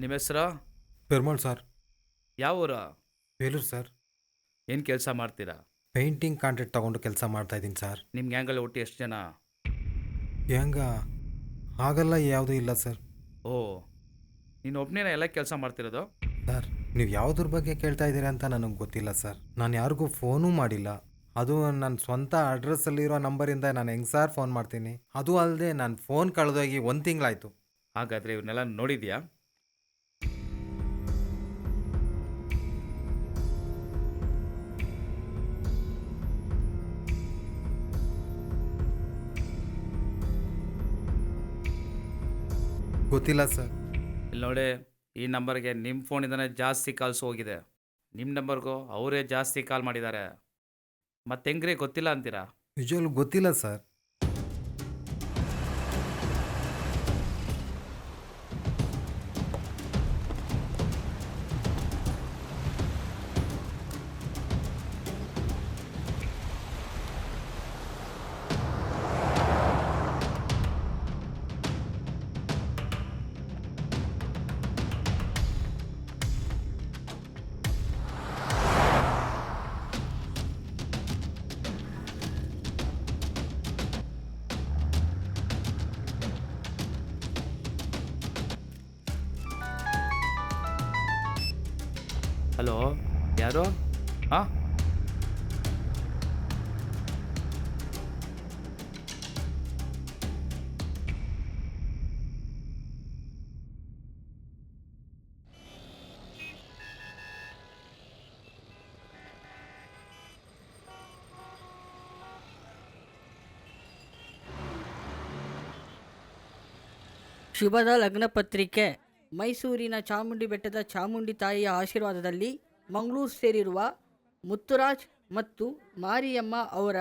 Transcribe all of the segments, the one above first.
ನಿಮ್ಮ ಹೆಸರು? ಪೆರ್ಮೋಳ್ ಸರ್. ಯಾವ ಊರು? ಬೇಲೂರು ಸರ್. ಏನು ಕೆಲಸ ಮಾಡ್ತೀರಾ? ಪೇಂಟಿಂಗ್ ಕಾಂಟ್ರಾಕ್ಟ್ ತಗೊಂಡು ಕೆಲಸ ಮಾಡ್ತಾ ಇದ್ದೀನಿ ಸರ್. ನಿಮ್ಮ ಗ್ಯಾಂಗಲ್ಲಿ ಒಟ್ಟು ಎಷ್ಟು ಜನ? ಹೆಂಗ ಹಾಗಲ್ಲ ಯಾವುದೂ ಇಲ್ಲ ಸರ್. ಓ, ನೀನು ಒಬ್ಬನೇನ ಎಲ್ಲ ಕೆಲಸ ಮಾಡ್ತಿರೋದು? ಸರ್, ನೀವು ಯಾವುದ್ರ ಬಗ್ಗೆ ಕೇಳ್ತಾ ಇದ್ದೀರಾ ಅಂತ ನನಗೆ ಗೊತ್ತಿಲ್ಲ ಸರ್. ನಾನು ಯಾರಿಗೂ ಫೋನೂ ಮಾಡಿಲ್ಲ. ಅದು ನನ್ನ ಸ್ವಂತ ಅಡ್ರೆಸ್ಸಲ್ಲಿರೋ ನಂಬರಿಂದ ನಾನು ಹೆಂಗೆ ಸರ್ ಫೋನ್ ಮಾಡ್ತೀನಿ? ಅದು ಅಲ್ಲದೆ ನಾನು ಫೋನ್ ಕಳೆದೋಗಿ 1 ತಿಂಗಳಾಯಿತು. ಹಾಗಾದರೆ ಇವನ್ನೆಲ್ಲ ನೋಡಿದ್ಯಾ? ಗೊತ್ತಿಲ್ಲ ಸರ್. ಇಲ್ಲಿ ನೋಡಿ, ಈ ನಂಬರ್ಗೆ ನಿಮ್ಮ ಫೋನಿಂದನೇ ಜಾಸ್ತಿ ಕಾಲ್ಸ್ ಹೋಗಿದೆ. ನಿಮ್ಮ ನಂಬರ್ಗೂ ಅವರೇ ಜಾಸ್ತಿ ಕಾಲ್ ಮಾಡಿದ್ದಾರೆ. ಮತ್ತೆ ಹೆಂಗ್ರಿ ಗೊತ್ತಿಲ್ಲ ಅಂತೀರಾ? ನಿಜವಾಗ್ಲೂ ಗೊತ್ತಿಲ್ಲ ಸರ್. ಹಲೋ, ಯಾರು? ಹಾಂ, ಶುಭದ ಲಗ್ನ ಪತ್ರಿಕೆ. ಮೈಸೂರಿನ ಚಾಮುಂಡಿ ಬೆಟ್ಟದ ಚಾಮುಂಡಿ ತಾಯಿಯ ಆಶೀರ್ವಾದದಲ್ಲಿ ಮಂಗಳೂರು ಸೇರಿರುವ ಮುತ್ತುರಾಜ್ ಮತ್ತು ಮಾರಿಯಮ್ಮ ಅವರ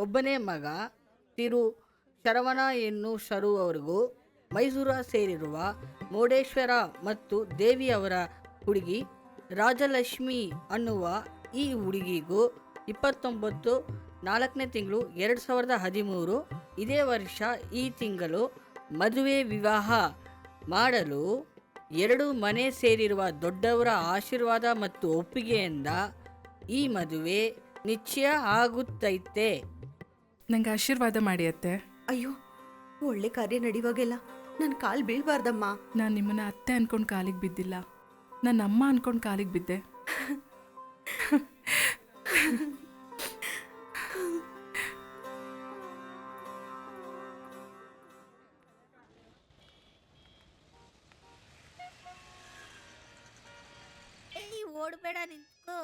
ಒಬ್ಬನೇ ಮಗ ತಿರು ಶರವಣ ಶರು ಅವರಿಗೂ, ಮೈಸೂರು ಸೇರಿರುವ ಮೋಡೇಶ್ವರ ಮತ್ತು ದೇವಿ ಅವರ ಹುಡುಗಿ ರಾಜಲಕ್ಷ್ಮಿ ಅನ್ನುವ ಈ ಹುಡುಗಿಗೂ 29 4ನೇ ತಿಂಗಳು 2013 ಇದೇ ವರ್ಷ ಈ ತಿಂಗಳು ಮದುವೆ ವಿವಾಹ ಮಾಡಲು 2 ಮನೆ ಸೇರಿರುವ ದೊಡ್ಡವರ ಆಶೀರ್ವಾದ ಮತ್ತು ಒಪ್ಪಿಗೆಯಿಂದ ಈ ಮದುವೆ ನಿಶ್ಚಯ ಆಗುತ್ತೈತೆ. ನಂಗೆ ಆಶೀರ್ವಾದ ಮಾಡಿ ಅತ್ತೆ. ಅಯ್ಯೋ, ಒಳ್ಳೆ ಕಾರ್ಯ ನಡೆಯುವಾಗೆಲ್ಲ ನನ್ನ ಕಾಲು ಬೀಳ್ಬಾರ್ದಮ್ಮ. ನಾನು ನಿಮ್ಮನ್ನ ಅತ್ತೆ ಅನ್ಕೊಂಡು ಕಾಲಿಗೆ ಬಿದ್ದಿಲ್ಲ, ನನ್ನ ಅಮ್ಮ ಅನ್ಕೊಂಡು ಕಾಲಿಗೆ ಬಿದ್ದೆ. ಓಡಬೇಡ, ನಿಂತ್ಕೋ.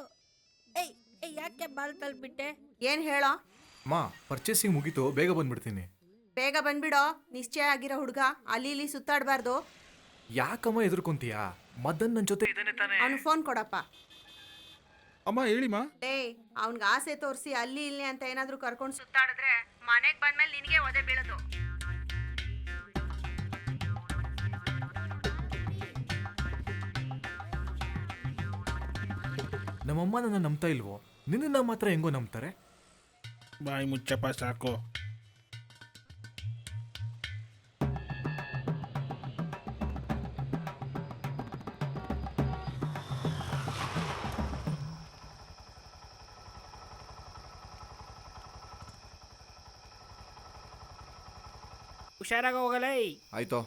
ಯಾಕೆ ಬಾಲ್ ತಲ್ಬಿಟ್ಟೆ? ಏನ್ ಹೇಳೋ? ಮಾ, ಪರ್ಚೇಸಿಂಗ್ ಮುಗೀತು, ಬೇಗ ಬಂದ್ಬಿಡ್ತೀನಿ. ಬೇಗ ಬಂದ್ಬಿಡೋ. ನಿಶ್ಚಯ ಆಗಿರೋ ಹುಡುಗ ಅಲ್ಲಿ ಇಲ್ಲಿ ಸುತ್ತಾಡಬಾರ್ದು. ಯಾಕಮ್ಮ ಎದುರ್ಕೊಂತೀಯಾ? ಮದನ್ ನನ್ನ ಜೊತೆ ಇದ್ದಾನೆ ತಾನೆ. ಅವ್ನು ಫೋನ್ ಕೊಡಪ್ಪ. ಅಮ್ಮ ಹೇಳಿಮ್ಮ. ಅವ್ನಿಗೆ ಆಸೆ ತೋರಿಸಿ ಅಲ್ಲಿ ಇಲ್ಲಿ ಅಂತ ಏನಾದ್ರೂ ಕರ್ಕೊಂಡು ಸುತ್ತಾಡಿದ್ರೆ ಮನೆಗೆ ಬಂದ್ಮೇಲೆ ನಿನಗೆ ಒದೆ ಬೀಳೋದು. ನಮ್ಮಮ್ಮ ನನ್ನ ನಂಬ್ತಾ ಇಲ್ವೋ? ನಿನ್ನ ಮಾತ್ರ ಹೆಂಗೋ ನಂಬ್ತಾರೆ? ಬಾಯಿ ಮುಚ್ಚಪ್ಪ ಸಾಕು. ಹುಷಾರಾಗ ಹೋಗಲೇ. ಆಯ್ತೋ.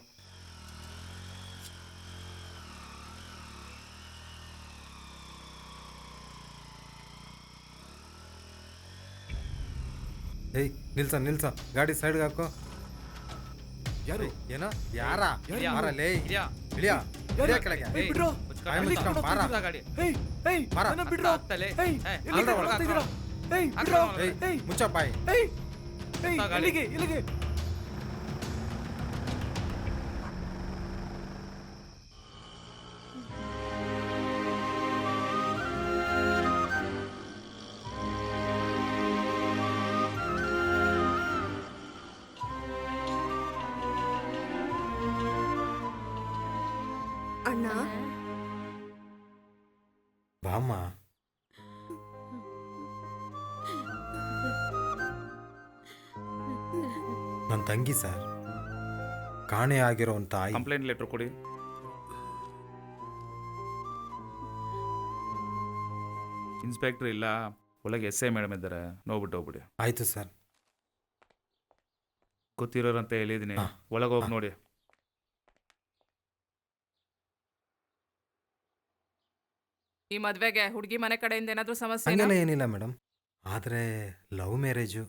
ಏಯ್, ನಿಲ್ಸ ಗಾಡಿ ಸೈಡ್ಗೆ ಹಾಕೋ. ಯಾರು? ಏನೋ ಯಾರ ಇದ್ಯಾ? ಮಾರಲೇ ಇದ್ಯಾ? ಇಳಿಯ ಇಳಿಯ ಕೆಳಗೆ. ಏಯ್, ಬಿಡ್ರೋ. ಬಾಯಿ ಮುಚ್ಕೊಂಡು ಮಾರ. ಗಾಡಿ ಮಾರ. ನನ್ನ ಬಿಡ್ರೋ. ಆಗ್ತಲೇ. ಏಯ್, ಏಯ್, ಎಲ್ಲಿಗೆ ಅಲ್ರ ಹೋಗ್ತಾ ಇದ್ದೀರಾ? ಏಯ್, ಹಾಕ್ರೋ. ಬಿಡ್ರೋ. ಏಯ್, ಏಯ್, ಮುಚ್ಚ ಬಾಯಿ. ಏಯ್, ಏಯ್, ಗಾಡಿ. ಎಲ್ಲಿಗೆ? ಅಣ್ಣ, ಬಾಮ್ಮ. ನನ್ನ ತಂಗಿ ಸರ್, ಕಾಣೆ ಆಗಿರೋ ತಾಯಿ. ಕಂಪ್ಲೇಂಟ್ ಲೆಟ್ರ್ ಕೊಡಿ. ಇನ್ಸ್ಪೆಕ್ಟ್ರ್ ಇಲ್ಲ, ಒಳಗೆ ಎಸ್ ಐ ಮೇಡಮ್ ಇದ್ದಾರೆ, ನೋಡ್ಬಿಟ್ಟು ಹೋಗ್ಬಿಡಿ. ಆಯಿತು ಸರ್. ಗೊತ್ತಿರೋರಂತ ಹೇಳಿದ್ದೀನಿ, ಹಾ. ಒಳಗೆ ಹೋಗಿ ಹಾ. ನೋಡಿ. ಈ ಮದ್ವೆಗೆ ಹುಡುಗಿ ಮನೆ ಕಡೆಯಿಂದ ಏನಾದ್ರೂ ಸಮಸ್ಯೆ ಹಂಗೆಲ್ಲ ಏನಿಲ್ಲ ಮೇಡಮ್, ಆದರೆ ಲವ್ ಮ್ಯಾರೇಜು.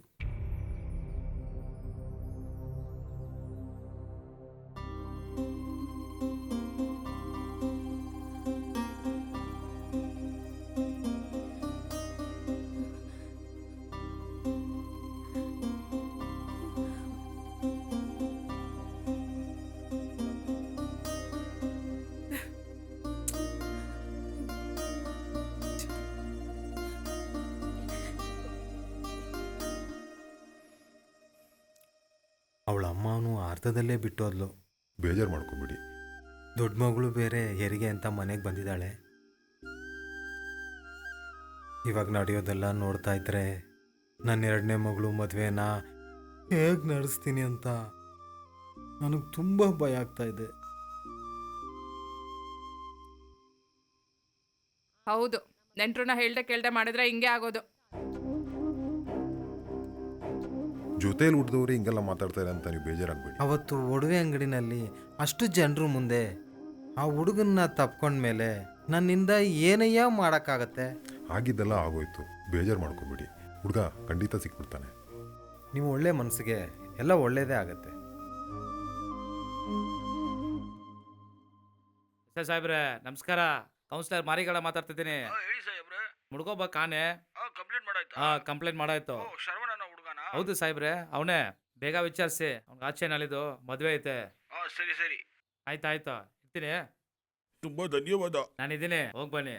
ಅವಳ ಅಮ್ಮನೂ ಅರ್ಧದಲ್ಲೇ ಬಿಟ್ಟೋದ್ಲು. ಬೇಜಾರು ಮಾಡ್ಕೊಬಿಡಿ. ದೊಡ್ಡ ಮಗಳು ಬೇರೆ ಹೆರಿಗೆ ಅಂತ ಮನೆಗೆ ಬಂದಿದ್ದಾಳೆ. ಇವಾಗ ನಡೆಯೋದೆಲ್ಲ ನೋಡ್ತಾ ಇದ್ರೆ ನನ್ನ 2ನೇ ಮಗಳು ಮದುವೆನ ಹೇಗೆ ನಡೆಸ್ತೀನಿ ಅಂತ ನನಗೆ ತುಂಬ ಭಯ ಆಗ್ತಾ ಇದೆ. ಹೌದು, ನೆಂಟ್ರನ್ನ ಹೇಳ್ದೆ ಕೇಳ್ದೆ ಮಾಡಿದ್ರೆ ಹಿಂಗೆ ಆಗೋದು. ಜೊತೇಲಿ ಹುಟ್ಟಿದವ್ರು ಹಿಂಗೆಲ್ಲ ಮಾತಾಡ್ತಾರೆ ಅಂತ ನೀವು ಬೇಜಾರಾಗ್ಬೇಡಿ. ಅವತ್ತು ಒಡವೆ ಅಂಗಡಿನಲ್ಲಿ ಅಷ್ಟು ಜನರು ಮುಂದೆ ಆ ಹುಡುಗನ್ನ ತಪ್ಕೊಂಡ್ಮೇಲೆ ನನ್ನಿಂದ ಏನಯ್ಯ ಮಾಡೋಕ್ಕಾಗತ್ತೆ? ಆಗಿದ್ದೆಲ್ಲ ಆಗೋಯ್ತು, ಬೇಜಾರು ಮಾಡ್ಕೊಬಿಡಿ. ಹುಡುಗ ಖಂಡಿತ ಸಿಕ್ಬಿಡ್ತಾನೆ. ನೀವು ಒಳ್ಳೆ ಮನಸ್ಸಿಗೆ ಎಲ್ಲ ಒಳ್ಳೇದೇ ಆಗತ್ತೆ. ಎಸ್ ಸಾಹೇಬ್ರೆ ನಮಸ್ಕಾರ, ಕೌನ್ಸಿಲರ್ ಮಾರಿಗಳ ಮಾತಾಡ್ತಿದ್ದೀನಿ. ಹೇಳಿ ಸಾಹೇಬ್ರೆ. ಮುಡ್ಕೋಬ ಕಾನೆ. ಕಂಪ್ಲೇಂಟ್ ಮಾಡಾಯ್ತಾ? ಕಂಪ್ಲೇಂಟ್ ಮಾಡಾಯ್ತು. ಶರವಣನ ಹುಡುಗನ? ಹೌದು ಸಾಹೇಬ್ರೆ, ಅವನೇ. ಬೇಗ ವಿಚಾರಿಸಿ, ಅವ್ನಿಗೆ ಆಚೆ ನಾಳಿದ್ದು ಮದುವೆ ಐತೆ. ಸರಿ ಸರಿ. ಆಯ್ತಾಯ್ತು, ಇರ್ತೀನಿ. ತುಂಬಾ ಧನ್ಯವಾದ. ನಾನಿದ್ದೀನಿ, ಹೋಗಿ ಬನ್ನಿ.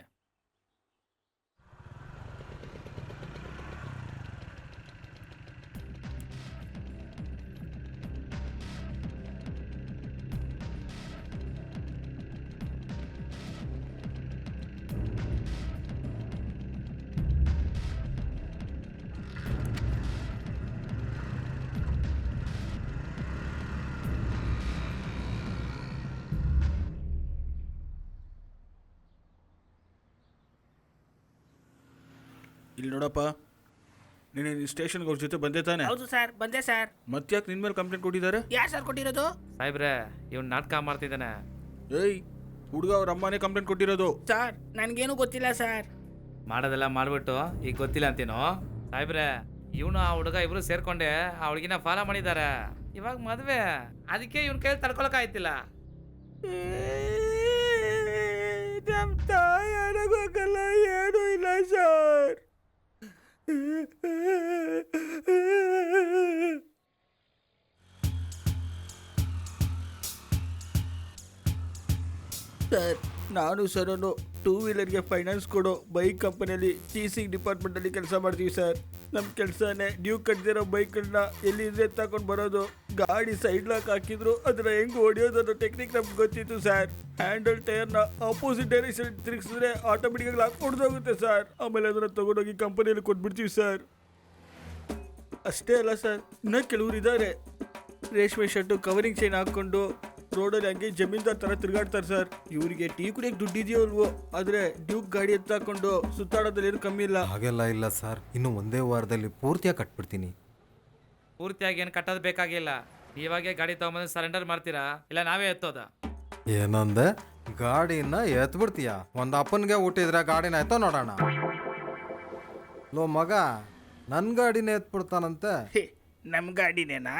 ಇಲ್ಲಿ ನೋಡಪ್ಪ, ನೀನು ಸ್ಟೇಷನ್ಗೆ ಅವ್ರ ಜೊತೆ ಬಂದೆ ತಾನೆ? ಹೌದು ಸರ್, ಬಂದೆ ಸರ್. ಮತ್ತ್ಯಾಕೆ ನಿನ್ ಮೇಲೆ ಕಂಪ್ಲೇಂಟ್ ಕೊಟ್ಟಿದ್ದಾರೆ? ಯಾರು ಸರ್ ಕೊಟ್ಟಿರೋದು? ಸಾಹೇಬ್ರೆ, ಇವ್ನು ನಾಟಕ ಮಾಡ್ತಿದ್ದಾನೆ. ಏಯ್, ಹುಡುಗ ಅವ್ರ ಅಮ್ಮನೇ ಕಂಪ್ಲೇಂಟ್ ಕೊಟ್ಟಿರೋದು. ಸರ್ ನನಗೇನು ಗೊತ್ತಿಲ್ಲ ಸರ್. ಮಾಡೋದೆಲ್ಲ ಮಾಡ್ಬಿಟ್ಟು ಈಗ ಗೊತ್ತಿಲ್ಲ ಅಂತೀನೋ? ಸಾಹೇಬ್ರೆ, ಇವನು ಆ ಹುಡುಗ ಇಬ್ರು ಸೇರ್ಕೊಂಡೆ ಆ ಹುಡುಗಿನ ಫಾಲೋ ಮಾಡಿದ್ದಾರೆ. ಇವಾಗ ಮದುವೆ, ಅದಕ್ಕೆ ಇವ್ನ ಕೈಯಲ್ಲಿ ತಡ್ಕೊಳಕ್ ಆಯ್ತಿಲ್ಲ. ನಮ್ಮ ತಾಯಿ ಅಡಗೋಗಲ್ಲ, ಏನೂ ಇಲ್ಲ ಸರ್. ಸರ್, ನಾನು ಸರನು 2 ವೀಲರ್ಗೆ ಫೈನಾನ್ಸ್ ಕೊಡೋ ಬೈಕ್ ಕಂಪನಿಯಲ್ಲಿ ಟೀಸಿಂಗ್ ಡಿಪಾರ್ಟ್ಮೆಂಟಲ್ಲಿ ಕೆಲಸ ಮಾಡ್ತೀವಿ ಸರ್. ನಮ್ಮ ಕೆಲಸನೇ ಡ್ಯೂ ಕಟ್ದಿರೋ ಬೈಕನ್ನ ಎಲ್ಲಿದ್ರೆ ತಗೊಂಡು ಬರೋದು. ಗಾಡಿ ಸೈಡ್ ಲಾಕ್ ಹಾಕಿದ್ರು ಅದನ್ನ ಹೆಂಗೆ ಹೊಡಿಯೋದು ಅನ್ನೋ ಟೆಕ್ನಿಕ್ ನಮ್ಗೆ ಗೊತ್ತಿತ್ತು ಸರ್. ಹ್ಯಾಂಡಲ್ ಟೈರ್ನ ಆಪೋಸಿಟ್ ಡೈರೆಕ್ಷನ್ ತಿರುಗಿಸಿದ್ರೆ ಆಟೋಮೆಟಿಕಾಗಿ ಲಾಕ್ ಹೊಡೆದೋಗುತ್ತೆ ಸರ್. ಆಮೇಲೆ ಅದನ್ನು ತಗೊಂಡೋಗಿ ಕಂಪನಿಯಲ್ಲಿ ಕೊಟ್ಬಿಡ್ತೀವಿ ಸರ್. ಅಷ್ಟೇ ಅಲ್ಲ ಸರ್, ಇನ್ನೂ ಕೆಲವರು ಇದ್ದಾರೆ, ರೇಷ್ಮೆ ಶರ್ಟು ಕವರಿಂಗ್ ಚೈನ್ ಹಾಕ್ಕೊಂಡು ರೋಡಲ್ಲಿ ಹಂಗೆ ಜಮೀನ್ದಾರ್ ಥರ ತಿರುಗಾಡ್ತಾರೆ ಸರ್. ಇವರಿಗೆ ಟೀ ಕುಡಿಯೋಕೆ ದುಡ್ಡಿದೆಯೋ ಅಲ್ವೋ, ಆದರೆ ಡ್ಯೂಕ್ ಗಾಡಿ ಎತ್ತಾಕೊಂಡು ಸುತ್ತಾಡೋದ್ರಲ್ಲಿ ಏನು ಕಮ್ಮಿ ಇಲ್ಲ. ಹಾಗೆಲ್ಲ ಇಲ್ಲ ಸರ್, ಇನ್ನು ಒಂದೇ ವಾರದಲ್ಲಿ ಪೂರ್ತಿಯಾಗಿ ಕಟ್ಬಿಡ್ತೀನಿ. ಪೂರ್ತಿಯಾಗಿ ಏನು ಕಟ್ಟೋದು ಬೇಕಾಗಿಲ್ಲ. ಇವಾಗೆ ಗಾಡಿ ತಗೊಂಬಂದು ಸರೆಂಡರ್ ಮಾಡ್ತೀರಾ, ಇಲ್ಲ ನಾವೇ ಎತ್ತೋದ? ಏನಂದೆ? ಗಾಡಿನ ಎತ್ಬಿಡ್ತೀಯ? ಒಂದು ಅಪ್ಪನಿಗೆ ಹುಟ್ಟಿದ್ರೆ ಗಾಡಿನ ಎತ್ತೋ ನೋಡೋಣ. ಲೋ ಮಗ, ನನ್ನ ಗಾಡಿನ ಎತ್ಬಿಡ್ತಾನಂತೆ. ನಮ್ಮ ಗಾಡಿನೇನಾ?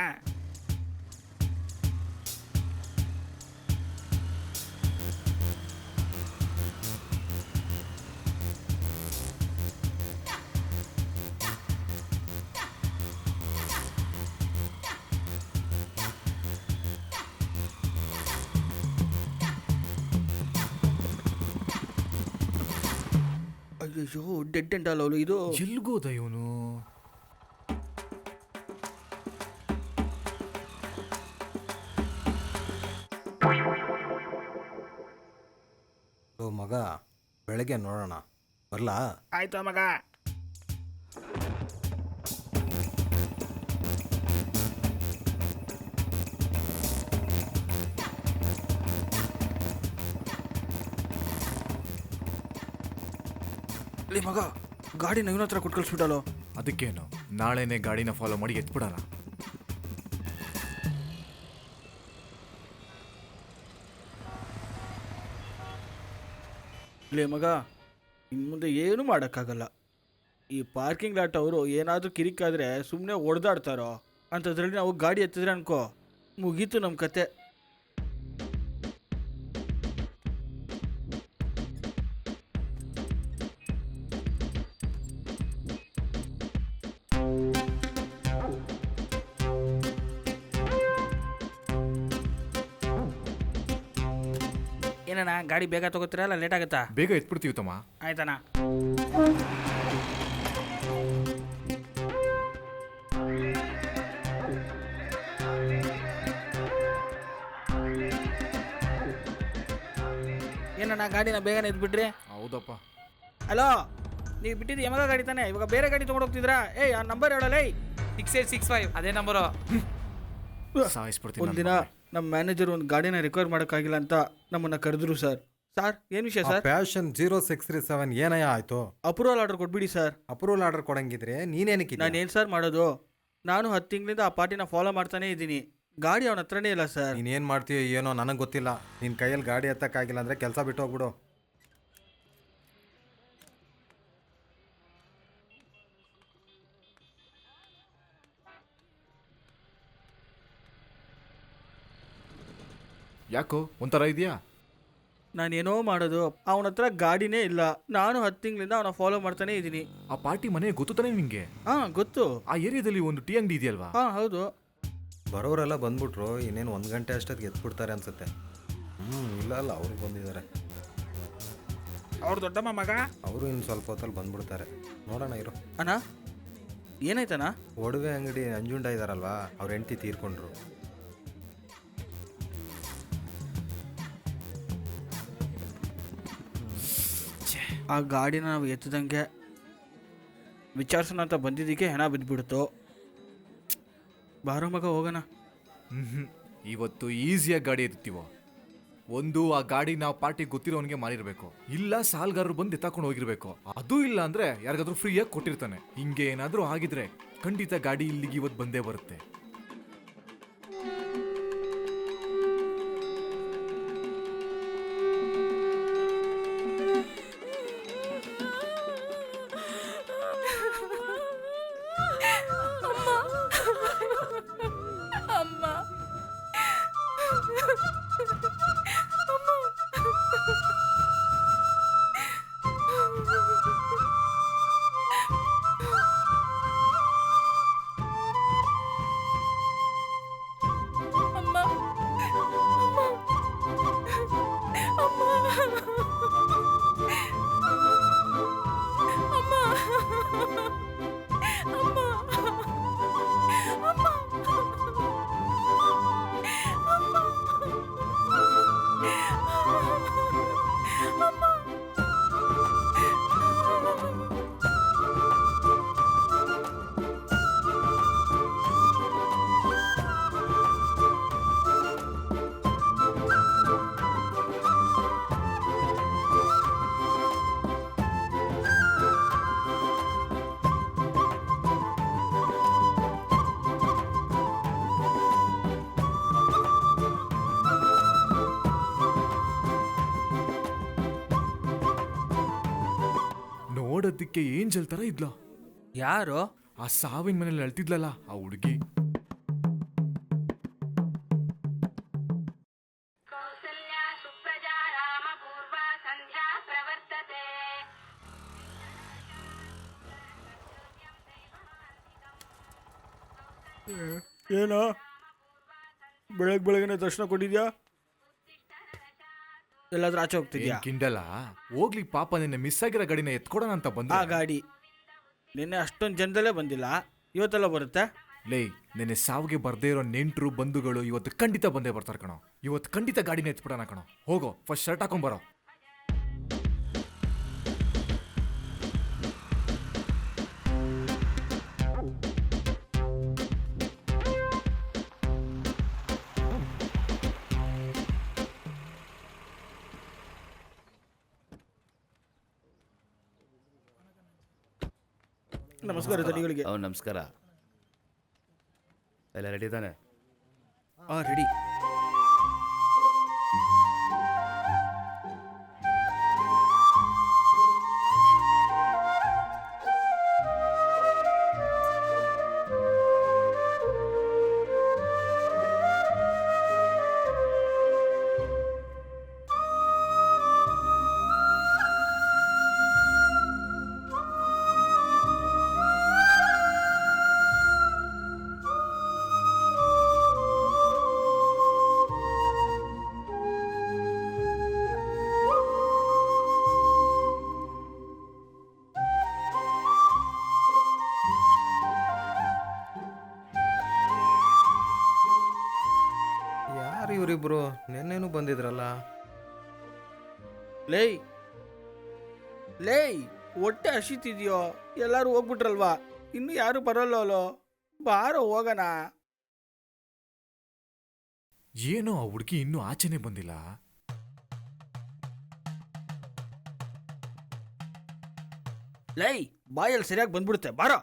ಅಯ್ಯೋ, ಡೆಡ್ ಎಂಡ್ ಅಲ್ಲ ಇದು. ಎಲ್ಗೋದ ಇವನು? ಲೋ ಮಗ, ಬೆಳಗ್ಗೆ ನೋಡೋಣ, ಬರಲಾ? ಆಯ್ತು ಮಗ. ಮಗ ಗಾಡಿನ ಇವನ ಹತ್ರ ಕೊಟ್ಟು ಕಳಿಸ್ಬಿಟ್ಟಲ್ಲೋ. ಅದಕ್ಕೇನು, ನಾಳೆನೇ ಗಾಡಿನ ಫಾಲೋ ಮಾಡಿ ಎತ್ಬಿಡೋಣ. ಲೇ ಮಗ, ಇನ್ನು ಮುಂದೆ ಏನೂ ಮಾಡೋಕ್ಕಾಗಲ್ಲ. ಈ ಪಾರ್ಕಿಂಗ್ ಲಾಟ್ ಅವರು ಏನಾದರೂ ಕಿರಿಕಾದರೆ ಸುಮ್ಮನೆ ಹೊಡೆದಾಡ್ತಾರೋ ಅಂಥದ್ರಲ್ಲಿ ನಾವು ಗಾಡಿ ಎತ್ತಿದ್ರೆ ಅನ್ಕೋ, ಮುಗೀತು ನಮ್ಮ ಕತೆ. ಏನಣ್ಣ, ಗಾಡಿ ಬೇಗ ತಗೋತೀರಾ ಅಲ್ಲ ಲೇಟ್ ಆಗುತ್ತಾ? ಬೇಗ ಎತ್ಬಿಡ್ತೀವಿ ತಮ್ಮ. ಆಯ್ತಣ್ಣ. ಏನಣ್ಣ, ಗಾಡಿನ ಬೇಗನೆ ಎದ್ಬಿಟ್ರಿ? ಹೌದಪ್ಪ. ಹಲೋ, ನೀವು ಬಿಟ್ಟಿದ್ದು ಯಮಗ ಗಾಡಿ ತಾನೆ? ಇವಾಗ ಬೇರೆ ಗಾಡಿ ತೊಗೊಂಡೋಗ್ತಿದ್ರಾ? ಏಯ್ ಆ ನಂಬರ್ ಹೇಳಲ್ಲ. 6865 ಅದೇ ನಂಬರು. ಸಾಯಿಸ್ಬಿಡ್ತೀನಿ. ಒಂದಿನ ನಮ್ಮ ಮ್ಯಾನೇಜರ್ ಒಂದು ಗಾಡಿನ ರಿಕವರ್ ಮಾಡೋಕ್ಕಾಗಿಲ್ಲ ಅಂತ ನಮ್ಮನ್ನು ಕರೆದ್ರು ಸರ್. ಸರ್ ಏನು ವಿಷಯ ಸರ್? ಪ್ಯಾಷನ್ 0637 ಏನಯ್ಯ ಆಯ್ತು? ಅಪ್ರೂವಲ್ ಆರ್ಡರ್ ಕೊಟ್ಬಿಡಿ ಸರ್. ಅಪ್ರೂವಲ್ ಆರ್ಡರ್ ಕೊಡಂಗಿದ್ರೆ ನೀನೇನಕ್ಕೆ? ನಾನು ಏನು ಸರ್ ಮಾಡೋದು? ನಾನು 10 ತಿಂಗಳಿಂದ ಆ ಪಾರ್ಟಿನ ಫಾಲೋ ಮಾಡ್ತಾನೇ ಇದ್ದೀನಿ. ಗಾಡಿ ಅವನ ಹತ್ರನೇ ಇಲ್ಲ ಸರ್. ನೀನೇನು ಮಾಡ್ತೀಯೋ ಏನೋ ನನಗೆ ಗೊತ್ತಿಲ್ಲ. ನಿನ್ನ ಕೈಯಲ್ಲಿ ಗಾಡಿ ಎತ್ತಕ್ಕಾಗಿಲ್ಲ ಅಂದರೆ ಕೆಲಸ ಬಿಟ್ಟು ಹೋಗ್ಬಿಡು. ಯಾಕೋ ಒಂಥರ ಇದೆಯಾ? ನಾನೇನೋ ಮಾಡೋದು, ಅವನ ಹತ್ರ ಗಾಡಿನೇ ಇಲ್ಲ. ನಾನು 10 ತಿಂಗಳಿಂದ ಅವನ ಫಾಲೋ ಮಾಡ್ತಾನೇ ಇದ್ದೀನಿ. ಆ ಪಾರ್ಟಿ ಮನೆ ಗೊತ್ತು ತಾನೇ ನಿಂಗೆ? ಹಾಂ ಗೊತ್ತು. ಆ ಏರಿಯಾದಲ್ಲಿ ಒಂದು ಟೀ ಅಂಗಡಿ ಇದೆಯಲ್ವಾ? ಹಾಂ ಹೌದು. ಬರೋರೆಲ್ಲ ಬಂದ್ಬಿಟ್ರು, ಇನ್ನೇನು 1 ಗಂಟೆ ಅಷ್ಟೊತ್ತಿಗೆ ಎತ್ಬಿಡ್ತಾರೆ ಅನ್ಸುತ್ತೆ. ಇಲ್ಲ ಅವ್ರಿಗೆ ಬಂದಿದ್ದಾರೆ. ಅವ್ರು ದೊಡ್ಡಮ್ಮ ಮಗ, ಅವರು ಇನ್ನು ಸ್ವಲ್ಪ ಹೊತ್ತಲ್ಲಿ ಬಂದ್ಬಿಡ್ತಾರೆ. ನೋಡೋಣ ಇರು. ಅಣ್ಣ ಏನಾಯ್ತಣ್ಣ? ಒಡವೆ ಅಂಗಡಿ ನಂಜುಂಡ ಇದ್ದಾರಲ್ವಾ, ಅವ್ರ ಹೆಂಡತಿ ತೀರ್ಕೊಂಡ್ರು. ಆ ಗಾಡಿನ ನಾವು ಎತ್ತದಂಗೆ ವಿಚಾರಿಸೋಣ ಅಂತ ಬಂದಿದ್ದಕ್ಕೆ ಹೆಣ ಬಿದ್ದುಬಿಡ್ತು. ಬಾರೋ ಮಗ ಹೋಗೋಣ. ಇವತ್ತು ಈಸಿಯಾಗಿ ಗಾಡಿ ಎತ್ತೀವೋ. ಒಂದು, ಆ ಗಾಡಿ ನಾವು ಪಾರ್ಟಿ ಗೊತ್ತಿರೋನಿಗೆ ಮಾರಿರ್ಬೇಕು, ಇಲ್ಲ ಸಾಲ್ಗಾರರು ಬಂದು ಎತ್ತಾಕೊಂಡು ಹೋಗಿರ್ಬೇಕು. ಅದು ಇಲ್ಲ ಅಂದ್ರೆ ಯಾರಿಗಾದ್ರೂ ಫ್ರೀಯಾಗಿ ಕೊಟ್ಟಿರ್ತಾನೆ. ಹಿಂಗೆ ಏನಾದ್ರೂ ಆಗಿದ್ರೆ ಖಂಡಿತ ಗಾಡಿ ಇಲ್ಲಿಗೆ ಇವತ್ತು ಬಂದೇ ಬರುತ್ತೆ. ನೋಡೋದಕ್ಕೆ ಏಂಜಲ್ ತರ ಇದ್ಲ. ಯಾರು? ಆ ಸಾವಿನ ಮನೇಲಿ ಅಳ್ತಿದ್ಲಲ್ಲ ಆ ಹುಡುಗಿ. ಏನೋ ಬೆಳಗ್ಗೆನೆ ದರ್ಶನ ಕೊಟ್ಟಿದ್ಯಾ? ಎಲ್ಲಾದ್ರೂ ಆಚೆ ಹೋಗ್ತಿದ್ಯಾ? ಕಿಂಡಲ ಹೋಗ್ಲಿ, ಪಾಪ ನಿನ್ನೆ ಮಿಸ್ ಆಗಿರೋ ಗಾಡಿನ ಎತ್ಕೊಡೋಣ ಅಂತ ಬಂದ. ಆ ಗಾಡಿ ನಿನ್ನೆ ಅಷ್ಟೊಂದು ಜನದಲ್ಲೇ ಬಂದಿಲ್ಲ, ಇವತ್ತೆಲ್ಲ ಬರುತ್ತೆ. ಲೇ, ನಿನ್ನೆ ಸಾವಿಗೆ ಬರ್ದೇ ಇರೋ ನೆಂಟರು ಬಂಧುಗಳು ಇವತ್ತು ಖಂಡಿತ ಬಂದೇ ಬರ್ತಾರೆ ಕಣೋ. ಇವತ್ತು ಖಂಡಿತ ಗಾಡಿನ ಎತ್ಬಿಡೋಣ ಕಣೋ. ಹೋಗೋ, ಫಸ್ಟ್ ಶರ್ಟ್ ಹಾಕೊಂಬರೋ. ನಮಸ್ಕಾರ ಧನಿಗಳಿಗೆ. ನಮಸ್ಕಾರ. ಎಲ್ಲ ರೆಡಿ ತಾನೆ? ಹಾಂ ರೆಡಿ. ಯಾರು ಇವರಿಬ್ರು? ನೆನ್ನೆನೂ ಬಂದಿದ್ರಲ್ಲ. ಲೇಯ್ ಲೇಯ್, ಹೊಟ್ಟೆ ಹಸಿತಿದ್ಯೋ? ಎಲ್ಲರೂ ಹೋಗ್ಬಿಟ್ರಲ್ವಾ? ಇನ್ನು ಯಾರು ಬರೋಲ್ಲೋ? ಬಾರೋ ಹೋಗೋಣ. ಏನೋ ಆ ಹುಡುಗಿ ಇನ್ನೂ ಆಚೆನೆ ಬಂದಿಲ್ಲ. ಲೇಯ್, ಬಾಯಲ್ಲಿ ಸರಿಯಾಗಿ ಬಂದ್ಬಿಡುತ್ತೆ, ಬಾರೋ.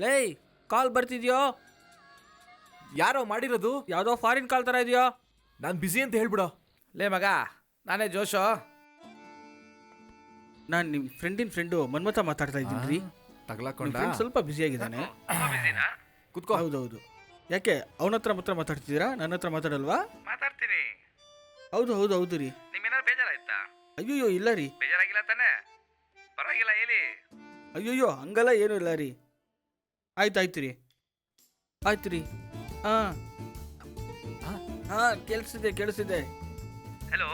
ಲೇಯ್, ಕಾಲ್ ಬರ್ತಿದ್ಯೋ? ಯಾರೋ ಮಾಡಿರೋದು? ಯಾವುದೋ ಫಾರಿನ್ ಕಾಲ್ ಥರ ಇದೆಯೋ? ನಾನು ಬ್ಯುಸಿ ಅಂತ ಹೇಳ್ಬಿಡೋ. ಲೇ ಮಗ, ನಾನೇ ಜೋಶು. ನಾನು ನಿಮ್ಮ ಫ್ರೆಂಡು ಮನ್ಮಥ ಮಾತಾಡ್ತಾ ಇದ್ದೀನಿ ರೀ. ತಗ್ಲಾಕೊಂಡ ಫ್ರೆಂಡ್ ಸ್ವಲ್ಪ ಬ್ಯುಸಿ ಆಗಿದ್ದಾನೆ. ಕುತ್ಕೋ. ಹೌದೌದು. ಯಾಕೆ ಅವನ ಹತ್ರ ಮಾತಾಡ್ತಿದ್ದೀರಾ? ನನ್ನ ಹತ್ರ ಮಾತಾಡಲ್ವಾ? ಮಾತಾಡ್ತೀನಿ. ಹೌದು ರೀ. ನಿಮ್ಗೇನಾದ್ರು ಬೇಜಾರಾಯ್ತಾ? ಅಯ್ಯೋ ಇಲ್ಲ ರೀ. ಬೇಜಾರಾಗಿಲ್ಲ ತಾನೆ? ಪರವಾಗಿಲ್ಲ ಹೇಳಿ. ಅಯ್ಯೋ ಹಂಗಲ್ಲ ಏನೂ ಇಲ್ಲ ರೀ. ಆಯ್ತು ರೀ. ಹಾಂ ಕೇಳಿಸಿದೆ. ಹಲೋ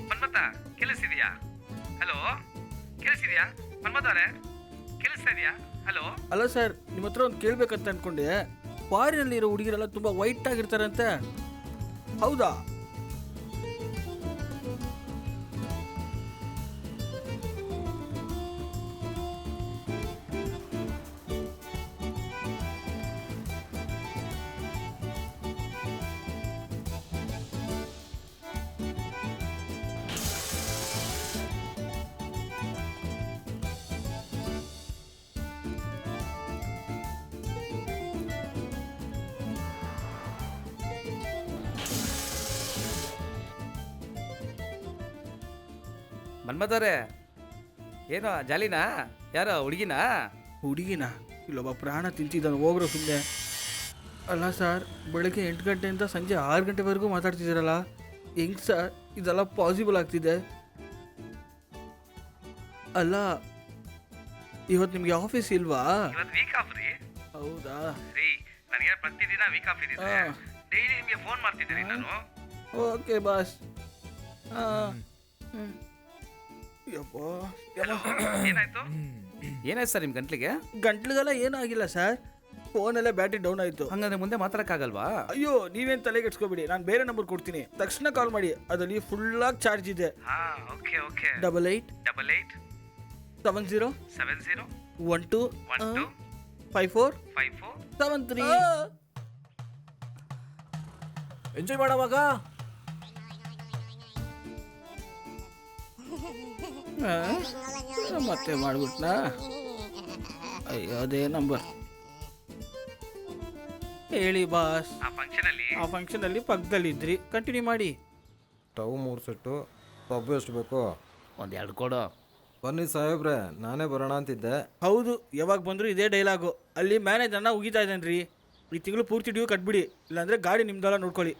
ಮನ್ಮತ, ಕೇಳಿಸ್ತಿದ್ಯಾ? ಹಲೋ ಕೇಳಿಸ್ತಿದ್ಯಾ ಮನ್ಮತ ಅವರೇ? ಕೇಳಿಸ್ತಾ ಇದೆಯಾ? ಹಲೋ. ಅಲ್ಲ ಸರ್, ನಿಮ್ಮ ಹತ್ರ ಒಂದು ಕೇಳಬೇಕಂತ ಅನ್ಕೊಂಡೆ. ಫಾರಿನಲ್ಲಿರೋ ಹುಡುಗಿರೆಲ್ಲ ತುಂಬ ವೈಟ್ ಆಗಿರ್ತಾರಂತೆ, ಹೌದಾ? ಮನ್ಮತವ್ರೆ, ಏನೋ ಜಾಲಿನಾ? ಯಾರೋ ಹುಡುಗಿನಾ? ಹುಡುಗಿನ ಇಲ್ಲೊಬ್ಬ ಪ್ರಾಣ ತಿಂತಿದ್ದಾನೆ, ಹೋಗ್ರೋ ಸುಮ್ಮನೆ. ಅಲ್ಲ ಸರ್, ಬೆಳಗ್ಗೆ 8 ಗಂಟೆಯಿಂದ ಸಂಜೆ 6 ಗಂಟೆವರೆಗೂ ಮಾತಾಡ್ತಿದ್ದೀರಲ್ಲ, ಹೆಂಗೆ ಸರ್ ಇದೆಲ್ಲ ಪಾಸಿಬಲ್ ಆಗ್ತಿದೆ? ಅಲ್ಲ, ಇವತ್ತು ನಿಮಗೆ ಆಫೀಸ್ ಇಲ್ವಾ? ಇವತ್ತು ವೀಕ್ ಆಫ್ ರೀ. ಹೌದಾ ರೀ, ನನಗೆ ಪ್ರತಿದಿನ ವೀಕ್ ಆಫ್ ಇದೆ. ಡೈಲಿ ನಿಮಗೆ ಫೋನ್ ಮಾಡ್ತಿದ್ದೀನಿ ನಾನು. Okay boss. ಏನಾಯ್ತು ಸರ್ ನಿಮ್ಮ ಗಂಟ್ಲಿಗೆ? ಗಂಟ್ಲಿಗೆಲ್ಲ ಏನೂ ಆಗಿಲ್ಲ ಸರ್, ಫೋನಲ್ಲೇ ಬ್ಯಾಟ್ರಿ ಡೌನ್ ಆಯಿತು. ಹಂಗಂದ್ರೆ ಮುಂದೆ ಮಾತಾಡಕ್ಕಾಗಲ್ವಾ? ಅಯ್ಯೋ ನೀವೇನು ತಲೆಗೆಡ್ಸ್ಕೊಬೇಡಿ, ನಾನು ಬೇರೆ ನಂಬರ್ ಕೊಡ್ತೀನಿ, ತಕ್ಷಣ ಕಾಲ್ ಮಾಡಿ. ಅದರಲ್ಲಿ ಫುಲ್ಲಾಗಿ ಚಾರ್ಜ್ ಇದೆ. Okay okay. 88 70 12 54 73. ಎಂಜಾಯ್ ಮಾಡೋವಾಗ ಮತ್ತೆ ಮಾಡ್ಬಿಟ್ನಾ? ಅಯ್ಯೋ ಅದೇ ನಂಬರ್. ಹೇಳಿ ಬಾಸ್. ಆ ಫಂಕ್ಷನಲ್ಲಿ ಪಕ್ಕದಲ್ಲಿದ್ರಿ, ಕಂಟಿನ್ಯೂ ಮಾಡಿ. Stove 3 set. ಪಬ್ಬು ಎಷ್ಟು ಬೇಕು? ಒಂದು 2 ಕೊಡು. ಬನ್ನಿ ಸಾಹೇಬ್ರೆ, ನಾನೇ ಬರೋಣ ಅಂತಿದ್ದೆ. ಹೌದು, ಯಾವಾಗ ಬಂದರೂ ಇದೇ ಡೈಲಾಗು. ಅಲ್ಲಿ ಮ್ಯಾನೇಜರ್ನ ಉಗಿತಾ ಇದ್ದಾನೆ ರೀ, ಈ ತಿಂಗಳು ಪೂರ್ತಿ ಡ್ಯೂ ಕಟ್ಬಿಡಿ, ಇಲ್ಲಾಂದರೆ ಗಾಡಿ ನಿಮ್ದೆಲ್ಲ ನೋಡ್ಕೊಳ್ಳಿ.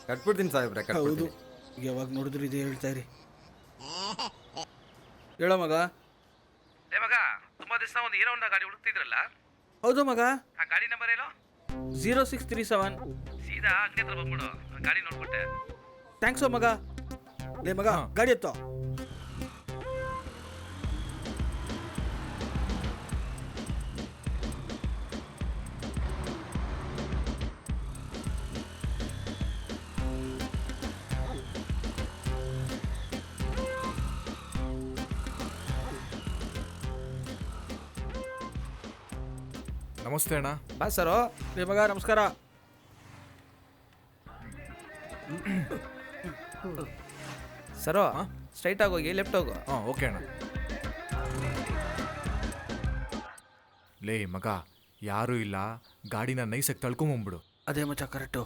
ಕಟ್ಬಿಡ್ತೀನಿ ಸಾಹೇಬ್ರೆ. ಹೌದು, ಯಾವಾಗ ನೋಡಿದ್ರು ಇದೇ ಹೇಳ್ತಾ ಇರಿ. ಹೇಳೋ ಮಗ. ಮಗ, ತುಂಬಾ ದಿವಸ ಒಂದು ಹೀರೋ ಹೊಂಡಾ ಗಾಡಿ ಹುಡುಕ್ತಿದ್ರಲ್ಲ? ಹೌದು ಮಗ. ಆ ಗಾಡಿ ನಂಬರ್ ಏನು? 0637. ಸೀದಾ ಅಂಗಡಿ ಹತ್ರ ಬಂದ್ಬಿಡು, ಗಾಡಿ ನೋಡ್ಬಿಟ್ಟೆ. ಥ್ಯಾಂಕ್ಸು ಮಗ. ಲೇ ಮಗ, ಗಾಡಿ ಎತ್ತೋ. ನಮಸ್ತೆ ಅಣ್ಣ. ಬಾ ಸರು. ಲೇ ಮಗ ನಮಸ್ಕಾರ. ಸರು ಸ್ಟ್ರೈಟ್ ಆಗಿ ಹೋಗಿ ಲೆಫ್ಟ್ ಹೋಗು. ಹಾಂ ಓಕೆ ಅಣ್ಣ. ಲೇ ಮಗ, ಯಾರೂ ಇಲ್ಲ, ಗಾಡಿನ ನೈಸಾಗಿ ತಳ್ಕೊಂಬಂದ್ಬಿಡು. ಅದೇ ಮಚ್ಚ ಕರೆಕ್ಟು.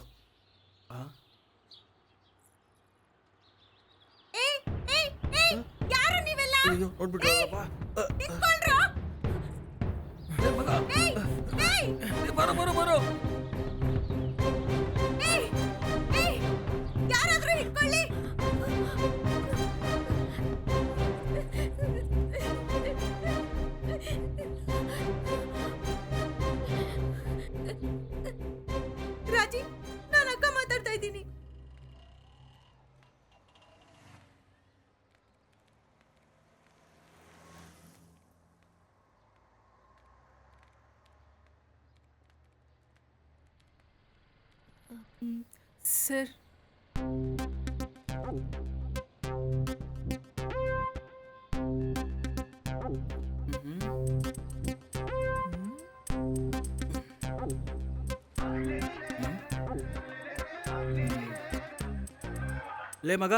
ಯಾರು ನೀವೆಲ್ಲ ಅಯ್ಯೋ ನೋಡ್ಬಿಟ್ಟು ನಿಂತ್ಕೊಳ್ರೋ? ಬರೋ ಬರೋ ಬರೋ. ಏಯ್, ಏಯ್, ಯಾರಾದ್ರೂ ಹಿಡ್ಕೊಳ್ಳಿ. ರಾಜಿ, ನಾನು ಅಕ್ಕ ಮಾತಾಡ್ತಾ ಇದ್ದೀನಿ. ಸರ್, ಲೇ ಮಗ,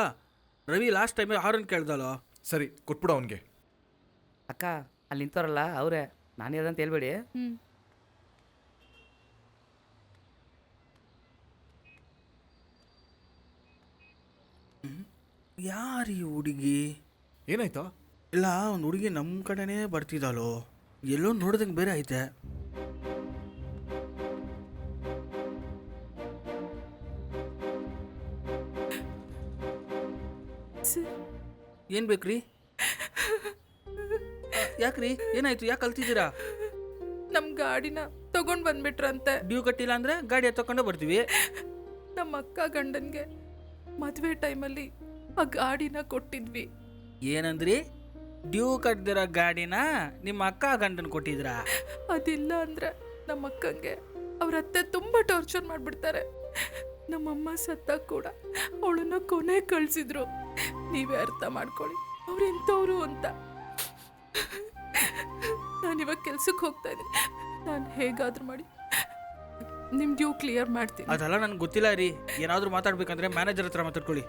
ರವಿ ಲಾಸ್ಟ್ ಟೈಮ್ ಹಾರನ್ ಕೇಳ್ದಲ್ಲೋ. ಸರಿ ಕೊಟ್ಬಿಡು ಅವನಿಗೆ. ಅಕ್ಕ ಅಲ್ಲಿ ನಿಂತವ್ರಲ್ಲ ಅವರೇ, ನಾನು ಯಾರಂತ ಹೇಳ್ಬೇಡಿ. ಯಾರು ಈ ಹುಡುಗಿ? ಏನಾಯ್ತಾ? ಇಲ್ಲ, ಒಂದು ಹುಡುಗಿ ನಮ್ಮ ಕಡೆನೇ ಬರ್ತಿದ್ದಲ್ಲೋ, ಎಲ್ಲೋ ನೋಡ್ದಂಗೆ ಬೇರೆ ಐತೆ. ಸರ್, ಏನು ಬೇಕ್ರಿ? ಯಾಕ್ರಿ ಏನಾಯ್ತು? ಯಾಕೆ ಕಲ್ತಿದ್ದೀರಾ? ನಮ್ಮ ಗಾಡಿನ ತಗೊಂಡು ಬಂದ್ಬಿಟ್ರಂತೆ. ಡ್ಯೂ ಕಟ್ಟಿಲ್ಲ ಅಂದರೆ ಗಾಡಿ ತಗೊಂಡು ಬರ್ತೀವಿ. ನಮ್ಮ ಅಕ್ಕ ಗಂಡನ್ಗೆ ಮದುವೆ ಟೈಮಲ್ಲಿ ಆ ಗಾಡಿನ ಕೊಟ್ಟಿದ್ವಿ. ಏನಂದ್ರಿ? ಡ್ಯೂ ಕಟ್ದಿರೋ ಗಾಡಿನ ನಿಮ್ಮ ಅಕ್ಕ ಗಂಡನ ಕೊಟ್ಟಿದ್ರಾ? ಅದಿಲ್ಲ ಅಂದ್ರೆ ನಮ್ಮ ಅಕ್ಕಂಗೆ ಅವ್ರ ಅತ್ತೆ ತುಂಬ ಟಾರ್ಚರ್ ಮಾಡಿಬಿಡ್ತಾರೆ. ನಮ್ಮಮ್ಮ ಸತ್ತ ಕೂಡ ಅವಳನ್ನ ಕೊನೆ ಕಳಿಸಿದ್ರು. ನೀವೇ ಅರ್ಥ ಮಾಡ್ಕೊಳ್ಳಿ ಅವ್ರು ಎಂಥವ್ರು ಅಂತ. ನಾನಿವಾಗ ಕೆಲ್ಸಕ್ಕೆ ಹೋಗ್ತಾ ಇದ್ದೀನಿ. ನಾನು ಹೇಗಾದ್ರೂ ಮಾಡಿ ನಿಮ್ಮ ಡ್ಯೂ ಕ್ಲಿಯರ್ ಮಾಡ್ತೀನಿ. ಅದೆಲ್ಲ ನನಗೆ ಗೊತ್ತಿಲ್ಲ ರೀ. ಏನಾದರೂ ಮಾತಾಡ್ಬೇಕಂದ್ರೆ ಮ್ಯಾನೇಜರ್ ಹತ್ರ ಮಾತಾಡ್ಕೊಳ್ಳಿ.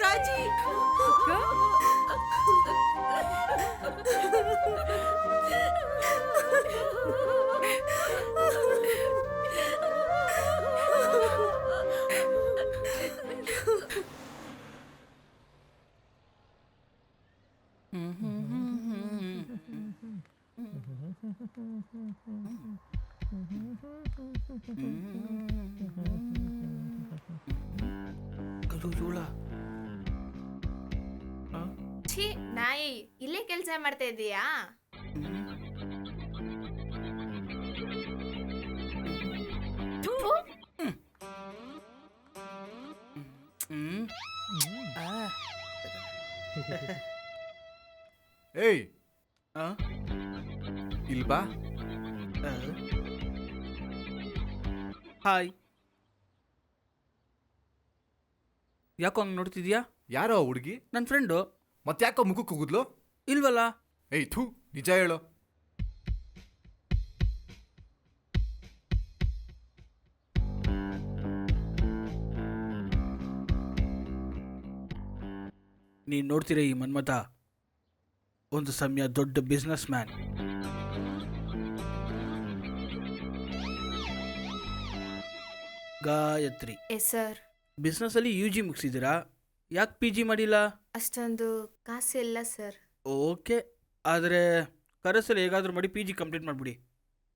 ರಾಜಿ, ಛೀ ನಾಯಿ, ಇಲ್ಲೇ ಕೆಲಸ ಮಾಡ್ತಾ ಇದೀಯಾ? ಏಯ್ ಇಲ್ಬಾ. ಹಾಯ್. ಯಾಕೋ ಹಂಗೆ ನೋಡ್ತಿದ್ಯಾ? ಯಾರೋ ಆ ಹುಡುಗಿ? ನನ್ನ ಫ್ರೆಂಡು. ಮತ್ತೆ ಯಾಕೋ ಮುಖಕ್ಕೆ ಹೋಗುದ್ಲು? ಇಲ್ವಲ್ಲ. ಏಯ್ ಥೂ, ನಿಜ ಹೇಳು. ನೀನು ನೋಡ್ತೀರ ಈ ಮನ್ಮಥ ಒಂದು ಸಮಯ ದೊಡ್ಡ businessman. Gayatri, yes sir. ಬಿಸ್ನೆಸ್ಸಲ್ಲಿ UG ಮುಗಿಸಿದ್ದೀರಾ, ಯಾಕೆ PG ಮಾಡಿಲ್ಲ? ಅಷ್ಟೊಂದು ಕಾಸಿಲ್ಲ ಸರ್. ಓಕೆ, ಆದರೆ ಕರೆಸಲ್ಲಿ ಹೇಗಾದರೂ ಮಾಡಿ PG ಕಂಪ್ಲೀಟ್ ಮಾಡಿಬಿಡಿ.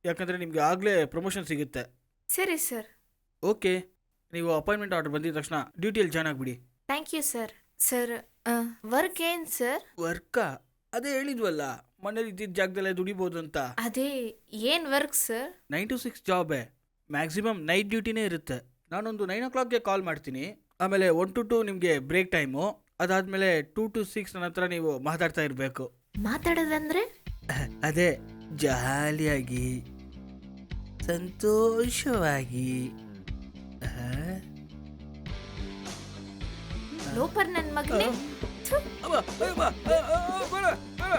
ಯಾಕಂದರೆ ನಿಮಗೆ ಆಗಲೇ ಪ್ರಮೋಷನ್ ಸಿಗುತ್ತೆ. ಸರಿ ಸರ್. ಓಕೆ, ನೀವು ಅಪಾಯಿಂಟ್ಮೆಂಟ್ ಆರ್ಡರ್ ಬಂದಿದ ತಕ್ಷಣ ಡ್ಯೂಟಿಯಲ್ಲಿ ಜಾಯ್ನ್ ಆಗಿಬಿಡಿ. Thank you sir. Sir work ಏನು ಸರ್? ವರ್ಕಾ? ಅದೇ ಹೇಳಿದ್ವಲ್ಲ, ಮನೇಲಿ ಇದ್ದಿದ್ದ ಜಾಗದಲ್ಲೇ ದುಡಿಬೋದು ಅಂತ. ಅದೇ ಏನ್ ವರ್ಕ್ ಸರ್? 9 to 6 ಜಾಬೇ, ಮ್ಯಾಕ್ಸಿಮಮ್ ನೈಟ್ ಡ್ಯೂಟಿನೇ ಇರುತ್ತೆ. ನಾನೊಂದು 9 o'clockಗೆ ಕಾಲ್ ಮಾಡ್ತೀನಿ, ಆಮೇಲೆ 1 to 2 ನಿಮಗೆ ಬ್ರೇಕ್ ಟೈಮು, ಅದಾದಮೇಲೆ 2 to 6 ನನ್ನ ಹತ್ರ ನೀವು ಮಾತಾಡ್ತಾ ಇರಬೇಕು. ಮಾತಾಡೋದಂದ್ರೆ? ಅದೇ ಜಾಲಿಯಾಗಿ ಸಂತೋಷವಾಗಿ. ಲೋಪರ್ ನನ್ ಮಗನೇ.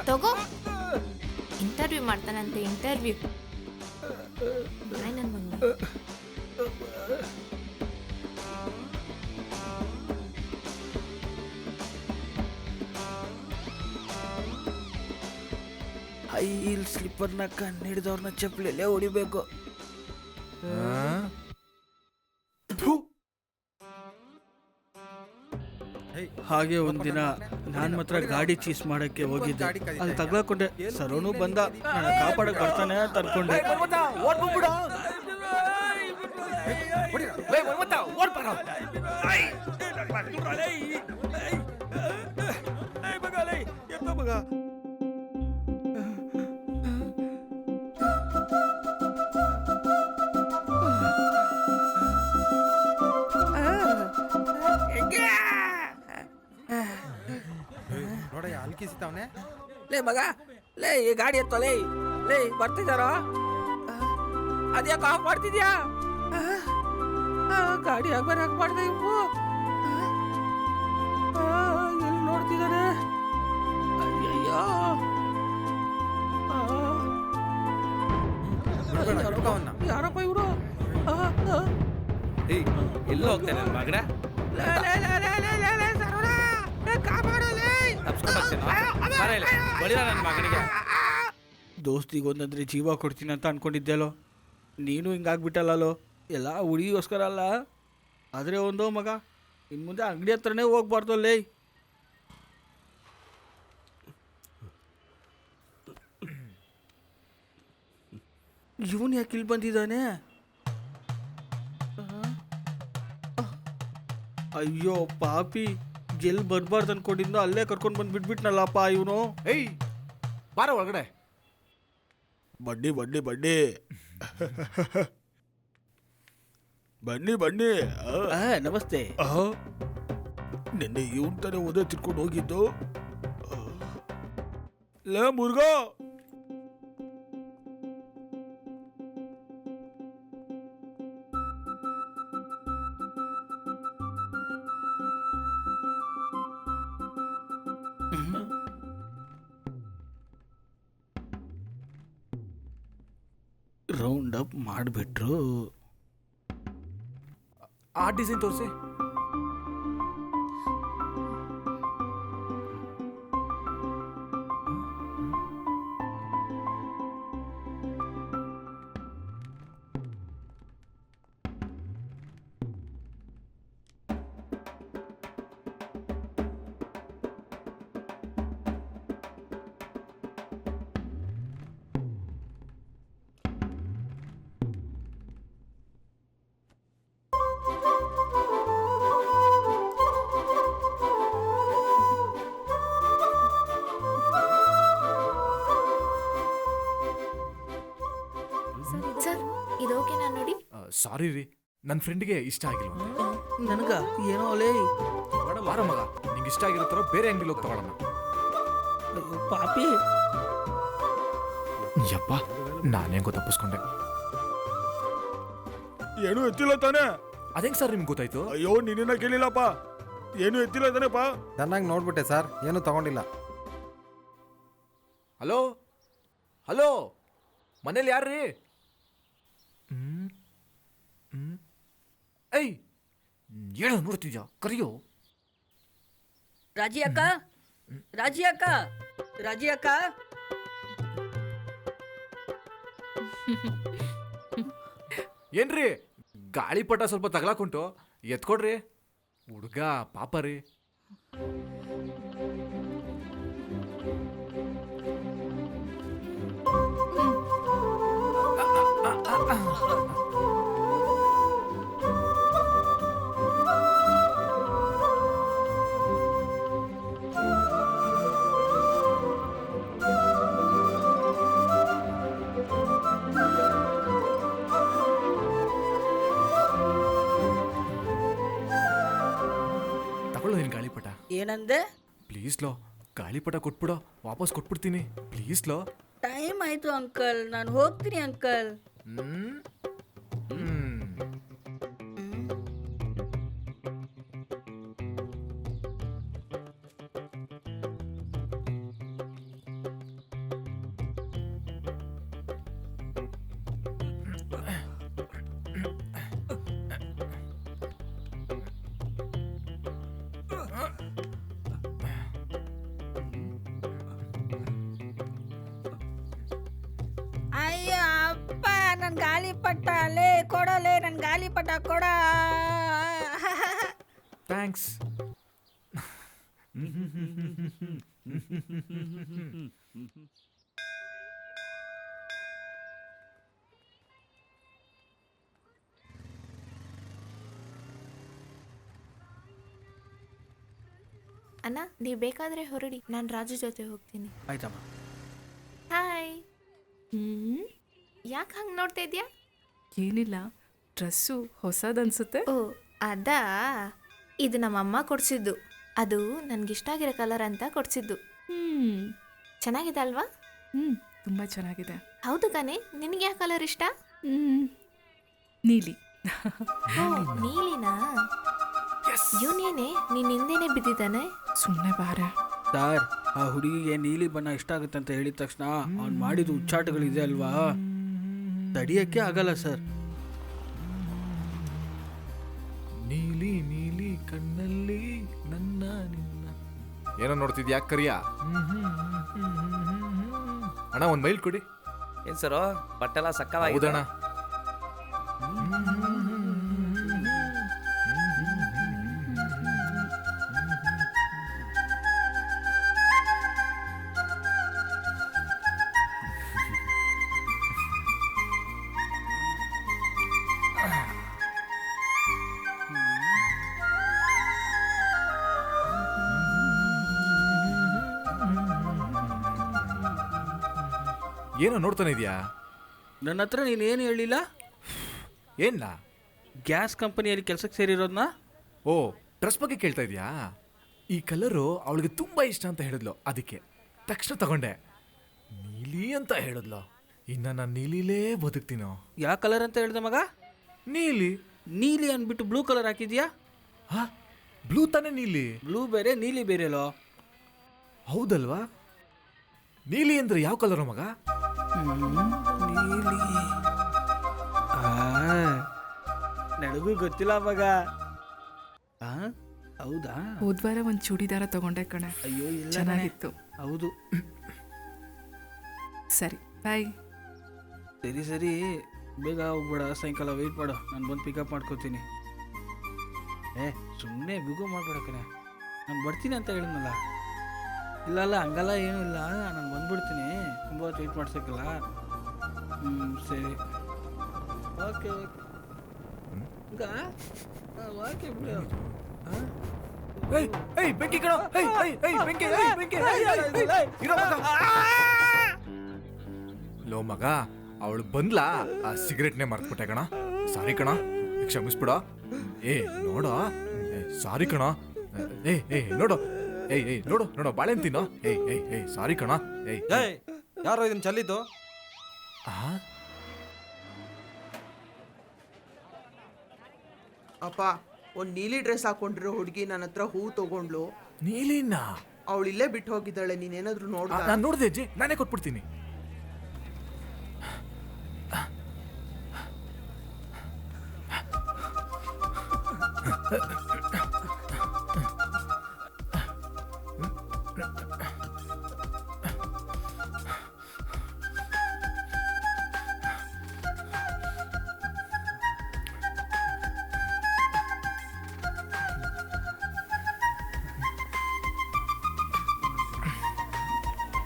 ತಗೋ, ಇಂಟರ್ವ್ಯೂ ಮಾಡ್ತಾನಂತೆ, ಇಂಟರ್ವ್ಯೂ. ನನ್ ಮಗನೇ. ಹೈ ಹೀಲ್ ಸ್ಲಿಪ್ಪರ್ನ ಕಣ್ಣು ಹಿಡಿದವ್ರನ್ನ ಚಪ್ಪಲಿಯಲ್ಲೇ ಹೊಡಿಬೇಕು. ಹಾಗೆ ಒಂದಿನ ನಾನು ಮಾತ್ರ ಗಾಡಿ ಚೀಸ್ ಮಾಡಕ್ಕೆ ಹೋಗಿದ್ದೆ, ಅಲ್ಲಿ ತಗ್ಲಾಕೊಂಡೆ. ಸರೋನು ಬಂದ, ನನ್ನ ಕಾಪಾಡಕ್ ಬರ್ತಾನೆ ಅಂತ ಅನ್ಕೊಂಡೆ. ನೋಡ ಅಲ್ಕಿಸಿತಾವನೆ. ಲೇ ಮಗ, ಲೇ ಈ ಗಾಡಿ ಎತ್ತೋ, ಲೇ ಲೇ ಬರ್ತಿದಾರೋ? ಅದ್ಯಾಕೆ ಆಫ್ ಮಾಡ್ತಿದ್ಯಾ? ಗಾಡಿ ಆಗ್ಬಾರ ಯಾಕೆ ಮಾಡ್ದೆ ಇವು? ಎಲ್ಲಿ ನೋಡ್ತಿದ್ದಾನೆ? ಅಯ್ಯಯ್ಯೋ, ಯಾರಪ್ಪ ಇವರು? ಎಲ್ಲೋ ಹೋಗ್ತಾನೆ ನನ್ನ ಮಗನ. ನನ್ನ ಮಗನಿಗೆ ದೋಸ್ತಿಗೆ ಒಂದಂದ್ರೆ ಜೀವ ಕೊಡ್ತೀನಿ ಅಂತ ಅನ್ಕೊಂಡಿದ್ದೆಲ್ಲೋ, ನೀನು ಹಿಂಗಾಗ್ಬಿಟ್ಟಲ್ಲೋ. ಎಲ್ಲ ಹುಡುಗಿಗೋಸ್ಕರ ಅಲ್ಲ, ಆದರೆ ಒಂದೋ ಮಗ, ಇನ್ನು ಮುಂದೆ ಅಂಗಡಿ ಹತ್ರನೇ ಹೋಗ್ಬಾರ್ದು. ಲೇ ಇವನು ಯಾಕೆ ಇಲ್ಲಿ ಬಂದಿದ್ದಾನೆ? ಅಯ್ಯೋ ಪಾಪಿ, ಎಲ್ಲಿ ಬರ್ಬಾರ್ದು ಅನ್ಕೊಂಡಿದ್ನೋ ಅಲ್ಲೇ ಕರ್ಕೊಂಡು ಬಂದು ಬಿಟ್ಬಿಟ್ನಲ್ಲಪ್ಪ ಇವನು. ಏಯ್ ಬಾರ ಒಳಗಡೆ. ಬಡ್ಡಿ ಬಡ್ಡಿ ಬಡ್ಡಿ ಬನ್ನಿ ಬನ್ನಿ. ನಮಸ್ತೆ. ನಿನ್ನೆ ಇವನ್ ತಾನೇ ಓದೇ ತಿರ್ಕೊಂಡು ಹೋಗಿದ್ದು. ಲೇ ಮುರುಗೋ, ರೌಂಡ್ ಅಪ್ ಮಾಡಿಬಿಟ್ರು. ಆ ಡಿಸೈನ್ ತೋರಿಸಿ. ಸರ್, ಇದು ಓಕೆನಾ ನೋಡಿ? ಸಾರಿ ರೀ, ನನ್ನ ಫ್ರೆಂಡ್ಗೆ ಇಷ್ಟ ಆಗಿಲ್ಲ. ನನಗ ಏನೋ ಲೇ. ಬಾರ ಮಗ, ನಿಂಗೆ ಇಷ್ಟ ಆಗಿರೋ ಥರ ಬೇರೆ ಅಂಗಡಿಲಿ ಹೋಗಿ ತಗೊಳ್ಳೋಣ. ಪಾಪಿ, ಯಪ್ಪ, ನಾನೇ ತಪ್ಪಿಸ್ಕೊಂಡೆ. ಏನು ಎತ್ತಿಲ್ಲ ತಾನೆ? ಅದೇಂಗೆ ಸರ್ ನಿಮ್ಗೆ ಗೊತ್ತಾಯ್ತು? ಅಯ್ಯೋ ನಿನ್ನ ಕೇಳಿಲ್ಲಪ್ಪ, ಏನು ಎತ್ತಿಲ್ಲ ತಾನೆಪ್ಪ? ಚೆನ್ನಾಗಿ ನೋಡ್ಬಿಟ್ಟೆ ಸರ್, ಏನು ತಗೊಂಡಿಲ್ಲ. ಹಲೋ ಹಲೋ, ಮನೇಲಿ ಯಾರ್ರೀ? ಏಯ್ ಹೇಳೋ, ನೋಡ್ತಿದ್ಯಾ? ಕರಿಯೋ. ರಾಜಿ ಅಕ್ಕ, ರಾಜಿ ಅಕ್ಕ, ರಾಜಿ ಅಕ್ಕ. ಏನ್ರಿ ಗಾಳಿಪಟ ಸ್ವಲ್ಪ ತಗಲಾಕುಂಟು, ಎತ್ಕೊಡ್ರಿ. ಹುಡುಗ ಪಾಪ ರೀ. ಏನಂದೆ? ಪ್ಲೀಸ್ ಲೋ, ಗಾಳಿಪಟ ಕೊಟ್ಬಿಡೋ, ವಾಪಸ್ ಕೊಟ್ಬಿಡ್ತೀನಿ ಪ್ಲೀಸ್ ಲೋ. ಟೈಮ್ ಆಯಿತು ಅಂಕಲ್, ನಾನು ಹೋಗ್ತೀನಿ ಅಂಕಲ್. ಹ್ಮ್ ಅಯ್ಯೋ ಅಪ್ಪ, ನನ್ನ ಗಾಳಿಪಟ ಲೇ ಕೊಡಲೇ, ನನ್ನ ಗಾಳಿಪಟ ಕೊಡ. ಥ್ಯಾಂಕ್ಸ್. ಅಣ್ಣ ನೀವು ಬೇಕಾದರೆ ಹೊರಡಿ, ನಾನು ರಾಜು ಜೊತೆ ಹೋಗ್ತೀನಿ. ಆಯ್ತಮ್ಮ. ಹಾಯ್. ಯಾಕೆ ಹಂಗೆ ನೋಡ್ತಾ ಇದೆಯಾ? ಏನಿಲ್ಲ, ಡ್ರೆಸ್ಸು ಹೊಸದನ್ಸುತ್ತೆ. ಓ ಅದಾ, ಇದು ನಮ್ಮಮ್ಮ ಕೊಡಿಸಿದ್ದು. ಅದು ನನಗಿಷ್ಟ ಆಗಿರೋ ಕಲರ್ ಅಂತ ಕೊಡಿಸಿದ್ದು. ಚೆನ್ನಾಗಿದೆ ಅಲ್ವಾ? ತುಂಬ ಚೆನ್ನಾಗಿದೆ. ಹೌದು ತಾನೇ, ನಿನಗೆ ಯಾವ ಕಲರ್ ಇಷ್ಟ? ನೀಲಿ. ಓ ನೀಲಿನಾ? ಇವನೇನೆ ನೀನು ಹಿಂದೆನೇ ಬಿದ್ದಿದ್ದಾನೆ. ಸುಮ್ಮನೆ ಬಾರೆ. ಸರ್, ಆ ಹುಡುಗಿಗೆ ನೀಲಿ ಬಣ್ಣ ಇಷ್ಟ ಆಗುತ್ತೆ ಅಂತ ಹೇಳಿದ ತಕ್ಷಣ ಅವ್ನು ಮಾಡಿದ ಉಚ್ಚಾಟಗಳಿದೆ ಅಲ್ವಾ, ತಡಿಯಕ್ಕೆ ಆಗಲ್ಲ ಸರ್. ನೀಲಿ ನೀಲಿ ಕಣ್ಣಲ್ಲಿ ನನ್ನ ನಿನ್ನ. ಏನೋ ನೋಡ್ತಿದ್ಯಾ ಕರಿಯಾ? ಅಣ್ಣ ಒಂದು ಮೈಲ್ ಕೊಡಿ. ಏನ್ ಸರು ಬಟ್ಟೆಲ್ಲ ಸಕ್ಕದಾಗಿದೆ. ಹೌದಣ್ಣ. ಏನೋ ನೋಡ್ತಾನೆ ಇದೆಯಾ? ನನ್ನ ಹತ್ರ ನೀನು ಏನು ಹೇಳಿಲ್ಲ. ಏನ? ಗ್ಯಾಸ್ ಕಂಪನಿಯಲ್ಲಿ ಕೆಲಸಕ್ಕೆ ಸೇರಿರೋದನ್ನ. ಓ, ಡ್ರೆಸ್ ಬಗ್ಗೆ ಕೇಳ್ತಾ ಇದೆಯಾ? ಈ ಕಲರು ಅವಳಿಗೆ ತುಂಬ ಇಷ್ಟ ಅಂತ ಹೇಳಿದ್ಲು, ಅದಕ್ಕೆ ತಕ್ಷಣ ತಗೊಂಡೆ. ನೀಲಿ ಅಂತ ಹೇಳಿದ್ಲು. ಇನ್ನು ನಾನು ನೀಲಿಲೇ ಬದುಕ್ತೀನೋ. ಯಾವ ಕಲರ್ ಅಂತ ಹೇಳ್ದೆ ಮಗ? ನೀಲಿ. ನೀಲಿ ಅಂದ್ಬಿಟ್ಟು ಬ್ಲೂ ಕಲರ್ ಹಾಕಿದ್ಯಾ? ಹಾ, ಬ್ಲೂ ತಾನೇ ನೀಲಿ. ಬ್ಲೂ ಬೇರೆ ನೀಲಿ ಬೇರೆಲೋ. ಹೌದಲ್ವಾ? ನೀಲಿ ಅಂದ್ರೆ ಯಾವ ಕಲರು ಮಗ? ನೀಲಿ. ನನಗೂ ಗೊತ್ತಿಲ್ಲ ಮಗ. ಹೌದಾ? ಹೋದ್ವಾರ ಒಂದು ಚೂಡಿದಾರ ತಗೊಂಡೆ ಕಣೆ. ಅಯ್ಯೋ ಇಲ್ಲ, ಚೆನ್ನಾಗಿತ್ತು. ಹೌದು. ಸರಿ ಬಾಯ್. ಸರಿ ಸರಿ, ಬೇಗ ಹೋಗ್ಬೇಡ, ಸಾಯಂಕಾಲ ವೆಯ್ಟ್ ಮಾಡು, ನಾನು ಬಂದು ಪಿಕಪ್ ಮಾಡ್ಕೋತೀನಿ. ಸುಮ್ಮನೆ ಬಿಗು ಮಾಡಬೇಡ ಕಣೆ, ನಾನು ಬರ್ತೀನಿ ಅಂತ ಹೇಳಿದ್ನಲ್ಲ. ಇಲ್ಲ ಅಲ್ಲ, ಹಂಗಲ್ಲ ಏನೂ ಇಲ್ಲ, ನಾನು ಬಂದ್ಬಿಡ್ತೀನಿ, ತುಂಬ ಹೊತ್ತು ವೆಯ್ಟ್ ಮಾಡ್ಸೋಕ್ಕಲ್ಲ. ಸರಿ, ಓಕೆ ಓಕೆ. ಓಕೆ ಬಿಡು. ಬೆಂಕಿ ಕಣೋ. ಬೆಂಕಿ ಬೆಂಕಿ. ಲೋ ಮಗ, ಅವಳು ಬಂದ್ಲಾ, ಆ ಸಿಗರೆಟ್ನೇ ಮರ್ತ್ಬಿಟ್ಟೆ ಕಣ. ಸಾರಿ ಕಣ, ಕ್ಷಮಿಸ್ಬಿಡ. ನೋಡ, ಸಾರಿ ಕಣ. ನೋಡು, ನೋಡು ನೋಡು, ಬಾಳೆನ್ ತಿನ್ನೋ. ಸಾರಿ ಕಣ. ಯಾರೋ ಇದನ್ನ ಚಲ್ಲಿದ್ದು? ಅಪ್ಪ, ಒಂದು ನೀಲಿ ಡ್ರೆಸ್ ಹಾಕೊಂಡಿರೋ ಹುಡುಗಿ ನನ್ನ ಹತ್ರ ಹೂ ತಗೊಂಡ್ಲು. ನೀಲಿನ? ಅವಳು ಇಲ್ಲೇ ಬಿಟ್ಟು ಹೋಗಿದ್ದಾಳೆ, ನೀನೇನಾದ್ರೂ ನೋಡ್ದ? ನಾನು ನೋಡಿದೆ ಅಜ್ಜಿ, ನಾನೇ ಕೊಟ್ಬಿಡ್ತೀನಿ.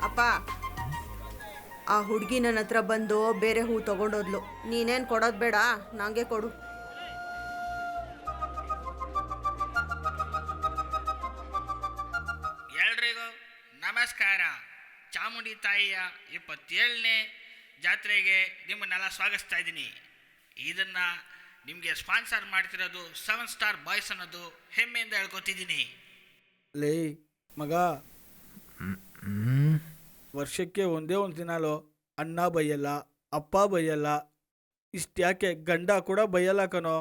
ಅಪ್ಪ, ಆ ಹುಡುಗಿ ನನ್ನ ಹತ್ರ ಬಂದು ಬೇರೆ ಹೂ ತಗೊಂಡೋದ್ಲು. ನೀನೇನು ಕೊಡೋದು ಬೇಡ, ನಂಗೆ ಕೊಡು. ಎಲ್ರಿಗೂ ನಮಸ್ಕಾರ. ಚಾಮುಂಡಿ ತಾಯಿಯ 27ನೇ ಜಾತ್ರೆಗೆ ನಿಮ್ಮನ್ನೆಲ್ಲ ಸ್ವಾಗತಿಸ್ತಾ ಇದ್ದೀನಿ. ಇದನ್ನು ನಿಮಗೆ ಸ್ಪಾನ್ಸರ್ ಮಾಡ್ತಿರೋದು 7 ಸ್ಟಾರ್ ಬಾಯ್ಸ್ ಅನ್ನೋದು ಹೆಮ್ಮೆಯಿಂದ ಹೇಳ್ಕೊತಿದ್ದೀನಿ. ಲೇ ಮಗ, ವರ್ಷಕ್ಕೆ ಒಂದೇ ಒಂದು ದಿನಾಲು ಅಣ್ಣ ಬೈಯಲ್ಲ, ಅಪ್ಪ ಬೈಯಲ್ಲ, ಇಷ್ಟ್ಯಾಕೆ ಗಂಡ ಕೂಡ ಬೈಯಲ್ಲ ಕಣೋ.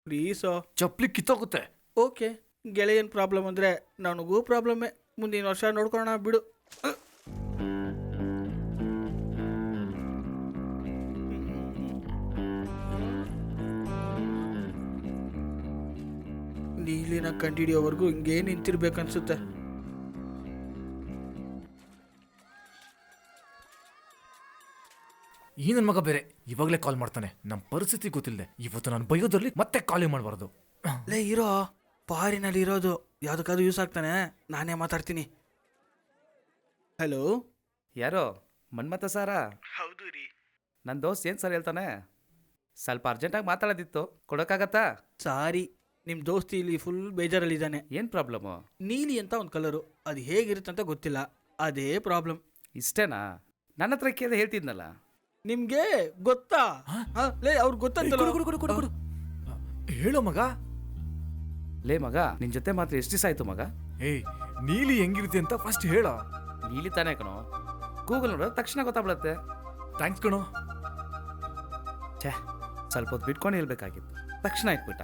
ಪ್ಲೀಸೋ. ಚಪ್ಲಿ ಕಿತ್ತೋಗುತ್ತೆ. ಓಕೆ, ಗೆಳೆಯನ್ ಪ್ರಾಬ್ಲಮ್ ಅಂದರೆ ನನಗೂ ಪ್ರಾಬ್ಲಮ್ಮೇ. ಮುಂದಿನ ವರ್ಷ ನೋಡ್ಕೊಳ್ಳೋಣ ಬಿಡು. ನೀಲಿನ ಕಂಡಿಡಿಯೋವರೆಗೂ ಹಿಂಗೇ ನಿಂತಿರ್ಬೇಕನ್ಸುತ್ತೆ. ಈ ನನ್ನ ಮಗ ಬೇರೆ ಇವಾಗಲೇ ಕಾಲ್ ಮಾಡ್ತಾನೆ. ನಮ್ಮ ಪರಿಸ್ಥಿತಿ ಗೊತ್ತಿಲ್ಲದೆ ಇವತ್ತು ನಾನು ಬೈಯೋದ್ರಲ್ಲಿ ಮತ್ತೆ ಕಾಲೇ ಮಾಡಬಾರ್ದು. ಲೇ ಇರೋ, ಪಾರಿನಲ್ಲಿ ಇರೋದು ಯಾವುದಕ್ಕಾದ್ರೂ ಯೂಸ್ ಆಗ್ತಾನೆ. ನಾನೇ ಮಾತಾಡ್ತೀನಿ. ಹಲೋ, ಯಾರೋ ಮನ್ಮಥ ಸಾರಾ? ಹೌದು ರೀ. ನನ್ನ ದೋಸ್ತ್ ಏನು ಸರ್ ಹೇಳ್ತಾನೆ? ಸ್ವಲ್ಪ ಅರ್ಜೆಂಟಾಗಿ ಮಾತಾಡೋದಿತ್ತು, ಕೊಡೋಕ್ಕಾಗತ್ತಾ? ಸಾರಿ, ನಿಮ್ಮ ದೋಸ್ತಿ ಇಲ್ಲಿ ಫುಲ್ ಬೇಜಾರಲ್ಲಿದ್ದಾನೆ. ಏನು ಪ್ರಾಬ್ಲಮ್ಮು? ನೀಲಿ ಅಂತ ಒಂದು ಕಲರು, ಅದು ಹೇಗಿರುತ್ತೆ ಅಂತ ಗೊತ್ತಿಲ್ಲ, ಅದೇ ಪ್ರಾಬ್ಲಮ್. ಇಷ್ಟೇನಾ? ನನ್ನ ಹತ್ರ ಕೇಳಿದೆ ಹೇಳ್ತಿದ್ನಲ್ಲ. ನಿಮ್ಗೆ ಗೊತ್ತಾ? ಲೇ ಅವ್ರಿಗೆ ಗೊತ್ತಂತಲ್ಲ. ಹೇಳೋ ಮಗ. ಲೇ ಮಗ, ನಿನ್ನ ಜೊತೆ ಮಾತ್ರ ಎಷ್ಟು ದಿವಸ ಆಯಿತು ಮಗ? ಏಯ್, ನೀಲಿ ಹೆಂಗಿರುತ್ತೆ ಅಂತ ಫಸ್ಟ್ ಹೇಳ. ನೀಲಿ ತಾನೇ ಕಣೋ, ಗೂಗಲ್ ನೋಡೋ ತಕ್ಷಣ ಗೊತ್ತಾಗ್ಬಿಡತ್ತೆ. ಥ್ಯಾಂಕ್ಸ್ ಕಣೋ. ಛೇ, ಸ್ವಲ್ಪ ಹೊತ್ತು ಬಿಟ್ಕೊಂಡು ಹೇಳ್ಬೇಕಾಗಿತ್ತು, ತಕ್ಷಣ ಇಟ್ಬಿಟ್ಟ.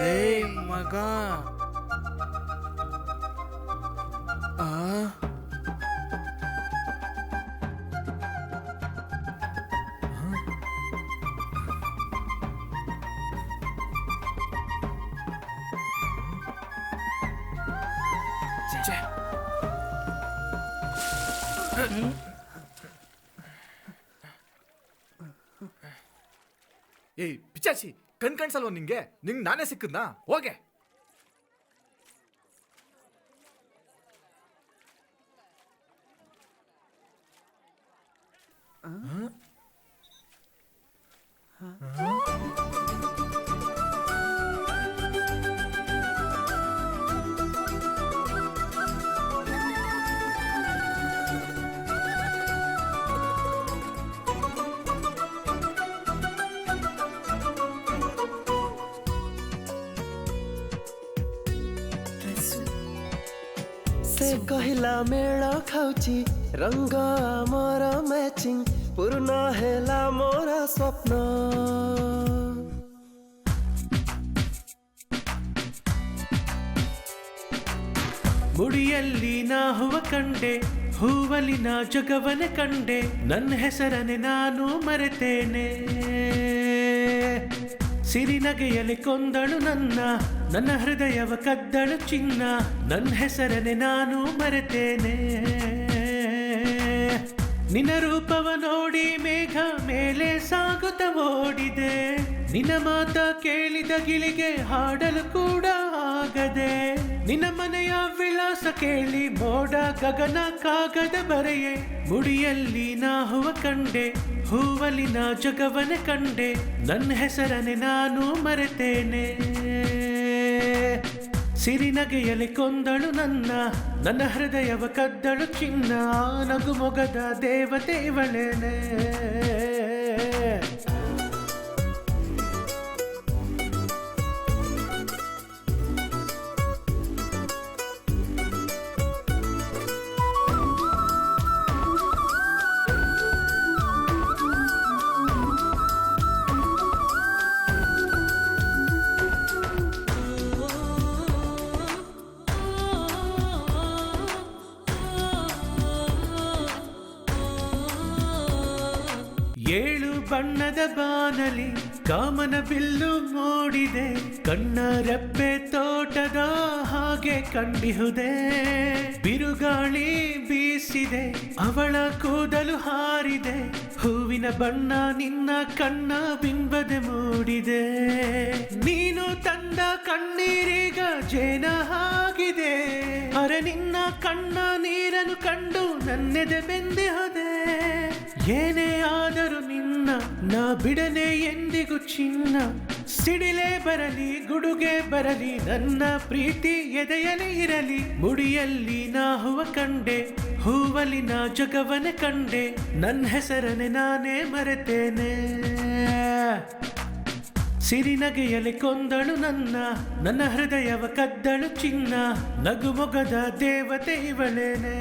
ಲೇ ಮಗ, ಏಯ್ ಪಿಚಾಚಿ, ಕಣ್ ಕಾಣಿಸಲ್ವ ನಿಂಗೆ ನಾನೇ ಸಿಕ್ಕದ್ನಾ? ಹೋಗೆ. से कहिला मेल खाउची रंग आमर मैचिंग पूर्ण हेला मोर स्वप्न ಮುಡಿಯಲ್ಲಿ ನಾ ಹೂವ ಕಂಡೆ ಹೂವಲಿನ ಜಗವನ ಕಂಡೆ ನನ್ನ ಹೆಸರನೆ ನಾನು ಮರೆತೇನೆ ಸಿರಿನಗೆಯಲ್ಲಿ ಕೊಂದಳು ನನ್ನ ಹೃದಯವ ಕದ್ದಳು ಚಿನ್ನ ನನ್ನ ಹೆಸರನೆ ನಾನು ಮರೆತೇನೆ ನಿನ್ನ ರೂಪವ ನೋಡಿ ಮೇಘ ಮೇಲೆ ಸಾಗುತ್ತ ಓಡಿದೆ ನಿನ್ನ ಮಾತ ಕೇಳಿದ ಗಿಳಿಗೆ ಹಾಡಲು ಕೂಡ ಆಗದೆ ನಿನ್ನ ಮನೆಯ ವಿಳಾಸ ಕೇಳಿ ಮೋಡ ಗಗನ ಕಾಗದ ಬರೆಯೇ ಮುಡಿಯಲ್ಲಿ ನಾ ಹೂವ ಕಂಡೆ ಹೂವಲಿನ ಜಗವನ ಕಂಡೆ ನನ್ನ ಹೆಸರನೆ ನಾನು ಮರೆತೇನೆ ಸಿರಿನಗೆಯಲ್ಲಿ ಕೊಂದಳು ನನ್ನ ಹೃದಯವ ಕದ್ದಳು ಚಿನ್ನ ನಗು ಮೊಗದ ದೇವತೆ ಇವಳೇನೆ ಏಳು ಬಣ್ಣದ ಬಾನಲಿ ಕಾಮನ ಬಿಲ್ಲು ಮೂಡಿದೆ ಕಣ್ಣ ರೆಪ್ಪೆ ತೋಟದ ಹಾಗೆ ಕಂಡಿಹುದೆ ಬಿರುಗಾಳಿ ಬೀಸಿದೆ ಅವಳ ಕೂದಲು ಹಾರಿದೆ ಹೂವಿನ ಬಣ್ಣ ನಿನ್ನ ಕಣ್ಣ ಬಿಂಬದೆ ಮೂಡಿದೆ ನೀನು ತಂದ ಕಣ್ಣೀರೀಗ ಜೇನ ಆಗಿದೆ ಅರೆ ನಿನ್ನ ಕಣ್ಣ ನೀರನ್ನು ಕಂಡು ನನ್ನೆದೆ ಬೆಂದೆ ಹೋದೆ ಏನೇ ಆದರೂ ನಿನ್ನ ನಾ ಬಿಡನೆ ಎಂದಿಗೂ ಚಿನ್ನ ಸಿಡಿಲೇ ಬರಲಿ ಗುಡುಗೆ ಬರಲಿ ನನ್ನ ಪ್ರೀತಿ ಎದೆಯಲಿ ಇರಲಿ. ಮುಡಿಯಲ್ಲಿ ನಾ ಹೂವ ಕಂಡೆ, ಹೂವಲಿ ನಾ ಜಗವನ ಕಂಡೆ, ನನ್ನ ಹೆಸರನೆ ನಾನೇ ಮರೆತೇನೆ. ಸಿರಿನಗೆಯಲಿ ಕೊಂದಳು ನನ್ನ ಹೃದಯವ ಕದ್ದಳು ಚಿನ್ನ, ನಗುಮೊಗದ ದೇವತೆ ಇವಳೇನೆ.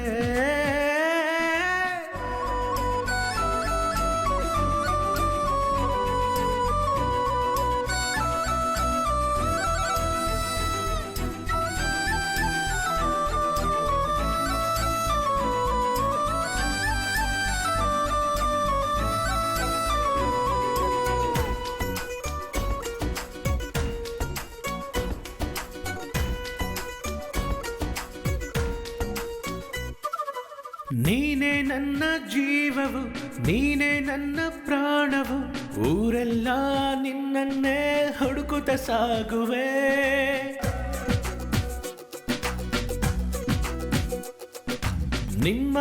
ನೀನೇ ನನ್ನ ಜೀವವು, ನೀನೇ ನನ್ನ ಪ್ರಾಣವು, ಊರೆಲ್ಲ ನಿನ್ನನ್ನೇ ಹುಡುಕುತ್ತ ಸಾಗುವೆ. ನಿಮ್ಮ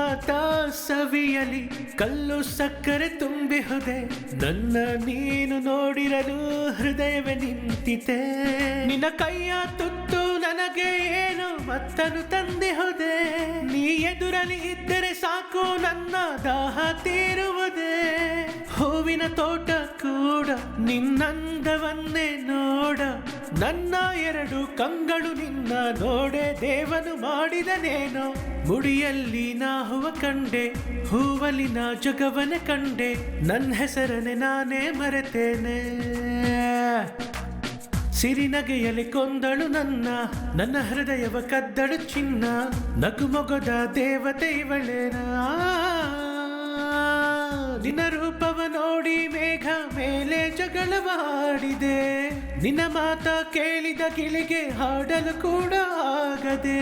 ಸವಿಯಲಿ ಕಲ್ಲು ಸಕ್ಕರೆ ತುಂಬಿಹುದೆ, ನನ್ನ ನೀನು ನೋಡಿರಲು ಹೃದಯವೇ ನಿಂತಿತೆ. ನಿನ್ನ ಕೈಯ ತುತ್ತು ನನಗೆ ಏನು ಮತ್ತನು ತಂದಿಹುದೆ, ನೀ ಎದುರಲ್ಲಿ ಇದ್ದರೆ ಸಾಕು ನನ್ನ ದಾಹ ತೀರುವುದೇ. ಹೂವಿನ ತೋಟ ಕೂಡ ನಿನ್ನಂದವನ್ನೇ ನೋಡ, ನನ್ನ ಎರಡು ಕಂಗಳು ನಿನ್ನ ನೋಡೆ ದೇವನು ಮಾಡಿದನೇನೋ. ಮುಡಿಯಲ್ಲಿ ನಾ ಹೂವ ಕಂಡೆ, ಹೂವಲಿ ನಾ ಜಗವನ ಕಂಡೆ, ನನ್ನ ಹೆಸರನೆ ನಾನೇ ಮರೆತೇನೆ. ಸಿರಿನಗೆಯಲಿ ಕೊಂದಳು ನನ್ನ ಹೃದಯವ ಕದ್ದಳು ಚಿನ್ನ, ನಗುಮೊಗದ ದೇವತೆ ಇವಳೇನಾ. ನಿನ್ನ ರೂಪವ ನೋಡಿ ಮೇಘ ಮೇಲೆ ಜಗಳವಾಡಿದೆ, ನಿನ್ನ ಮಾತ ಕೇಳಿದ ಗಿಳಿಗೆ ಹಾಡಲು ಕೂಡ ಆಗದೆ.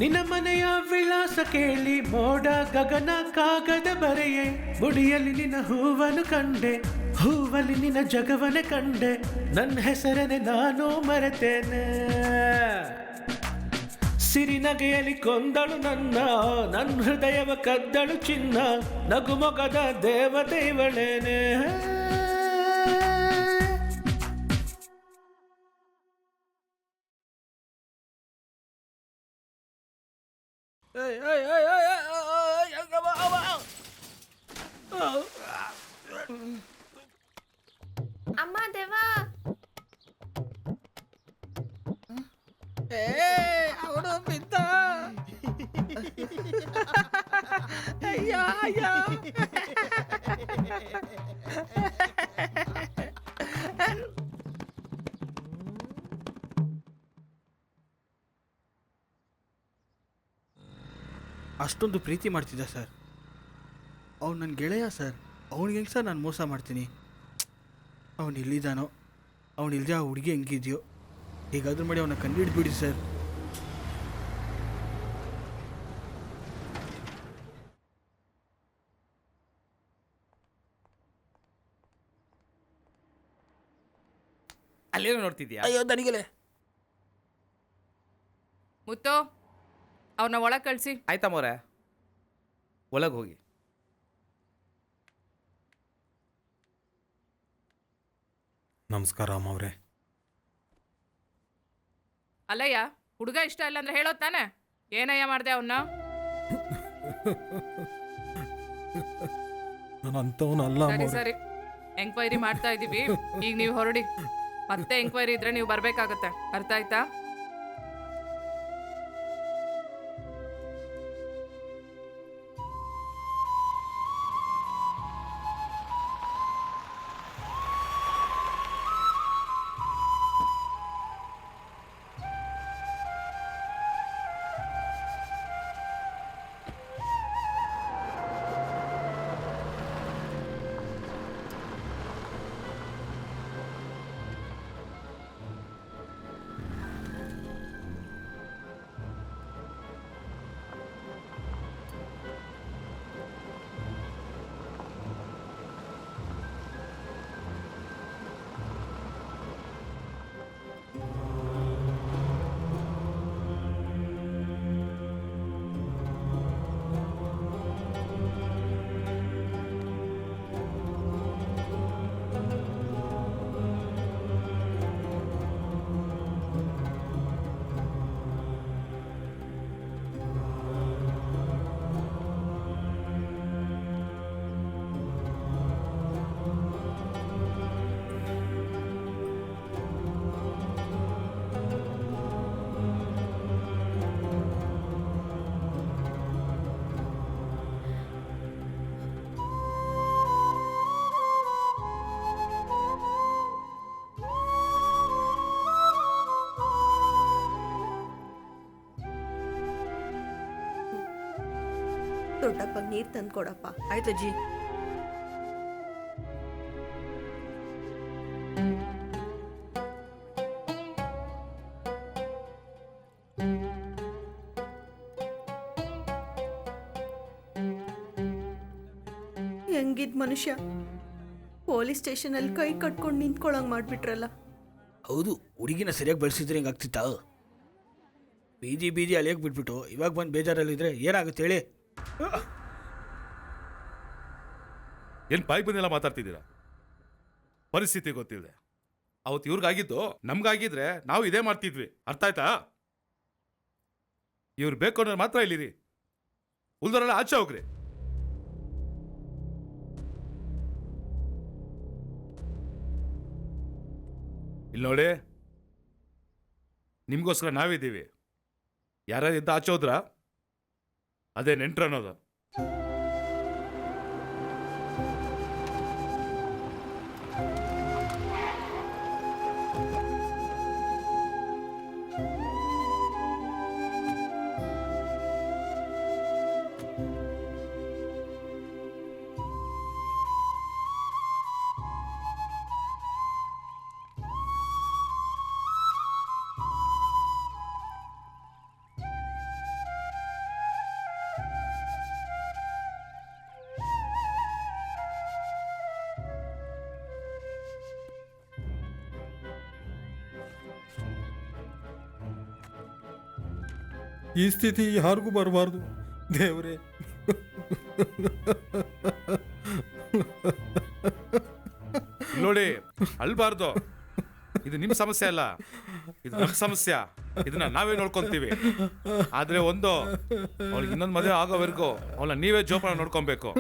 ನಿನ್ನ ಮನೆಯ ವಿಳಾಸ ಕೇಳಿ ಮೋಡ ಗಗನ ಕಾಗದ ಬರೆಯೇ, ಮುಡಿಯಲ್ಲಿ ನಿನ್ನ ಹೂವನ್ನು ಕಂಡೆ, ಹೂವಲ್ಲಿ ನಿನ್ನ ಜಗವನ ಕಂಡೆ, ನನ್ನ ಹೆಸರನೆ ನಾನು ಮರೆತೇನೆ. ಸಿರಿನಗೆಯಲಿ ಕೊಂದಳು ನನ್ನ ಹೃದಯವ ಕದ್ದಳು ಚಿನ್ನ, ನಗುಮೊಗದ ದೇವತೆ ಇವಳೇನೆ. ಅಮ್ಮ ದೇವಾ, ಅವನು ಬಿದ್ದ. ಅಯ್ಯ ಅಯ್ಯ. ಅಷ್ಟೊಂದು ಪ್ರೀತಿ ಮಾಡ್ತಿದ್ದ ಸರ್. ಅವ್ನು ನನ್ನ ಗೆಳೆಯ ಸರ್. ಅವ್ನಿಗೆ ಹೆಂಗೆ ಸರ್ ನಾನು ಮೋಸ ಮಾಡ್ತೀನಿ? ಅವ್ನು ಇಲ್ಲಿದ್ದಾನೋ, ಅವ್ನು ಇಲ್ಲದೆ ಆ ಹುಡುಗಿ ಹೆಂಗಿದೆಯೋ, ಹೇಗಾದ್ರೂ ಮಾಡಿ ಅವನ್ನ ಕಂಡುಹಿಡಿದ್ಬಿಡಿ ಸರ್. ಅಲ್ಲೇನು ನೋಡ್ತಿದ್ಯಾ? ಅಯ್ಯೋ ದನಿಗೆಲೆ. ಮುತ್ತು, ಅವ್ರನ್ನ ಒಳಗೆ ಕಳಿಸಿ. ಆಯ್ತಮ್ಮವ್ರೆ, ಒಳಗೆ ಹೋಗಿ. ನಮಸ್ಕಾರ ಅಮ್ಮವ್ರೆ. ಅಲ್ಲಯ್ಯ, ಹುಡುಗ ಇಷ್ಟ ಇಲ್ಲ ಅಂದ್ರೆ ಹೇಳೋದ್ ತಾನೆ? ಏನಯ್ಯ ಮಾಡ್ದೆ ಅವನ್ನ? ನಾನು ಅಂಥವನಲ್ಲ ಸರಿ ಅಮ್ಮವ್ರೆ. ಸರಿ, ಎಂಕ್ವೈರಿ ಮಾಡ್ತಾ ಇದೀವಿ. ಈಗ ನೀವು ಹೊರಡಿ. ಮತ್ತೆ ಎಂಕ್ವೈರಿ ಇದ್ರೆ ನೀವು ಬರ್ಬೇಕಾಗತ್ತೆ. ಅರ್ಥ ಆಯ್ತಾ? ದೊಡ್ಡಪ್ಪ ನೀರು ತಂದು ಕೊಡಪ್ಪ. ಆಯ್ತಜ್ಜಿ. ಹೆಂಗಿದ್ ಮನುಷ್ಯ ಪೊಲೀಸ್ ಸ್ಟೇಷನಲ್ಲಿ ಕೈ ಕಟ್ಕೊಂಡು ನಿಂತ್ಕೊಳಂಗ್ ಮಾಡ್ಬಿಟ್ರಲ್ಲ. ಹೌದು, ಹುಡುಗಿನ ಸರಿಯಾಗಿ ಬೆಳೆಸಿದ್ರೆ ಹಿಂಗೆ ಆಗ್ತಿತ್ತಾ? ಬೀದಿ ಬೀದಿ ಅಲಿಯಕ್ಕೆ ಬಿಟ್ಬಿಟ್ಟು ಇವಾಗ ಬಂದು ಬೇಜಾರಲ್ಲಿದ್ರೆ ಏನಾಗುತ್ತೆ ಹೇಳಿ? ಏನು ಬಾಯಿ ಬಂದೆಲ್ಲ ಮಾತಾಡ್ತಿದ್ದೀರಾ? ಪರಿಸ್ಥಿತಿ ಗೊತ್ತಿದೆ. ಅವತ್ತು ಇವ್ರಿಗಾಗಿದ್ದು ನಮ್ಗಾಗಿದ್ರೆ ನಾವು ಇದೇ ಮಾಡ್ತಿದ್ವಿ. ಅರ್ಥ ಆಯ್ತಾ? ಇವ್ರು ಬೇಕು ಅನ್ನೋರು ಮಾತ್ರ ಇಲ್ಲಿರಿ, ಉಳ್ದವರೆಲ್ಲ ಆಚೆ ಹೋಗ್ರಿ. ಇಲ್ಲಿ ನೋಡಿ, ನಿಮಗೋಸ್ಕರ ನಾವಿದ್ದೀವಿ. ಯಾರ್ಯಾರಿದ್ದ ಆಚೆ ಹೋದ್ರ ಅದೇ ನೆಂಟ್ರು ಅನ್ನೋದು. ಈ ಸ್ಥಿತಿ ಯಾರಿಗೂ ಬರಬಾರ್ದು ದೇವ್ರೆ. ನೋಡಿ, ಅಳ್ಬಾರ್ದು. ಇದು ನಿಮ್ಮ ಸಮಸ್ಯೆ ಅಲ್ಲ, ಇದು ನಮ್ಮ ಸಮಸ್ಯೆ. ಇದನ್ನ ನಾವೇ ನೋಡ್ಕೊಂತೀವಿ. ಆದ್ರೆ ಒಂದು, ಅವಳಿಗೆ ಇನ್ನೊಂದು ಮದುವೆ ಆಗೋವರೆಗೂ ಅವಳ ನೀವೇ ಜೋಪಾನ ನೋಡ್ಕೊಬೇಕು.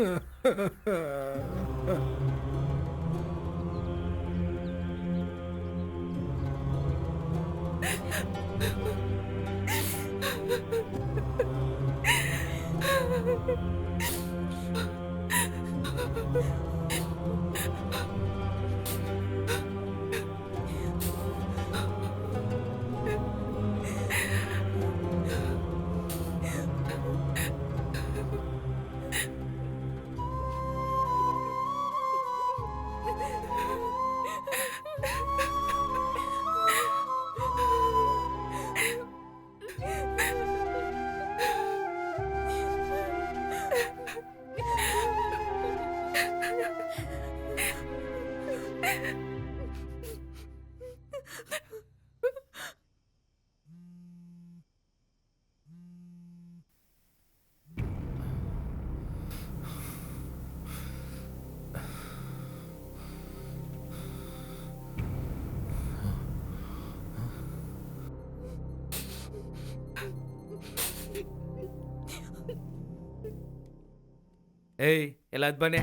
ಏಯ್, ಎಲ್ಲ ಅದ್ ಬನ್ನಿ.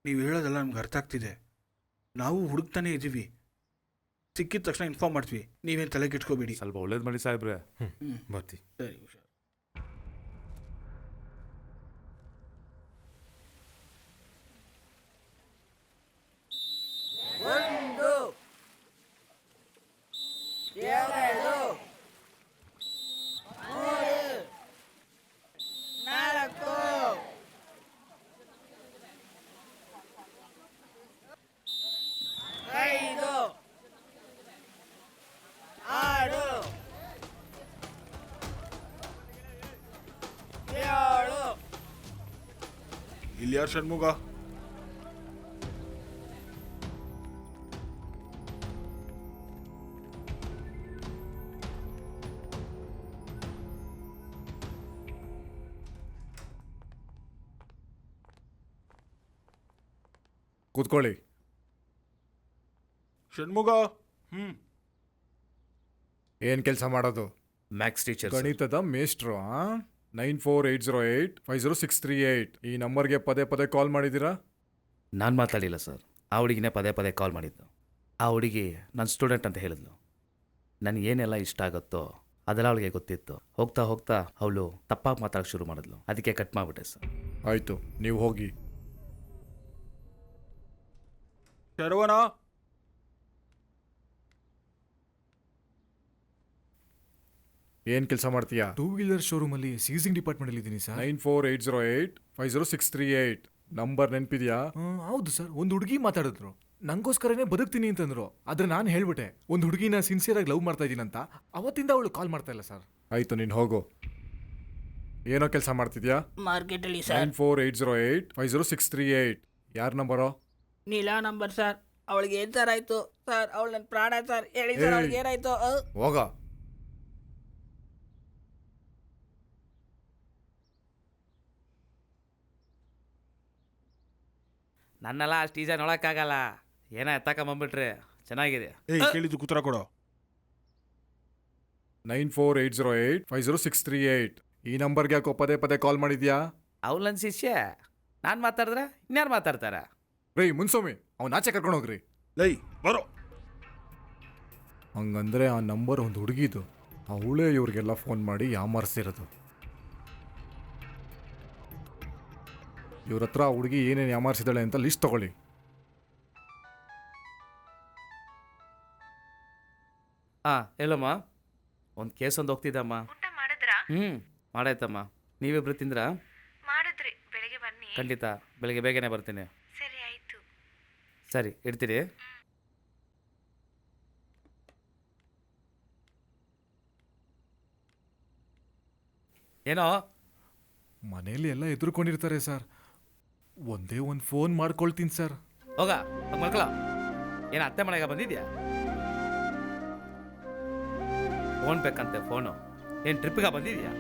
ನೀವು ಹೇಳೋದೆಲ್ಲ ನಮ್ಗೆ ಅರ್ಥ ಆಗ್ತಿದೆ. ನಾವು ಹುಡುಕ್ತಾನೆ ಇದ್ದೀವಿ. ಸಿಕ್ಕಿದ ತಕ್ಷಣ ಇನ್ಫಾರ್ಮ್ ಮಾಡ್ತೀವಿ. ನೀವೇನು ತಲೆ ಕೆಡ್ಸ್ಕೋಬೇಡಿ. ಸ್ವಲ್ಪ ಒಳ್ಳೇದು ಮಾಡಿ ಸಾಹೇಬ್ರೆ. ಬರ್ತಿ. ಸರಿ, ಹುಷಾರು. ಇಲ್ಲಿ ಯಾರು ಷಣ್ಮುಗ? ಕೂತ್ಕೊಳ್ಳಿ. ಷಣ್ಮುಗ. ಏನು ಕೆಲಸ ಮಾಡೋದು? Max teacher. ಗಣಿತದ ಮೇಸ್ಟ್ರು. 9480850638 ಈ ನಂಬರ್ಗೆ ಪದೇ ಪದೇ ಕಾಲ್ ಮಾಡಿದ್ದೀರಾ? ನಾನು ಮಾತಾಡಿಲ್ಲ ಸರ್, ಆ ಹುಡುಗಿನೇ ಪದೇ ಪದೇ ಕಾಲ್ ಮಾಡಿದ್ದು. ಆ ಹುಡುಗಿ ನನ್ನ ಸ್ಟೂಡೆಂಟ್ ಅಂತ ಹೇಳಿದ್ಲು. ನನಗೆ ಏನೆಲ್ಲ ಇಷ್ಟ ಆಗುತ್ತೋ ಅದೆಲ್ಲ ಅವಳಿಗೆ ಗೊತ್ತಿತ್ತು. ಹೋಗ್ತಾ ಹೋಗ್ತಾ ಅವಳು ತಪ್ಪಾಗಿ ಮಾತಾಡೋಕ್ಕೆ ಶುರು ಮಾಡಿದ್ಲು, ಅದಕ್ಕೆ ಕಟ್ ಮಾಡಿಬಿಟ್ಟೆ ಸರ್. ಆಯಿತು, ನೀವು ಹೋಗಿ. ಶರವಣ. ಏನು ಕೆಲಸ ಮಾಡ್ತೀಯಾ? 2 ವೀಲರ್ ಶೋರೂಮಲ್ಲಿ ಸೀಸಿಂಗ್ ಡಿಪಾರ್ಟ್ಮೆಂಟಲ್ಲಿ ಇದ್ದೀನಿ ಸರ್. 9480850638 ನಂಬರ್ ನೆನಪಿದೆಯಾ? ಹೌದು ಸರ್. ಒಂದು ಹುಡುಗಿ ಮಾತಾಡಿದ್ರು, ನಂಗೋಸ್ಕರನೇ ಬದುಕ್ತೀನಿ ಅಂತಂದ್ರು. ಆದ್ರೆ ನಾನು ಹೇಳ್ಬಿಟ್ಟೆ ಒಂದು ಹುಡುಗಿನ ಸಿನ್ಸಿಯರ್ ಆಗಿ ಲವ್ ಮಾಡ್ತಾ ಇದ್ದೀನಿ ಅಂತ. ಅವತ್ತಿಂದ ಅವಳು ಕಾಲ್ ಮಾಡ್ತಾ ಇಲ್ಲ ಸರ್. ಆಯ್ತು, ನೀನು ಹೋಗು. ಏನೋ ಕೆಲಸ ಮಾಡ್ತಿದ್ಯಾ? ಮಾರ್ಕೆಟಲ್ಲಿ ಸರ್. 9480850638 ಯಾರ ನಂಬರು? Neela number sir. ಅವಳಿಗೆ ಏನು ಸರ್ ಆಯಿತು ಸರ್? ಅವಳು ನನ್ನ ಪ್ರಾಣ ಸರ್. ಹೇಳಿ ಸರ್, ಅವಳಿಗೆ ಏನಾಯಿತು? ಹೋಗ. ನನ್ನೆಲ್ಲ ಅಷ್ಟು ಈಜ ನೋಡೋಕ್ಕಾಗಲ್ಲ. ಏನೋ ಎತ್ತಕೊಂಬಂದ್ಬಿಟ್ರೆ ಚೆನ್ನಾಗಿದೆ. ಕೇಳಿದ್ದು ಉತ್ತರ ಕೊಡೋ. 9480850638 ಈ ನಂಬರ್ಗೆ ಯಾಕೋ ಪದೇ ಪದೇ ಕಾಲ್ ಮಾಡಿದ್ಯಾ? ಅವಳು ನನ್ನ ಶಿಷ್ಯ, ನಾನು ಮಾತಾಡಿದ್ರೆ ಇನ್ಯಾರು ಮಾತಾಡ್ತಾರೆ? ರೈ ಮುನ್ಸ್ವಾಮಿ, ಅವ್ನು ಆಚೆ ಕರ್ಕೊಂಡು ಹೋಗ್ರಿ. ಲೈ ಬರೋ. ಹಂಗಂದ್ರೆ ಆ ನಂಬರ್ ಒಂದು ಹುಡುಗಿದು. ಅವಳೇ ಇವ್ರಿಗೆಲ್ಲ ಫೋನ್ ಮಾಡಿ ಯಾಮಾರಿಸಿರೋದು. ಇವ್ರ ಹತ್ರ ಆ ಹುಡುಗಿ ಏನೇನು ಯಾಮಾರಿಸಿದಾಳೆ ಅಂತ ಲಿಸ್ಟ್ ತಗೊಳ್ಳಿ. ಹೇಳಮ್ಮ. ಒಂದು ಕೇಸ್ ಒಂದು ಹೋಗ್ತಿದ್ದಮ್ಮ. ಮಾಡಾಯ್ತಮ್ಮ. ನೀವಿಬ್ರು ತಿಂದ್ರಾ? ಮಾಡಿದ್ರಿ, ಬೆಳಿಗ್ಗೆ ಬನ್ನಿ. ಖಂಡಿತ ಬೆಳಿಗ್ಗೆ ಬೇಗನೆ ಬರ್ತೀನಿ. ಸರಿ ಆಯ್ತು. ಸರಿ, ಇಡ್ತೀರಿ. ಏನೋ ಮನೇಲಿ ಎಲ್ಲ ಎದುರ್ಕೊಂಡಿರ್ತಾರೆ ಸರ್. ಒಂದೇ ಒಂದು ಫೋನ್ ಮಾಡ್ಕೊಳ್ತೀನಿ ಸರ್. ಹೋಗ ಮಕ್ಕಳ. ಏನು ಅತ್ತೆ ಮನೆಗೆ ಬಂದಿದ್ಯಾ? ಫೋನ್ ಬೇಕಂತೆ. ಫೋನು ಏನು ಟ್ರಿಪ್ಗೆ ಬಂದಿದ್ಯಾ?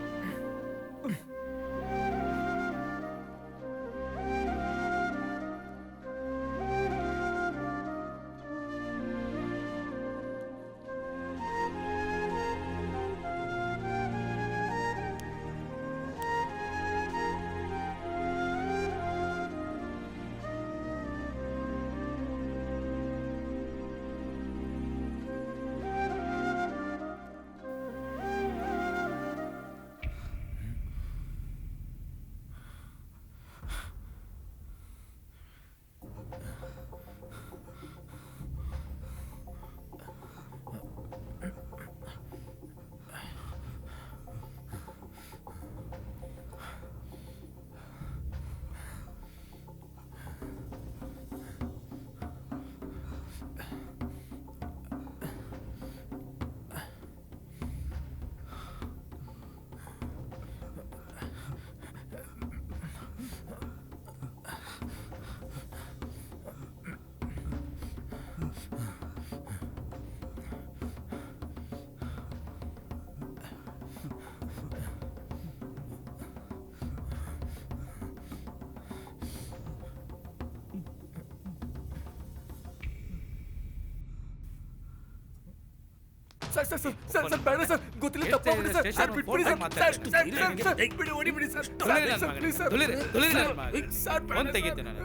ಸರ್ ಸರ್ ಸರ್ ಸರ್ ಬೇಡ ಸರ್, ಗೊತ್ತಿಲ್ಲ, ತಪ್ಪಾಗ್ಬಿಡಿ ಸರ್. ಸರ್ ಬಿಟ್ಬಿಡಿ ಸರ್. ಸರ್ ಸರ್ ಬಿಡಿ, ಹೊಡಿಬಿಡಿ sir. Please sir. Sir phone ತೆಗಿತೆ ನಾನು.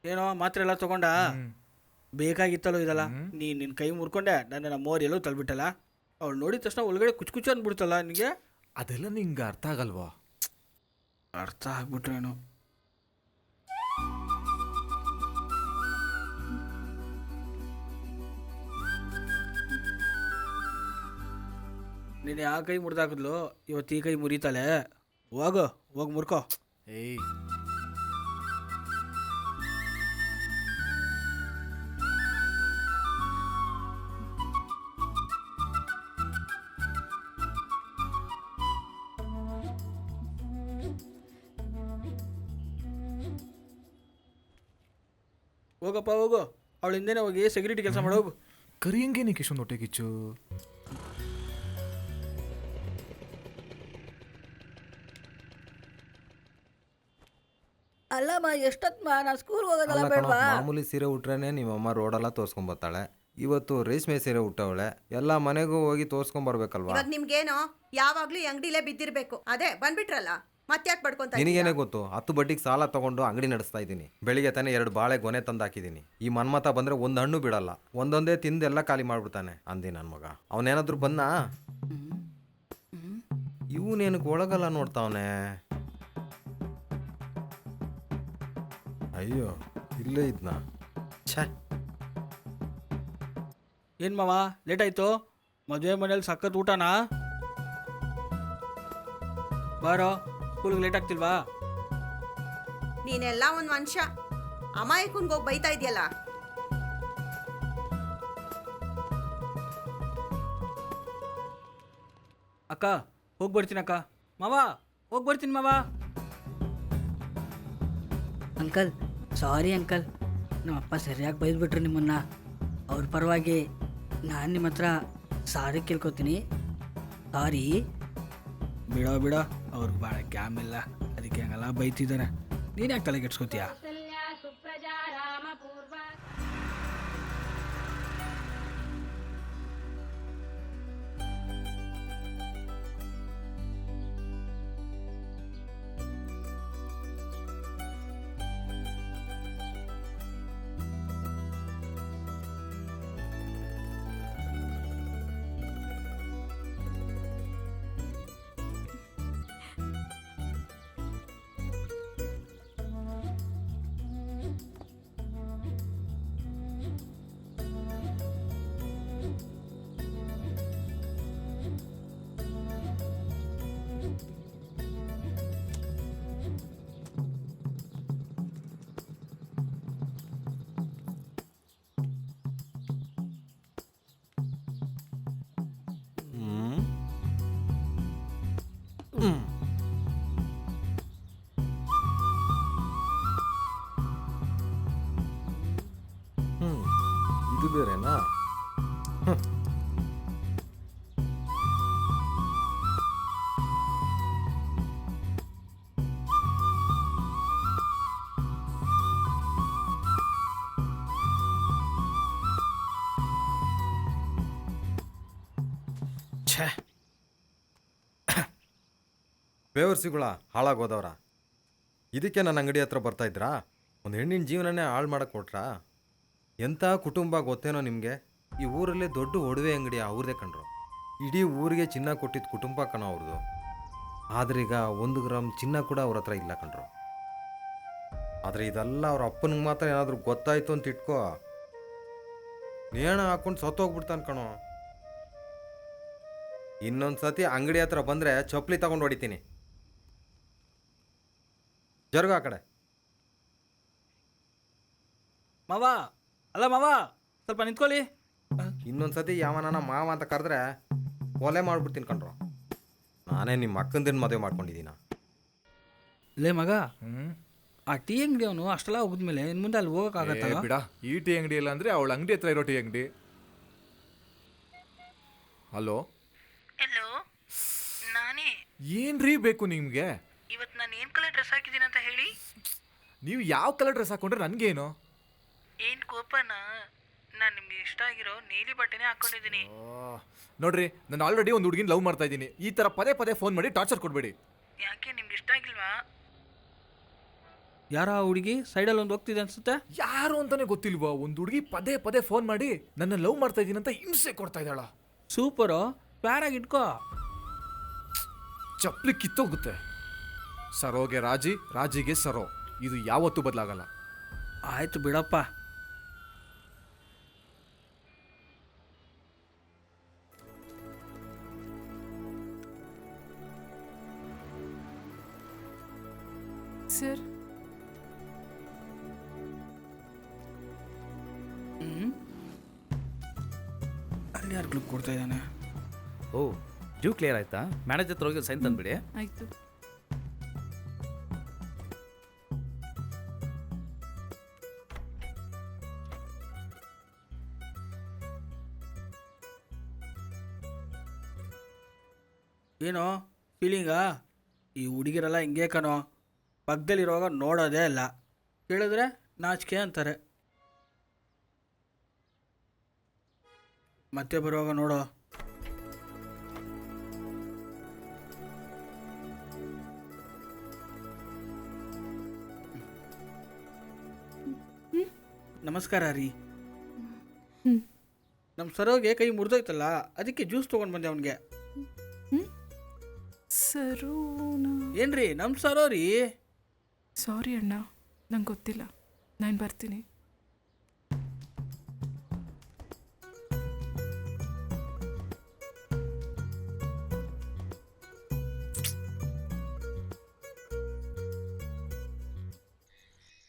ಏನೋ ಮಾತ್ರೆ ಎಲ್ಲ ತಗೊಂಡ? ಬೇಕಾಗಿತ್ತಲ್ಲೋ ಇದೆಲ್ಲ. ನಿನ್ನ ಕೈ ಮುರ್ಕೊಂಡೆ ನನ್ನ ಮೋರ್ ಎಲ್ಲೋ ತಳ್ಬಿಟ್ಟಲ್ಲ. ಅವಳು ನೋಡಿದ ತಕ್ಷಣ ಒಳಗಡೆ ಕುಚ್ಚು ಅಂದ್ಬಿಡ್ತಲ್ಲ ನಿನಗೆ. ಅದೆಲ್ಲ ನಿಂಗೆ ಅರ್ಥ ಆಗಲ್ವಾ? ಅರ್ಥ ಆಗ್ಬಿಟ್ರೇನು. ನೀನು ಆ ಕೈ ಮುರಿದಾಕಿದ್ಲು, ಇವತ್ತು ಈ ಕೈ ಮುರಿತಾಳೆ. ಹೋಗಿ ಮುರ್ಕೋ. ಏಯ್ ಹೋಗಪ್ಪ ಹೋಗು, ಅವಳ ಹಿಂದೆನೇ ಹೋಗಿ ಸೆಕ್ಯೂರಿಟಿ ಕೆಲಸ ಮಾಡೋಗು. ಕರಿಯಂಗೆ ನೀ ಕಿಶನ್ ಹೊಟ್ಟೆ ಕಿಚ್ಚು. ಅಲ್ಲಮ್ಮ ಎಷ್ಟೊತ್ತು ನಾನು ಸ್ಕೂಲ್ಗೆ ಹೋಗೋದಲ್ಲ ಅಲ್ಲ ಕಣೋ, ಬೇಡವಾ? ಮಾಮೂಲಿ ಸೀರೆ ಉಟ್ರೇನೆ ನಿಮ್ಮಮ್ಮ ರೋಡೆಲ್ಲ ತೋರ್ಸ್ಕೊಂಬರ್ತಾಳೆ. ಇವತ್ತು ರೇಷ್ಮೆ ಸೀರೆ ಉಟ್ಟವಳೆ, ಎಲ್ಲ ಮನೆಗೂ ಹೋಗಿ ತೋರ್ಸ್ಕೊಂಬರ್ಬೇಕಲ್ವಾ? ಇವಾಗ ನಿಮ್ಗೇನೋ ಯಾವಾಗ್ಲೂ ಈ ಅಂಗಡಿಲೇ ಬಿದ್ದಿರ್ಬೇಕು. ಅದೇ ಬಂದ್ಬಿಟ್ರಲ್ಲ, ಮತ್ತ್ಯಾಕೆ ಬಡ್ಕೊಂತ ನಿನಗೇನೆ ಗೊತ್ತು, 10 ಬಡ್ಡಿಗೆ ಸಾಲ ತಗೊಂಡು ಅಂಗಡಿ ನಡೆಸ್ತಾ ಇದ್ದೀನಿ. ಬೆಳಿಗ್ಗೆ ತಾನೇ 2 ಬಾಳೆ ಗೊನೆ ತಂದು ಹಾಕಿದ್ದೀನಿ. ಈ ಮನ್ಮತ ಬಂದ್ರೆ ಒಂದು ಹಣ್ಣು ಬಿಡಲ್ಲ, ಒಂದೊಂದೇ ತಿಂದು ಎಲ್ಲ ಖಾಲಿ ಮಾಡ್ಬಿಡ್ತಾನೆ ಅಂದಿ ನನ್ನ ಮಗ. ಅವನೇನಾದ್ರೂ ಬಂದ ಇವನೇನಕ್ಕೆ ಒಳಗಲ್ಲ ನೋಡ್ತಾವನೆ. ಅಯ್ಯೋ ಇಲ್ಲೇ ಇದ್ನ. ಛೇ, ಏನು ಮಾವ ಲೇಟ್ ಆಯಿತು? ಮದುವೆ ಮನೇಲಿ ಸಖತ್ ಊಟನಾ? ಬಾರೋ, ಸ್ಕೂಲ್ಗೆ ಲೇಟ್ ಆಗ್ತಿಲ್ವಾ? ನೀನೆಲ್ಲ ಒಂದು ಮನುಷ್ಯ. ಅಮಾಯಕನ್ಗೆ ಹೋಗಿ ಬೈತಾ ಇದೆಯಲ್ಲ. ಅಕ್ಕ ಹೋಗಿ ಬರ್ತೀನಿ ಅಕ್ಕ. ಮಾವ ಹೋಗಿ ಬರ್ತೀನಿ ಮಾವ. ಅಂಕಲ್ ಸಾರಿ ಅಂಕಲ್, ನಮ್ಮಪ್ಪ ಸರಿಯಾಗಿ ಬೈದ್ಬಿಟ್ರು ನಿಮ್ಮನ್ನ. ಅವ್ರ ಪರವಾಗಿ ನಾನು ನಿಮ್ಮ ಹತ್ರ ಸಾರಿ ಕೇಳ್ಕೊತೀನಿ. ಸಾರಿ. ಬಿಡೋ ಅವ್ರಿಗೆ ಭಾಳ ಕ್ಯಾಮ್ ಇಲ್ಲ, ಅದಕ್ಕೆ ಹಂಗೆಲ್ಲ ಬೈತಿದ್ದಾರೆ. ನೀನು ಯಾಕೆ ತಲೆ ಕೆಡ್ಸ್ಕೊತೀಯ? ಇದು ಬೇರೆನಾ? ಛೇ, ಬೇವರ್ಸಿಗಳ ಹಾಳಾಗೋದವ್ರ. ಇದಕ್ಕೆ ನನ್ನ ಅಂಗಡಿ ಹತ್ರ ಬರ್ತಾ ಇದ್ರಾ? ಒಂದು ಹೆಣ್ಣಿನ ಜೀವನನೇ ಹಾಳು ಮಾಡಕ್ಕೆ ಕೊಟ್ರಾ? ಎಂಥ ಕುಟುಂಬ ಗೊತ್ತೇನೋ ನಿಮಗೆ? ಈ ಊರಲ್ಲೇ ದೊಡ್ಡ ಒಡವೆ ಅಂಗಡಿ ಅವ್ರದೇ ಕಣ್ರು. ಇಡೀ ಊರಿಗೆ ಚಿನ್ನ ಕೊಟ್ಟಿದ್ದ ಕುಟುಂಬ ಕಣೋ ಅವ್ರದ್ದು. ಆದ್ರೀಗ 1 ಗ್ರಾಮ್ ಚಿನ್ನ ಕೂಡ ಅವ್ರ ಹತ್ರ ಇಲ್ಲ ಕಣ್ರು. ಆದರೆ ಇದೆಲ್ಲ ಅವ್ರ ಅಪ್ಪನಿಗೆ ಮಾತ್ರ ಏನಾದರೂ ಗೊತ್ತಾಯ್ತು ಅಂತ ಇಟ್ಕೋ, ನೇಣ ಹಾಕೊಂಡು ಸತ್ತೋಗ್ಬಿಡ್ತಾನೆ ಕಣೋ. ಇನ್ನೊಂದು ಸತಿ ಅಂಗಡಿ ಹತ್ರ ಬಂದರೆ ಚಪ್ಪಲಿ ತಗೊಂಡು ಹೊಡಿತೀನಿ. ಜರುಗ ಆ ಕಡೆ. ಮಾವ ಅಲ್ಲ ಮಾವ, ಸ್ವಲ್ಪ ನಿಂತ್ಕೊಳ್ಳಿ. ಇನ್ನೊಂದು ಸತಿ ಯಾವನಾನ ಮಾವ ಅಂತ ಕರೆದ್ರೆ ಕೊಲೆ ಮಾಡ್ಬಿಡ್ತೀನಿ ಕಣ್ರು. ನಾನೇ ನಿಮ್ಮ ಅಕ್ಕಂದಿನ ಮದುವೆ ಮಾಡ್ಕೊಂಡಿದ್ದೀನ. ಲೇ ಮಗ, ಆ ಟೀ ಅಂಗಡಿ ಅವನು ಅಷ್ಟೆಲ್ಲ ಹೋಗಿದ್ಮೇಲೆ ಇನ್ನು ಮುಂದೆ ಅಲ್ಲಿ ಹೋಗೋಕ್ಕಾಗತ್ತಲ್ಲ? ಬಿಡ, ಈ ಟೀ ಅಂಗಡಿ ಇಲ್ಲ ಅಂದರೆ ಅವಳ ಅಂಗಡಿ ಹತ್ರ ಇರೋ ಟೀ ಅಂಗಡಿ. ಹಲೋ, ಎಲ್ಲೋ ನಾನೇ. ಏನ್ರೀ ಬೇಕು ನಿಮಗೆ? ಇವತ್ತು ನಾನು ಏನು ಕಲರ್ ಡ್ರೆಸ್ ಹಾಕಿದ್ದೀನಿ ಅಂತ ಹೇಳಿ. ನೀವು ಯಾವ ಕಲರ್ ಡ್ರೆಸ್ ಹಾಕೊಂಡ್ರೆ ನನಗೇನು? ಏನು ಕೋಪನಾ? ನಾನು ನಿಮ್ಗೆ ಇಷ್ಟ ಆಗಿರೋ ನೀಲಿ ಬಟ್ಟೆನೇ ಹಾಕೊಂಡಿದ್ದೀನಿ. ನೋಡ್ರಿ, ನಾನು ಆಲ್ರೆಡಿ ಒಂದು ಹುಡುಗಿನ ಲವ್ ಮಾಡ್ತಾ ಇದ್ದೀನಿ. ಈ ಥರ ಪದೇ ಪದೇ ಫೋನ್ ಮಾಡಿ ಟಾರ್ಚರ್ ಕೊಡಬೇಡಿ. ಯಾಕೆ ನಿಮ್ಗೆ ಇಷ್ಟ ಆಗಿಲ್ವಾ? ಯಾರ ಹುಡುಗಿ ಸೈಡಲ್ಲಿ ಒಂದು ಹೋಗ್ತಿದೆ ಅನ್ಸುತ್ತೆ. ಯಾರು ಅಂತಾನೆ ಗೊತ್ತಿಲ್ವಾ? ಒಂದು ಹುಡುಗಿ ಪದೇ ಪದೇ ಫೋನ್ ಮಾಡಿ ನನ್ನ ಲವ್ ಮಾಡ್ತಾ ಇದ್ದೀನಿ ಅಂತ ಹಿಂಸೆ ಕೊಡ್ತಾ ಇದ್ದಾಳ. ಸೂಪರು, ಪ್ಯಾರಾಗಿ ಇಟ್ಕೋ. ಚಪ್ಪಲಿ ಕಿತ್ತೋಗುತ್ತೆ. ಸರೋಗೆ ರಾಜಿ, ರಾಜಿಗೆ ಸರೋ. ಇದು ಯಾವತ್ತೂ ಬದಲಾಗಲ್ಲ. ಆಯ್ತು ಬಿಡಪ್ಪ. ಸರ್, ಅಲ್ಲಿ ಯಾರು ಕ್ಲಿಕ್ ಕೊಡ್ತಾ ಇದ್ದಾನೆ? ಓ, ಡ್ಯೂ ಕ್ಲಿಯರ್ ಆಯ್ತಾ? ಮ್ಯಾನೇಜರ್ ಹತ್ರ ಹೋಗಿ ಸೈನ್ ತಂದ್ಬಿಡಿ. ಆಯಿತು. ಏನೋ ಫೀಲಿಂಗಾ? ಈ ಹುಡುಗಿರೆಲ್ಲ ಹಿಂಗೆ ಕಣೋ, ಪಕ್ಕದಲ್ಲಿರುವಾಗ ನೋಡೋದೇ ಇಲ್ಲ, ಕೇಳಿದ್ರೆ ನಾಚಿಕೆ ಅಂತಾರೆ, ಮತ್ತೆ ಬರುವಾಗ ನೋಡೋ. ನಮಸ್ಕಾರ ರೀ. ನಮ್ಮ ಸರೋಗೆ ಕೈ ಮುರಿದೋಯ್ತಲ್ಲ, ಅದಕ್ಕೆ ಜ್ಯೂಸ್ ತೊಗೊಂಡು ಬಂದೆ ಅವನಿಗೆ. ಸರೋನಾ? ಏನ್ರಿ ನಮ್ಮ ಸರೋ ರೀ. ಸಾರಿ ಅಣ್ಣ, ನಂಗೆ ಗೊತ್ತಿಲ್ಲ, ನಾನು ಬರ್ತೀನಿ.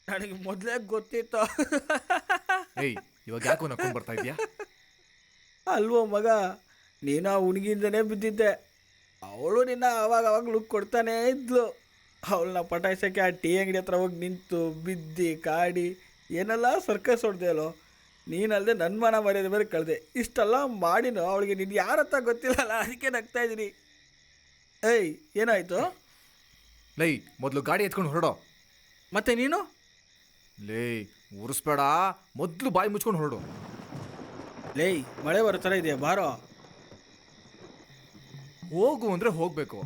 ನನಗೆ ಮೊದಲೇ ಗೊತ್ತಿತ್ತು. ಏಯ್, ಇವಾಗ ಯಾಕೋ ನಕ್ಕೊಂಡು ಬರ್ತಾ ಇದೆಯಾ? ಅಲ್ವೋ ಮಗ, ನೀನು ಆ ಹುಡುಗಿಯಿಂದನೇ ಬಿದ್ದಿದ್ದೆ. ಅವಳು ನಿನ್ನ ಅವಾಗ ಲುಕ್ ಕೊಡ್ತಾನೇ ಇದ್ಲು. ಅವಳನ್ನ ಪಟಾಯಿಸೋಕ್ಕೆ ಆ ಟೀ ಅಂಗಡಿ ಹತ್ರ ಹೋಗಿ ನಿಂತು ಬಿದ್ದು ಕಾಡಿ ಏನೆಲ್ಲ ಸರ್ಕಸ್ ಹೊಡೆದೆ ಅಲ್ಲೋ. ನೀನಲ್ಲದೆ ನನ್ನ ಮನ ಮರ್ಯಾದೆ ಬೇರೆ ಕಳೆದೆ. ಇಷ್ಟೆಲ್ಲ ಮಾಡಿನೋ ಅವಳಿಗೆ ನೀನು ಯಾರತ್ತ ಗೊತ್ತಿಲ್ಲಲ್ಲ, ಅದಕ್ಕೆ ನಗ್ತಾ ಇದ್ದೀನಿ. ಏಯ್, ಏನಾಯಿತು? ಲೈ, ಮೊದಲು ಗಾಡಿ ಎತ್ಕೊಂಡು ಹೊರಡೋ. ಮತ್ತೆ ನೀನು? ಲೇ, ಉರಿಸ್ಬೇಡ, ಮೊದಲು ಬಾಯಿ ಮುಚ್ಕೊಂಡು ಹೊರಡು. ಲೇ, ಮಳೆ ಬರೋ ಥರ ಇದೆಯಾ, ಬಾರೋ. ಹೋಗು ಅಂದರೆ ಹೋಗಬೇಕು,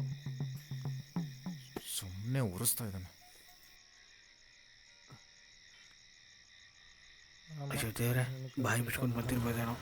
ಸುಮ್ಮನೆ ಉರಿಸ್ತಾ ಇದ್ದಾನೆ. ಅಯ್ಯೋ ದೇವ್ರೆ, ಬಾಯಿ ಮುಚ್ಕೊಂಡು ಬರ್ತಿರ್ಬೋದೇನೋ.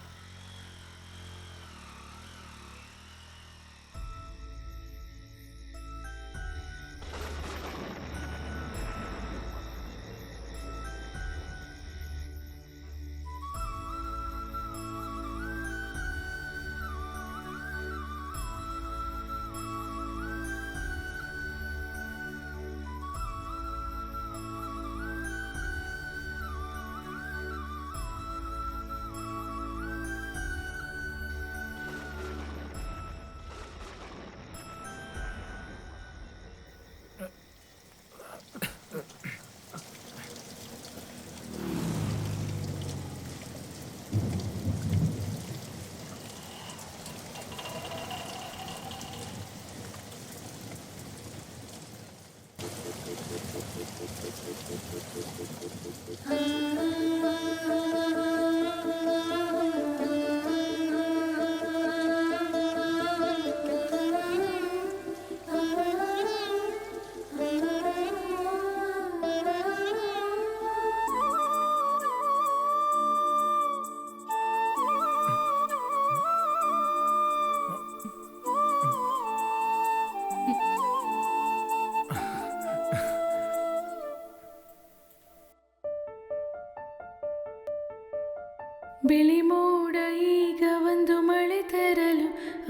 ಬಿಳಿ ಮೋಡ ಈಗ ಒಂದು ಮಳೆ ತರಲು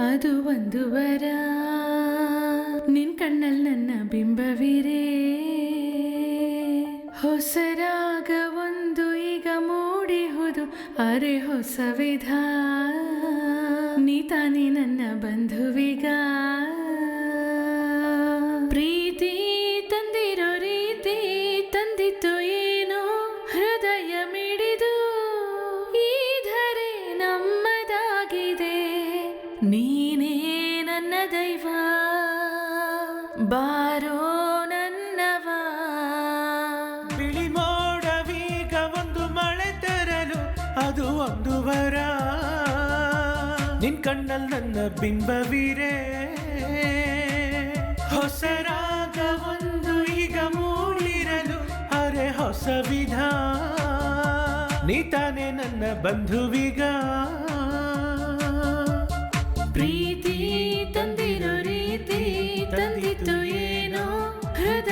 ಅದು ಒಂದು ವರ. ನಿನ್ ಕಣ್ಣಲ್ಲಿ ನನ್ನ ಬಿಂಬವಿರೇ, ಹೊಸರಾಗ ಒಂದು ಈಗ ಮೂಡಿಹುದು, ಅರೆ ಹೊಸ ವಿಧ. ನೀ ತಾನೇ ನನ್ನ ಬಂಧುವಿಗ, ಪ್ರೀತಿ ತಂದಿರೋ ರೀತಿ ತಂದಿತ್ತು ಏನೋ ಹೃದಯ ಮಿಡಿದು. ನಮ್ಮದಾಗಿದೆ, ನೀನೇ ನನ್ನ ದೈವ, ಬಾರೋ ನನ್ನವ. ಬಿಳಿ ಮೋಡವೀಗ ಒಂದು ಮಳೆ ತರಲು ಅದು ಒಂದು ವರ. ನಿನ್ ಕಣ್ಣಲ್ಲಿ ನನ್ನ ಬಿಂಬವಿರೇ, ಹೊಸ ರಾಗ ಒಂದು ಈಗ ಮೂಡಿರಲು, ಅರೆ ಹೊಸ ವಿಧ. ನೀ ತಾನೇ ನನ್ನ ಬಂಧುವಿಗ, ಪ್ರೀತಿ ತಂದಿರೋ ರೀತಿ ತಂದಿತ್ತು ಏನೋ ಹೃದಯ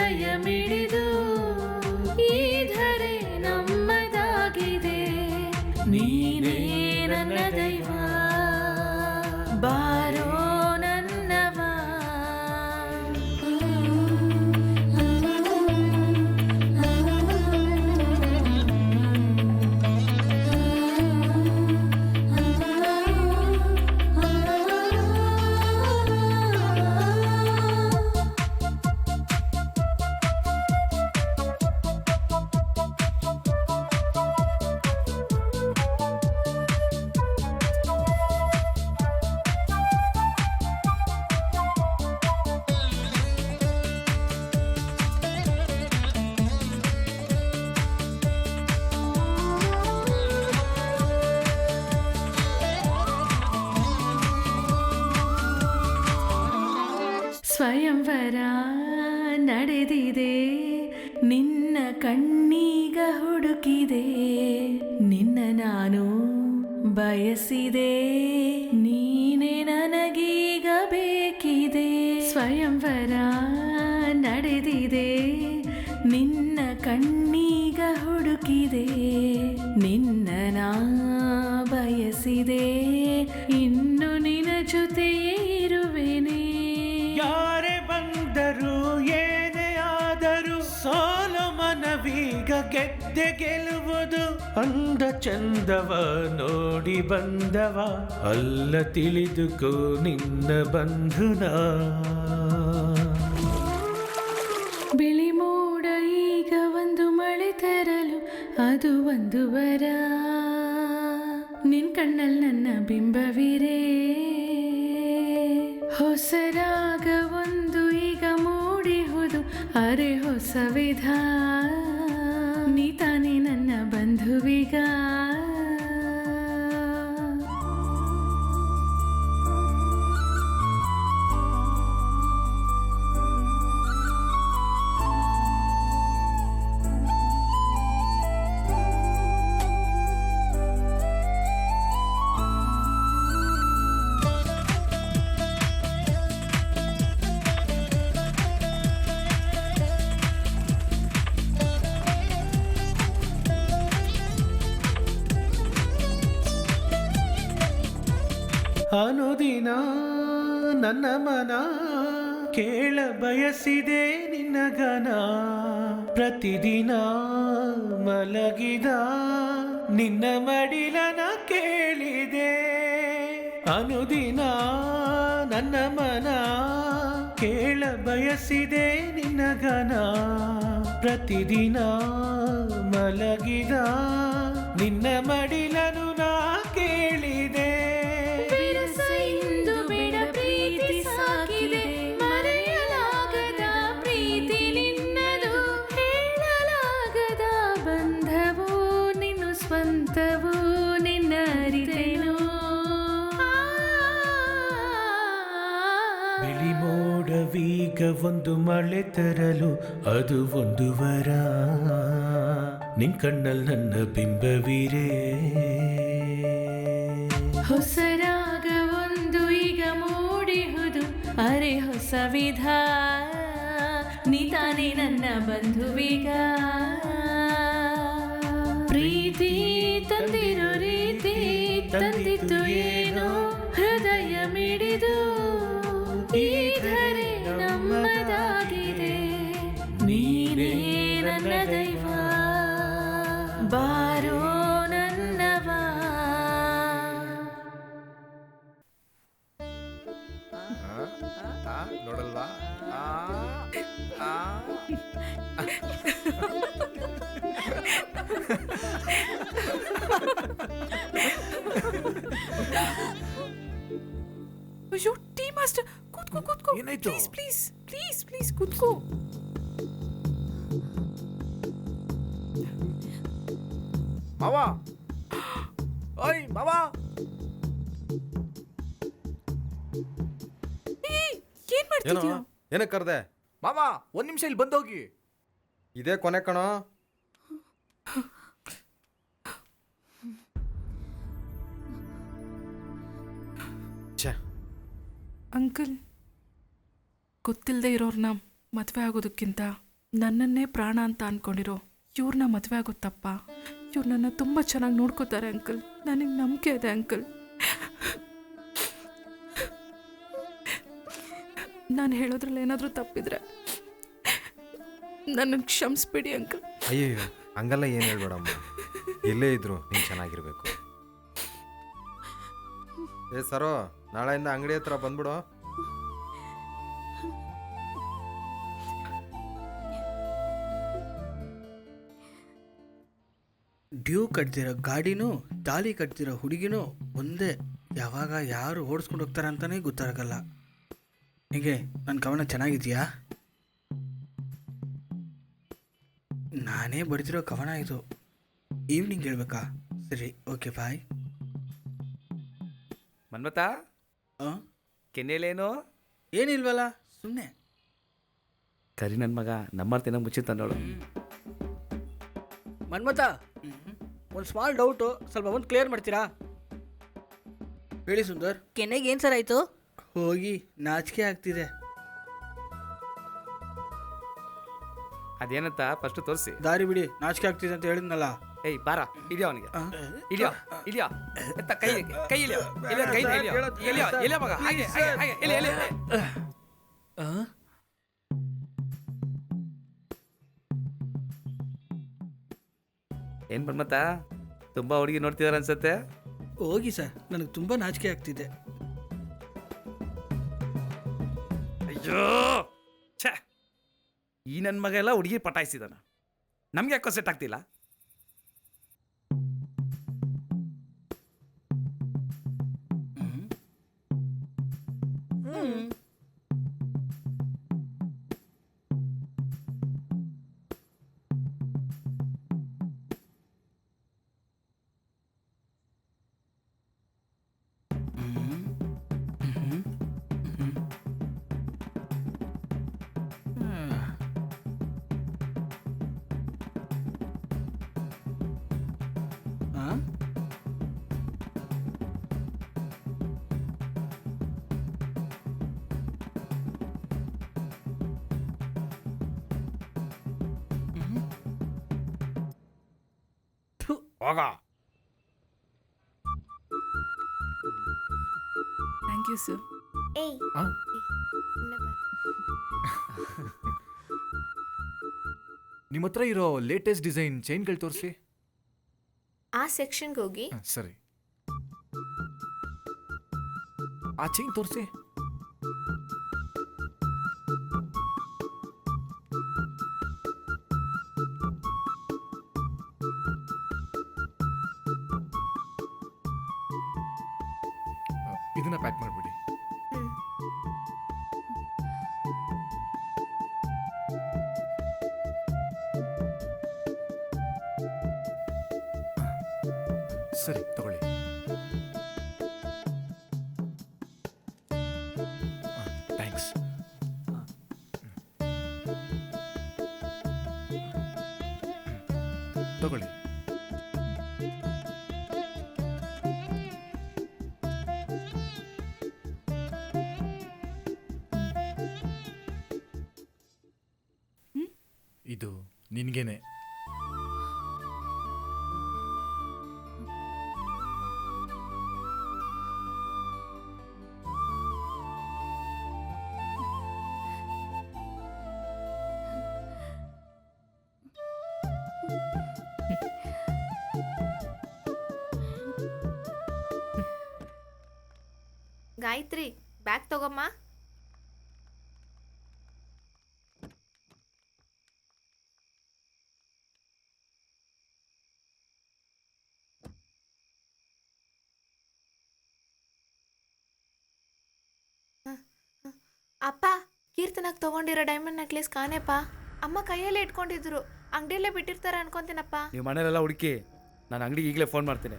ನಡೆದಿದೆ ನಿನ್ನ ಕಣ್ಣೀಗ ಹುಡುಕಿದೆ ನಿನ್ನ ನಾನು ಬಯಸಿದೆ ನೀನೆ ನನಗೀಗ ಬೇಕಿದೆ ಸ್ವಯಂವರ ನಡೆದಿದೆ ನಿನ್ನ ಕಣ್ಣೀಗ ಹುಡುಕಿದೆ ನಿನ್ನ ನಾ ಬಯಸಿದೆ ಇನ್ನು ನಿನ್ನ ಜೊತೆಯೇ ಇರುವೆನೆ ಯಾರೇ ಬಂದರು ಏನೇ ಆದರೂ ಸೋಲು ಮನವೀಗ ಗೆದ್ದೆ ಗೆಲ್ಲುವುದು ಅಂದ ಚಂದವ ನೋಡಿ ಬಂದವ ಅಲ್ಲ ತಿಳಿದುಕೋ ನಿನ್ನ ಬಂಧುನ ಬಿಳಿ ಮೋಡ ಈಗ ಒಂದು ಮಳೆ ತರಲು ಅದು ಒಂದು ವರ ನಿನ್ ಕಣ್ಣಲ್ಲಿ ನನ್ನ ಬಿಂಬವಿರೇ ಹೊಸ ರಾಗ ಒಂದು ಈಗ ಮೂಡಿಹುದು ಅರೆ ಹೊಸ ವಿಧ ನೀ ತಾನೇ ನನ್ನ ಬಂಧುವಿಗ ಅನುದಿನ ನನ್ನ ಮನ ಕೇಳ ಬಯಸಿದೆ ನಿನ್ನ ಗನ ಪ್ರತಿದಿನ ಮಲಗಿದ ನಿನ್ನ ಮಡಿಲನ ಕೇಳಿದೆ ಅನುದಿನ ನನ್ನ ಮನ ಕೇಳ ಬಯಸಿದೆ ನಿನ್ನ ಗನ ಪ್ರತಿದಿನ ಮಲಗಿದ ನಿನ್ನ ಮಡಿಲನು ನಾ ಕೇಳಿದೆ ಇಂದು ಬಿಡ ಪ್ರೀತಿ ಸಾಕಿದೆ ಮರೆಯಲಾಗದ ಪ್ರೀತಿ ನಿನ್ನದು ಹೇಳಲಾಗದ ಬಂಧವೋ ನಿನ್ನ ಸ್ವಂತವೋ ನಿನ್ನ ಅರಿತೆನೋ ಬಿಳಿ ಮೋಡವೀಗ ಒಂದು ಮಳೆ ತರಲು ಅದು ಒಂದು ವರ ನಿನ್ ಕಣ್ಣಲ್ಲಿ ನನ್ನ ಬಿಂಬವಿರೇ ಹೊಸ ರಾಗ ಒಂದು ಈಗ ಮೂಡಿಹುದು ಅರೆ ಹೊಸ ವಿಧ ನೀ ತಾನೇ ನನ್ನ ಬಂಧುವಿಗ ಪ್ರೀತಿ ತಂದಿರೋ ರೀತಿ ತಂದಿತ್ತು ಏನೋ ಹೃದಯ ಮಿಡಿದು ಈ ಧರೆ ನಮ್ಮದಾಗಿದೆ ನೀನೇ ನನ್ನ ದೈವ ಬಾರೋ ನನ್ನವಾ ನೋಡಲ್ವಾ ಅಯ್ಯೋ ಟೀ ಮಾಸ್ಟರ್ ಕೂತ್ಕೋ ಕೂತ್ಕೋ ಏನಾಯ್ತು? ಪ್ಲೀಸ್ ಪ್ಲೀಸ್ ಪ್ಲೀಸ್ ಪ್ಲೀಸ್ ಕೂತ್ಕೋ ಮಾವ ಓಯ್ ಮಾವ ಏನ್ ಮಾಡ್ತಿದ್ಯಾ ಏನಕ್ಕೆ ಕರೆದೆ? ಮಾವ ಒಂದ್ ನಿಮಿಷ ಇಲ್ಲಿ ಬಂದೋಗಿ. ಇದೇ ಕೊನೆ ಕಣೋ. ಅಂಕಲ್ ಗೊತ್ತಿಲ್ಲದೆ ಇರೋರ್ನ ಮದುವೆ ಆಗೋದಕ್ಕಿಂತ ನನ್ನನ್ನೇ ಪ್ರಾಣ ಅಂತ ಅನ್ಕೊಂಡಿರೋ ಇವ್ರನ್ನ ಮದುವೆ ಆಗೋತ್ತಪ್ಪ. ಇವ್ರು ನನ್ನ ತುಂಬ ಚೆನ್ನಾಗಿ ನೋಡ್ಕೋತಾರೆ ಅಂಕಲ್. ನನಗೆ ನಂಬಿಕೆ ಇದೆ ಅಂಕಲ್. ನಾನು ಹೇಳೋದ್ರಲ್ಲಿ ಏನಾದರೂ ತಪ್ಪಿದ್ರೆ ನನಗೆ ಕ್ಷಮಿಸ್ಬಿಡಿ ಅಂಕಲ್. ಅಯ್ಯಯ್ಯೋ ಹಂಗಲ್ಲ ಏನು ಹೇಳ್ಬೇಡಮ್ಮ. ಎಲ್ಲೇ ಇದ್ರು ನೀನು ಚೆನ್ನಾಗಿರ್ಬೇಕು. ಸರೋ ನಾಳೆಯಿಂದ ಅಂಗಡಿ ಹತ್ರ ಬಂದ್ಬಿಡು. ಡ್ಯೂ ಕಟ್ತಿರೋ ಗಾಡಿನೂ ತಾಲಿ ಕಟ್ತಿರೋ ಹುಡುಗಿನೂ ಒಂದೇ. ಯಾವಾಗ ಯಾರು ಓಡಿಸ್ಕೊಂಡು ಹೋಗ್ತಾರೆ ಅಂತಲೇ ಗೊತ್ತಾಗಲ್ಲ. ಹೀಗೆ ನನ್ನ ಕವನ ಚೆನ್ನಾಗಿದೆಯಾ? ನಾನೇ ಬರೆದಿರೋ ಕವನ ಇದು. ಈವ್ನಿಂಗ್ ಹೇಳ್ಬೇಕಾ? ಸರಿ, ಓಕೆ, ಬಾಯ್. ಮನ್ಮತ ಕೆನ್ನೆಲೇನು ಏನಿಲ್ವಲ್ಲ, ಸುಮ್ಮನೆ. ಕರಿ ನನ್ನ ಮಗ ನಮ್ಮರ್ತಿನ ಮುಚ್ಚಿ ತಂದೋಳು. ಮನ್ಮತ, ಒಂದು ಸ್ಮಾಲ್ ಡೌಟು, ಸ್ವಲ್ಪ ಒಂದು ಕ್ಲಿಯರ್ ಮಾಡ್ತೀರಾ? ಹೇಳಿ ಸುಂದರ್. ಕೆನೆಗೆ ಏನು ಸರ್ ಆಯಿತು? ಹೋಗಿ ನಾಚಿಕೆ ಆಗ್ತಿದೆ. ಅದೇನಂತ ಫಸ್ಟ್ ತೋರಿಸಿ. ದಾರಿ ಬಿಡಿ, ನಾಚಿಕೆ ಆಗ್ತಿದೆ ಅಂತ ಹೇಳಿದ್ನಲ್ಲ. ಏಯ್ ಬಾರ, ಇಡಿಯೋ ಅವನಿಗೆ, ಇಡಿಯೋ ಇಡಿಯೋ ಎತ್ತ ಕೈ ಕೈ ಇಳಿಯೋ, ಇಳಿಯೋ ಕೈ ಇಳಿಯೋ, ಎಲ್ಲಿಯೋ ಎಲ್ಲಿಯೋ ಮಗ, ಹಾಗೆ ಹಾಗೆ ಹಾಗೆ ಎಲ್ಲಿ ಎಲ್ಲಿ. ಏನು ಮನ್ಮತ, ತುಂಬ ಹುಡುಗಿ ನೋಡ್ತಿದಾರೆ ಅನ್ಸತ್ತೆ. ಹೋಗಿ ಸರ್, ನನಗೆ ತುಂಬ ನಾಚಿಕೆ ಆಗ್ತಿದೆ. ಅಯ್ಯೋ ಛೇ, ಈ ನನ್ನ ಮಗ ಎಲ್ಲ ಹುಡುಗಿ ಪಟಾಯಿಸಿದಾನ, ನಮ್ಗೆ ಯಾಕೋ ಸೆಟ್ ಆಗ್ತಿಲ್ಲ. ಹೋಗ. Thank you sir. ಏಯ್ ಆ? ಸುಮ್ನೆ ಬಾ. ನಿಮ್ಮ ಹತ್ರ ಇರೋ ಲೇಟೆಸ್ಟ್ ಡಿಸೈನ್ ಚೈನ್ಗಳು ತೋರಿಸಿ. ಆ ಸೆಕ್ಷನ್ಗೆ ಹೋಗಿ ಸರಿ, ಆ ಚೈನ್ ತೋರಿಸಿ. ಇದನ್ನ ಪ್ಯಾಕ್ ಮಾಡಿಬಿಡಿ. ಸರಿ ತಗೊಳ್ಳಿ. ಥ್ಯಾಂಕ್ಸ್. ತಗೊಳ್ಳಿ. ಇದು ನಿನ್ಗೇನೆ. ಗಾಯತ್ರಿ, ಬ್ಯಾಗ್ ತಗೊಮ್ಮ. ಅಪ್ಪ, ಕೀರ್ತನಾಗ್ ತಗೊಂಡಿರೋ ಡೈಮಂಡ್ ನೆಕ್ಲೆಸ್ ಕಾಣೆಪ್ಪ. ಅಮ್ಮ ಕೈಯಲ್ಲೇ ಇಟ್ಕೊಂಡಿದ್ರು, ಅಂಗಡಿಯಲ್ಲೇ ಬಿಟ್ಟಿರ್ತಾರೆ ಅನ್ಕೊಂತೀನಪ್ಪ. ನೀವು ಮನೇಲೆಲ್ಲ ಹುಡುಕಿ, ನಾನು ಅಂಗಡಿಗೆ ಈಗಲೇ ಫೋನ್ ಮಾಡ್ತೀನಿ.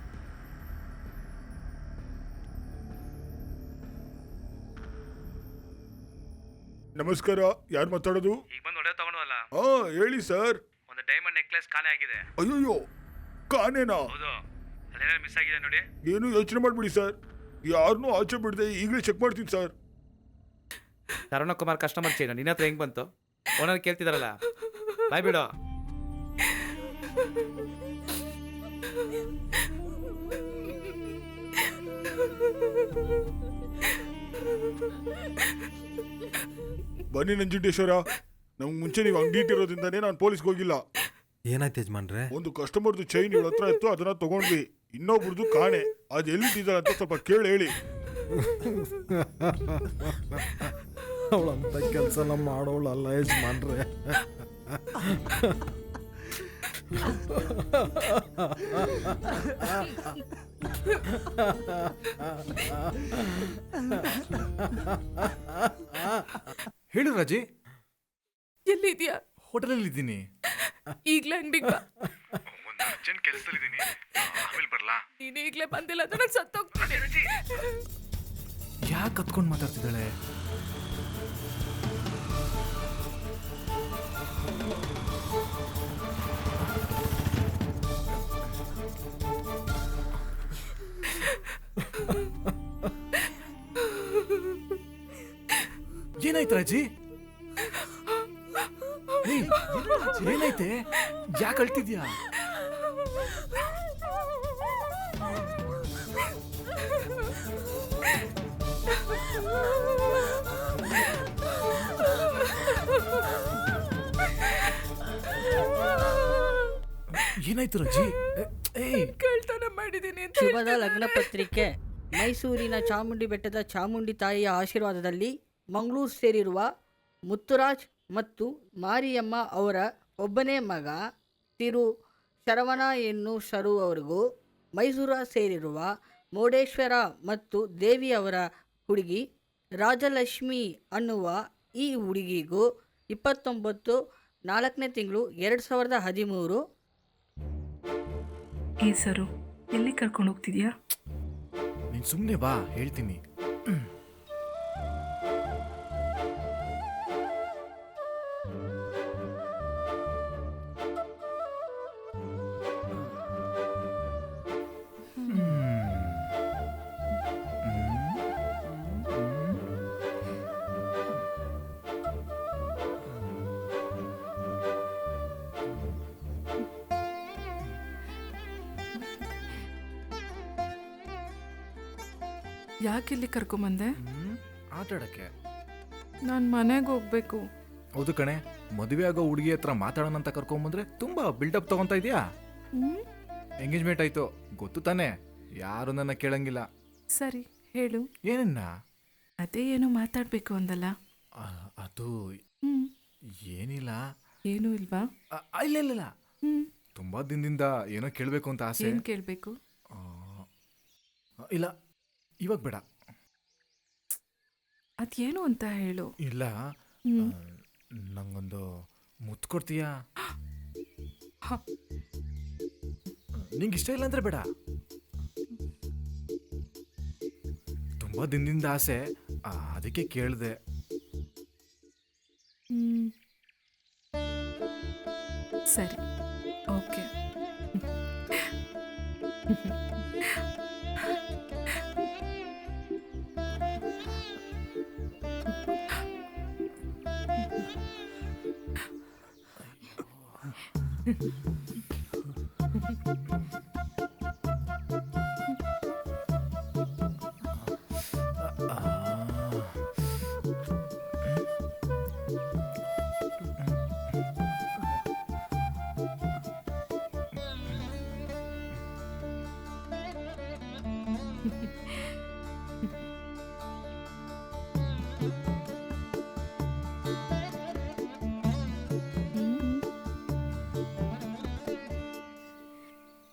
ನಮಸ್ಕಾರ, ಯಾರು ಮಾತಾಡೋದು? ಈಗ ಬಂದು ಒಡೆ ತಗೊಂಡವಲ್ಲ. ಹೇಳಿ ಸರ್. ಒಂದು ಡೈಮಂಡ್ ನೆಕ್ಲೆಸ್ ಕಾಣೆ ಆಗಿದೆ. ಅಯ್ಯೋ, ಕಾನೇನಾ? ಹೌದು, ಅಲ್ಲೇನಾದ್ರು ಮಿಸ್ ಆಗಿದೆ ನೋಡಿ. ಏನು ಯೋಚನೆ ಮಾಡ್ಬಿಡಿ ಸರ್, ಯಾರನ್ನೂ ಆಚೆ ಬಿಡದೆ ಈಗಲೇ ಚೆಕ್ ಮಾಡ್ತೀನಿ ಸರ್. ಶರವಣಕುಮಾರ್ ಕಸ್ಟಮರ್ ಚೈನು ನಿನ್ನ ಹತ್ರ ಹೆಂಗೆ ಬಂತು? ಓನರ್ ಕೇಳ್ತಿದಾರಲ್ಲ, ಬಾಯ್ ಬಿಡು. ಬನ್ನಿ ನಂಜುಂಡೇಶ್ವರ, ನಮ್ಗೆ ಮುಂಚೆ ನೀವು ಅಂಗಡಿ ಇಟ್ಟಿರೋದ್ರಿಂದಾನೇ ನಾನು ಪೊಲೀಸ್ಗೆ ಹೋಗಿಲ್ಲ. ಏನಾಯ್ತು ಯಜಮಾನ್ರೆ? ಒಂದು ಕಸ್ಟಮರ್ದು ಚೈನ್ ಇವಳ ಹತ್ರ ಇತ್ತು, ಅದನ್ನ ತಗೊಂಡ್ವಿ. ಇನ್ನೊಬ್ರದ್ದು ಕಾಣೆ, ಅದು ಎಲ್ಲಿಟ್ಟಿದ್ದಾರೆ ಅಂತ ಸ್ವಲ್ಪ ಕೇಳಿ ಹೇಳಿ. ಅವಳಂತ ಕೆಲಸ ಮಾಡೋಳಲ್ಲ ಯಜಮಾನ್ರೆ. ಹೇಳು ರಾಜಿ. ಎಲ್ಲಿದ್ಯಾ? ಹೋಟೆಲಲ್ಲಿ ಇದ್ದೀನಿ. ಈಗ್ಲೇ ಅಂಗಡಿಗೆ ಬಾ. ಒಂದು ಅರ್ಜೆಂಟ್ ಕೆಲಸದಲ್ಲಿದ್ದೀನಿ, ಆಮೇಲೆ ಬರಲಾ? ನೀನು ಈಗಲೇ ಬಂದಿಲ್ಲ ಅಂದ್ರೆ ನಾನು ಸತ್ತೋಗ್ತೀನಿ. ಯಾಕೆ ಕತ್ಕೊಂಡು ಮಾತಾಡ್ತಿದ್ದಾಳೆ? ಏನಾಯ್ತು ರಾಜಿ? ಏಯ್, ಏನಾಯ್ತೆ? ಯಾಕೆ ಅಳ್ತಿದ್ಯಾ? ಏನಾಯ್ತು ರಾಜಿ? ಏಯ್, ಕಳ್ತನ ಮಾಡಿದ್ದೀನಿ ಅಂತ ಶುಭದ ಲಗ್ನ ಪತ್ರಿಕೆ. ಮೈಸೂರಿನ ಚಾಮುಂಡಿ ಬೆಟ್ಟದ ಚಾಮುಂಡಿ ತಾಯಿಯ ಆಶೀರ್ವಾದದಲ್ಲಿ ಮಂಗಳೂರು ಸೇರಿರುವ ಮುತ್ತುರಾಜ್ ಮತ್ತು ಮಾರಿಯಮ್ಮ ಅವರ ಒಬ್ಬನೇ ಮಗ ತಿರು ಶರವಣ ಶರು ಅವರಿಗೂ, ಮೈಸೂರು ಸೇರಿರುವ ಮೋಡೇಶ್ವರ ಮತ್ತು ದೇವಿ ಅವರ ಹುಡುಗಿ ರಾಜಲಕ್ಷ್ಮಿ ಅನ್ನುವ ಈ ಹುಡುಗಿಗೂ 29 4ನೇ ತಿಂಗಳು 2013. ಏ ಸರು, ಎಲ್ಲಿ ಕರ್ಕೊಂಡು ಹೋಗ್ತಿದ್ಯಾ? ನೀನ್ ಸುಮ್ಮನೆ ಬಾ, ಹೇಳ್ತೀನಿ. ಯಾಕೆ ಇಲ್ಲಿ ಕರ್ಕೊಂಬಂದೆ? ಆಟ ಆಡಕ್ಕೆ. ನಾನು ಮನೆಗೆ ಹೋಗ್ಬೇಕು. ಹೌದು ಕಣೆ, ಮದುವೆ ಆಗೋ ಹುಡುಗಿ ಹತ್ರ ಮಾತಾಡೋಣ ಅಂತ ಕರ್ಕೊಂಬಂದ್ರೆ ತುಂಬಾ ಬಿಲ್ಡಪ್ ತಗೊಂತ ಇದೆಯಾ? ಎಂಗೇಜ್ಮೆಂಟ್ ಆಯ್ತು, ಗೊತ್ತು ತಾನೆ, ಯಾರು ನನ್ನ ಕೇಳಂಗಿಲ್ಲ. ಸರಿ ಹೇಳು. ಏನನ್ನ? ಅದೇ ಏನೋ ಮಾತಾಡ್ಬೇಕು ಅಂದಲ್ಲ. ಅದು ಏನಿಲ್ಲ. ಏನೂ ಇಲ್ವಾ? ಇಲ್ಲ, ತುಂಬಾ ದಿನದಿಂದ ಏನೋ ಕೇಳಬೇಕು ಅಂತ ಆಸೆ. ಏನ್ ಕೇಳಬೇಕು? ಇಲ್ಲ, ಇವಾಗ ಬೇಡ. ಅದೇನು ಅಂತ ಹೇಳು. ಇಲ್ಲ, ನಂಗೊಂದು ಮುತ್ತು ಕೊಡ್ತೀಯಾ? ನಿಂಗೆ ಇಷ್ಟ ಇಲ್ಲ ಅಂದ್ರೆ ಬೇಡ. ತುಂಬಾ ದಿನದಿಂದ ಆಸೆ, ಅದಕ್ಕೆ ಕೇಳಿದೆ. ಸರಿ, ಓಕೆ.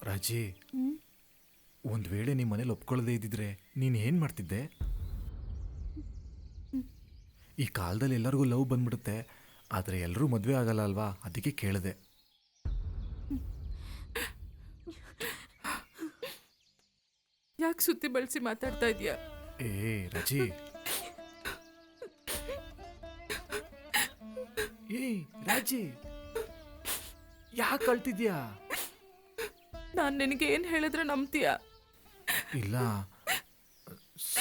ರಾಜಿ, ಒಂದ್ ವೇಳೆ ನಿಮ್ಮ ಮನೇಲಿ ಒಪ್ಕೊಳ್ಳದೆ ಇದ್ದಿದ್ರೆ ನೀನ್ ಏನ್ ಮಾಡ್ತಿದ್ದೆ? ಈ ಕಾಲದಲ್ಲಿ ಎಲ್ಲರಿಗೂ ಲವ್ ಬಂದ್ಬಿಡುತ್ತೆ, ಆದ್ರೆ ಎಲ್ಲರೂ ಮದ್ವೆ ಆಗಲ್ಲ ಅಲ್ವಾ, ಅದಕ್ಕೆ ಕೇಳಿದೆ. ಯಾಕೆ ಸುತ್ತಿ ಬಳಸಿ ಮಾತಾಡ್ತಾ ಇದೀಯಾ? ಏ ರಾಜಿ, ರಾಜಿ, ಯಾಕೆ ಅಳ್ತಿದ್ಯಾ? ನಾನು ನಿನಗೆ ಏನು ಹೇಳಿದ್ರೆ ನಂಬ್ತೀಯ? ಇಲ್ಲ,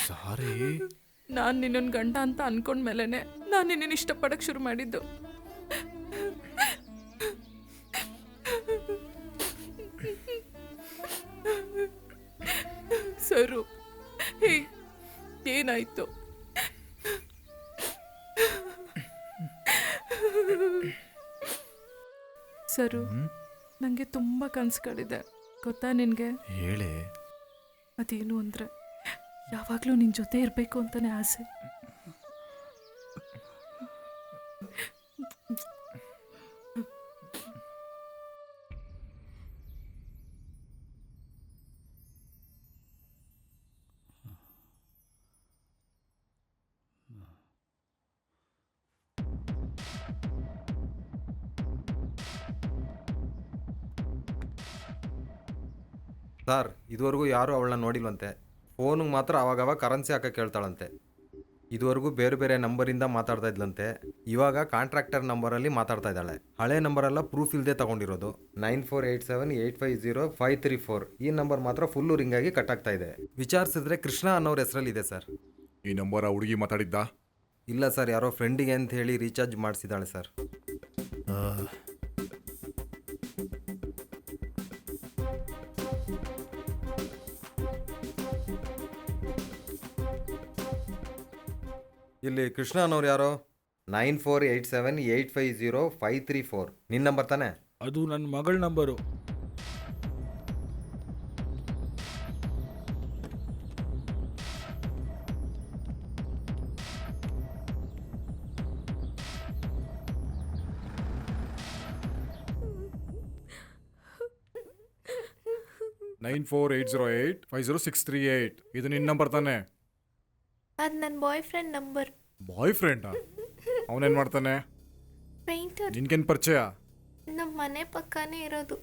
ಸಾರಿ. ನಾನು ನಿನ್ನನ್ ಗಂಡ ಅಂತ ಅನ್ಕೊಂಡ್ಮೇಲೆನೆ ನಾನು ನಿನ್ನ ಇಷ್ಟಪಡಕ್ ಶುರು ಮಾಡಿದ್ದು. ಸರು, ಹೇ, ಏನಾಯ್ತು? ಸರು, ನನಗೆ ತುಂಬ ಕನಸುಗಳಿದೆ, ಗೊತ್ತಾ ನಿನಗೆ? ಹೇಳೆ. ಅದೇನು ಅಂದರೆ ಯಾವಾಗಲೂ ನಿನ್ನ ಜೊತೆ ಇರಬೇಕು ಅಂತಲೇ ಆಸೆ. ಸರ್, ಇದುವರೆಗೂ ಯಾರೂ ಅವಳನ್ನ ನೋಡಿಲ್ವಂತೆ. ಫೋನಿಗೆ ಮಾತ್ರ ಅವಾಗವಾಗ ಕರೆನ್ಸಿ ಹಾಕಕ್ಕೆ ಕೇಳ್ತಾಳಂತೆ. ಇದುವರೆಗೂ ಬೇರೆ ಬೇರೆ ನಂಬರಿಂದ ಮಾತಾಡ್ತಾ ಇದ್ಲಂತೆ. ಇವಾಗ ಕಾಂಟ್ರಾಕ್ಟರ್ ನಂಬರಲ್ಲಿ ಮಾತಾಡ್ತಾ ಇದ್ದಾಳೆ. ಹಳೆ ನಂಬರೆಲ್ಲ ಪ್ರೂಫ್ ಇಲ್ಲದೆ ತಗೊಂಡಿರೋದು. 9487853534 ಈ ನಂಬರ್ ಮಾತ್ರ ಫುಲ್ಲು ರಿಂಗ್ ಆಗಿ ಕಟ್ ಆಗ್ತಾ ಇದೆ. ವಿಚಾರಿಸಿದ್ರೆ ಕೃಷ್ಣ ಅನ್ನೋರ ಹೆಸರಲ್ಲಿದೆ ಸರ್. ಈ ನಂಬರ್ ಆ ಹುಡುಗಿ ಮಾತಾಡಿದ್ದ? ಇಲ್ಲ ಸರ್, ಯಾರೋ ಫ್ರೆಂಡಿಗೆ ಅಂತ ಹೇಳಿ ರೀಚಾರ್ಜ್ ಮಾಡಿಸಿದ್ದಾಳೆ ಸರ್. ಇಲ್ಲಿ ಕೃಷ್ಣ ಅನ್ನೋರು ಯಾರೋ 9487850534 ನಿನ್ನ ನಂಬರ್ ತಾನೆ? ಅದು ನನ್ನ ಮಗಳ ನಂಬರು. ನೈನ್ 480850 ಇದು ನಿನ್ನ ನಂಬರ್ ತಾನೆ? ಅದು ನನ್ನ ಬಾಯ್ ಫ್ರೆಂಡ್ ನಂಬರ್. ಬಾಯ್ ಫ್ರೆಂಡಾ? ಅವನೇನು ಮಾಡ್ತಾನೆ? ಪೇಂಟರ್. ನಿನ್ಗೇನು ಪರಿಚಯ? ನಮ್ಮ ಮನೆ ಪಕ್ಕನೇ ಇರೋದು.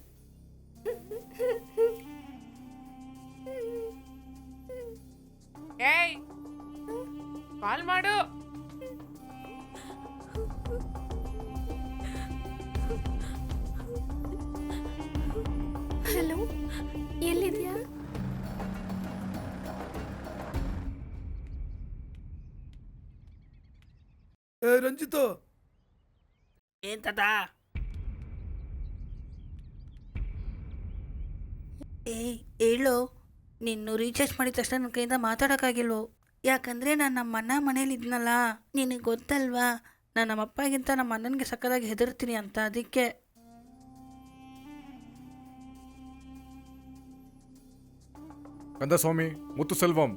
ಏಯ್ ಕಾಲ್ ಮಾಡು. ಹಲೋ, ಎಲ್ಲಿದ್ಯಾ? ರಂಜಿತು, ಏನ್ ತಾತ? ಹೇಳು, ನೀನು ರೀಚಾರ್ಜ್ ಮಾಡಿದ ತಕ್ಷಣ ನನ್ನ ಕೈಯಿಂದ ಮಾತಾಡೋಕ್ಕಾಗಿಲ್ವೋ? ಯಾಕಂದರೆ ನಾನು ನಮ್ಮ ಅಣ್ಣ ಮನೇಲಿ ಇದ್ನಲ್ಲ, ನಿನಗೆ ಗೊತ್ತಲ್ವಾ, ನಾನು ನಮ್ಮ ಅಪ್ಪಗಿಂತ ನಮ್ಮ ಅಣ್ಣನಿಗೆ ಸಕ್ಕದಾಗಿ ಹೆದರ್ತೀನಿ ಅಂತ, ಅದಕ್ಕೆ. ಕಂದಸ್ವಾಮಿ, ಮುತ್ತು ಸೆಲ್ವಂ,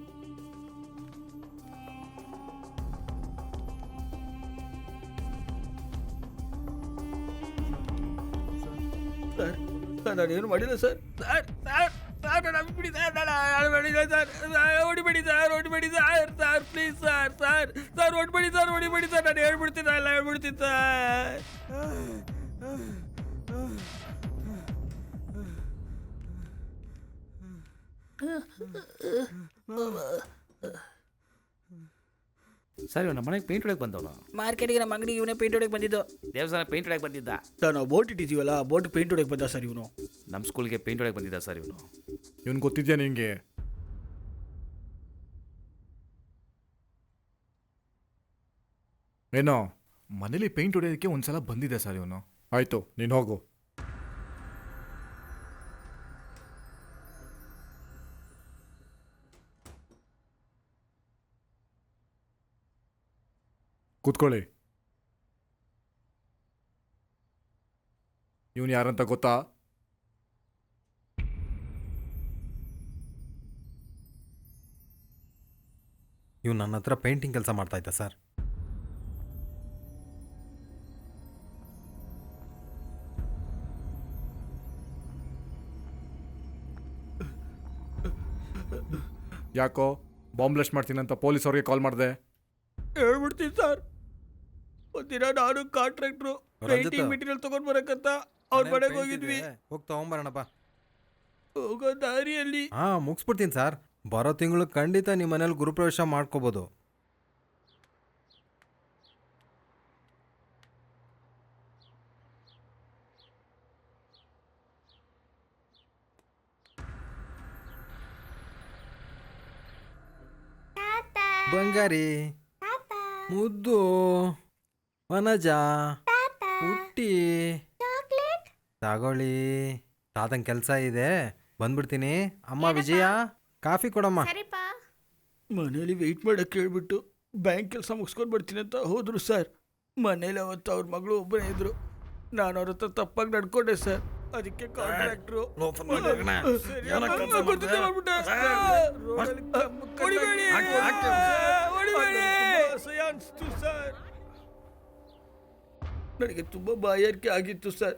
ಸರ್, ನಾನೇನು ಮಾಡಿಲ್ಲ ಸರ್. ಸರ್ ಸರ್ ಸರ್ ನಾನು ಬಿಡಿ ಸರ್, ನಾನು ಮಾಡಿಲ್ಲ ಸರ್. ಹೊಡಿಬೇಡಿ ಸರ್, ಹೊಡಿಬೇಡಿ sir. Sir please sir, sir sir ಹೊಡಿಬೇಡಿ ಸರ್, ಹೊಡಿಬೇಡಿ ಸರ್. ನಾನು ಹೇಳ್ಬಿಡ್ತೀನಿ, ಎಲ್ಲ ಹೇಳ್ಬಿಡ್ತೀನಿ ಸರ್. ಸರ್ ಇವ್ ನಮ್ಮ ಮನೆಗೆ ಪೇಂಟ್ ಹೊಡಕ್ಕೆ ಬಂದವನು. ಮಾರ್ಕೆಟಿಗೆ ನಮ್ಮ ಅಂಗಡಿಗೆ ಇವನೇ ಪೇಂಟ್ ಹೊಡಕ್ಕೆ ಬಂದಿದ್ದು. ದೇವಸ್ಥಾನ ಪೇಂಟ್ ಹೊಡಕ್ಕೆ ಬಂದಿದ್ದ ಸರ್, ನಾವು ಬೋಟ್ ಇಟ್ಟಿದ್ದೀವಲ್ಲ, ಬೋಟ್ ಪೇಂಟ್ ಹೊಡಕ್ಕೆ ಬಂದ ಸರ್ ಇವನು. ನಮ್ಮ ಸ್ಕೂಲ್ಗೆ ಪೇಂಟ್ ಹೊಡಕ್ಕೆ ಬಂದಿದ್ದ ಸರ್ ಇವನು. ಇವನು ಗೊತ್ತಿದ್ಯಾ ನಿಂಗೆ? ಏನೋ ಮನೇಲಿ ಪೇಂಟ್ ಹೊಡೆಯೋದಕ್ಕೆ ಒಂದ್ಸಲ ಬಂದಿದೆ ಸರ್ ಇವನು. ಆಯ್ತು, ನೀನು ಹೋಗು. ಕೂತ್ಕೊಳ್ಳಿ. ಇವನು ಯಾರಂತ ಗೊತ್ತಾ? ಇವ್ ನನ್ನ ಹತ್ರ ಪೇಂಟಿಂಗ್ ಕೆಲಸ ಮಾಡ್ತಾ ಇದ್ದ ಸರ್. ಯಾಕೋ ಬಾಂಬ್ ಬ್ಲಾಸ್ಟ್ ಮಾಡ್ತೀನಿ ಅಂತ ಪೊಲೀಸ್ ಅವ್ರಿಗೆ ಕಾಲ್ ಮಾಡಿದೆ? ಹೇಳ್ಬಿಡ್ತೀನಿ ಸರ್. ಒಂದಿನ ನಾನು ಕಾಂಟ್ರಾಕ್ಟ್ರು ಪೇಂಟಿಂಗ್ ಮೆಟೀರಿಯಲ್ ತಗೊಂಡ್ ಬರಕಂತ ಅವ್ರ ಮನೆಗೆ ಹೋಗಿದ್ವಿ. ಹೋಗಿ ತಗೊಂಬರೋಣಪ್ಪ. ಹೋಗೋ ದಾರಿಯಲ್ಲಿ ಮುಗಿಸ್ಬಿಡ್ತೀನಿ ಸರ್. ಬರೋ ತಿಂಗಳು ಖಂಡಿತ ನಿಮ್ಮ ಮನೇಲಿ ಗುರುಪ್ರವೇಶ ಮಾಡ್ಕೋಬೋದು. ಬಂಗಾರಿ, ಮುದ್ದು, ವನಜ, ಹುಟ್ಟಿ, ತಗೊಳ್ಳಿ. ತಾತಂಗೆ ಕೆಲಸ ಇದೆ, ಬಂದ್ಬಿಡ್ತೀನಿ. ಅಮ್ಮ ವಿಜಯ, ಕಾಫಿ ಕೊಡಮ್ಮ. ಮನೇಲಿ ವೆಯ್ಟ್ ಮಾಡಕ್ಕೆ ಹೇಳ್ಬಿಟ್ಟು ಬ್ಯಾಂಕ್ ಕೆಲಸ ಮುಗಿಸ್ಕೊಂಡು ಬರ್ತೀನಿ ಅಂತ ಹೋದ್ರು ಸರ್. ಮನೇಲಿ ಅವತ್ತು ಅವ್ರ ಮಗಳು ಒಬ್ಬರೇ ಇದ್ರು. ನಾನು ಅವ್ರ ಹತ್ರ ತಪ್ಪಾಗಿ ನಡ್ಕೊಂಡೆ ಸರ್. ಅದಕ್ಕೆ ಕಾಂಟ್ರಾಕ್ಟ್ರು ನನಗೆ ತುಂಬ ಬಾಯಾರಿಕೆ ಆಗಿತ್ತು ಸರ್.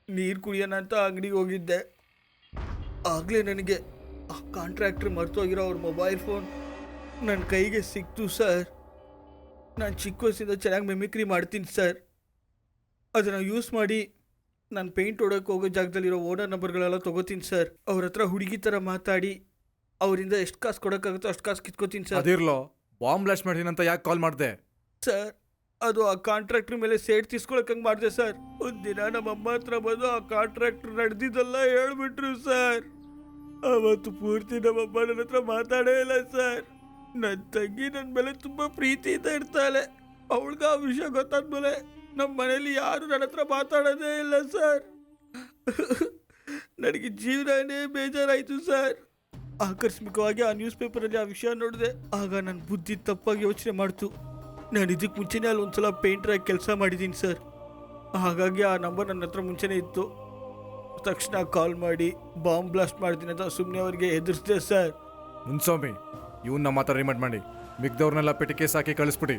ನೀರು ಕುಡಿಯೋಣ ಅಂತ ಅಂಗಡಿಗೆ ಹೋಗಿದ್ದೆ. ಆಗಲೇ ನನಗೆ ಆ ಕಾಂಟ್ರಾಕ್ಟ್ರ್ ಮರ್ತೋಗಿರೋ ಅವ್ರ ಮೊಬೈಲ್ ಫೋನ್ ನನ್ನ ಕೈಗೆ ಸಿಕ್ತು ಸರ್. ನಾನು ಚಿಕ್ಕ ವಯಸ್ಸಿಂದ ಚೆನ್ನಾಗಿ ಮೆಮಿಕ್ರಿ ಮಾಡ್ತೀನಿ ಸರ್. ಅದನ್ನು ಯೂಸ್ ಮಾಡಿ ನಾನು ಪೇಂಟ್ ಹೊಡೋಕ್ಕೆ ಹೋಗೋ ಜಾಗದಲ್ಲಿರೋ ಓನರ್ ನಂಬರ್ಗಳೆಲ್ಲ ತೊಗೋತೀನಿ ಸರ್. ಅವ್ರ ಹತ್ರ ಹುಡುಗಿ ಥರ ಮಾತಾಡಿ ಅವರಿಂದ ಎಷ್ಟು ಕಾಸು ಕೊಡೋಕ್ಕಾಗುತ್ತೋ ಅಷ್ಟು ಕಾಸು ಕಿತ್ಕೋತೀನಿ ಸರ್. ಅದಿರ್ಲೋ, ಬಾಂಬ್ ಬ್ಲಾಸ್ಟ್ ಮಾಡ್ತೀನಿ ಅಂತ ಯಾಕೆ ಕಾಲ್ ಮಾಡಿದೆ? ಸರ್, ಅದು ಆ ಕಾಂಟ್ರಾಕ್ಟ್ರ್ ಮೇಲೆ ಸೇಟ್ ತೀಸ್ಕೊಳಕ್ಕಂಗೆ ಮಾಡಿದೆ ಸರ್. ಒಂದಿನ ನಮ್ಮ ಅಮ್ಮ ಹತ್ರ ಬಂದು ಆ ಕಾಂಟ್ರಾಕ್ಟ್ರ್ ನಡೆದಿದ್ದೆಲ್ಲ ಹೇಳ್ಬಿಟ್ರು ಸರ್. ಅವತ್ತು ಪೂರ್ತಿ ನಮ್ಮಮ್ಮ ನನ್ನ ಹತ್ರ ಮಾತಾಡೇ ಇಲ್ಲ ಸರ್. ನನ್ನ ತಂಗಿ ನನ್ನ ಮೇಲೆ ತುಂಬ ಪ್ರೀತಿಯಿಂದ ಇರ್ತಾಳೆ. ಅವಳಿಗೆ ಆ ವಿಷಯ ಗೊತ್ತಾದ್ಮೇಲೆ ನಮ್ಮ ಮನೇಲಿ ಯಾರು ನನ್ನ ಹತ್ರ ಮಾತಾಡೋದೇ ಇಲ್ಲ ಸರ್. ನನಗೆ ಜೀವನನೇ ಬೇಜಾರಾಯಿತು ಸರ್. ಆಕಸ್ಮಿಕವಾಗಿ ಆ ನ್ಯೂಸ್ ಪೇಪರಲ್ಲಿ ಆ ವಿಷಯ ನೋಡಿದೆ. ಆಗ ನನ್ನ ಬುದ್ಧಿ ತಪ್ಪಾಗಿ ಯೋಚನೆ ಮಾಡ್ತು. ನಾನು ಇದಕ್ಕೆ ಮುಂಚೆನೇ ಅಲ್ಲಿ ಒಂದ್ಸಲ ಪೇಂಟ್ರಾಗಿ ಕೆಲಸ ಮಾಡಿದ್ದೀನಿ ಸರ್. ಹಾಗಾಗಿ ಆ ನಂಬರ್ ನನ್ನ ಹತ್ರ ಮುಂಚೆನೇ ಇತ್ತು. ತಕ್ಷಣ ಕಾಲ್ ಮಾಡಿ ಬಾಂಬ್ ಬ್ಲಾಸ್ಟ್ ಮಾಡ್ತೀನಿ ಅಂತ ಸುಮ್ಮನೆ ಅವರಿಗೆ ಹೆದರ್ಸಿದೆ ಸರ್. ಮುನ್ಸ್ವಾಮಿ, ಇವನ್ನ ಮಾತ್ರ ರಿಮೈಂಡ್ ಮಾಡಿ ಮಿಗ್ದವ್ರನ್ನೆಲ್ಲ ಪೆಟ್ಟಿ ಕೇಸ್ ಹಾಕಿ ಕಳಿಸ್ಬಿಡಿ.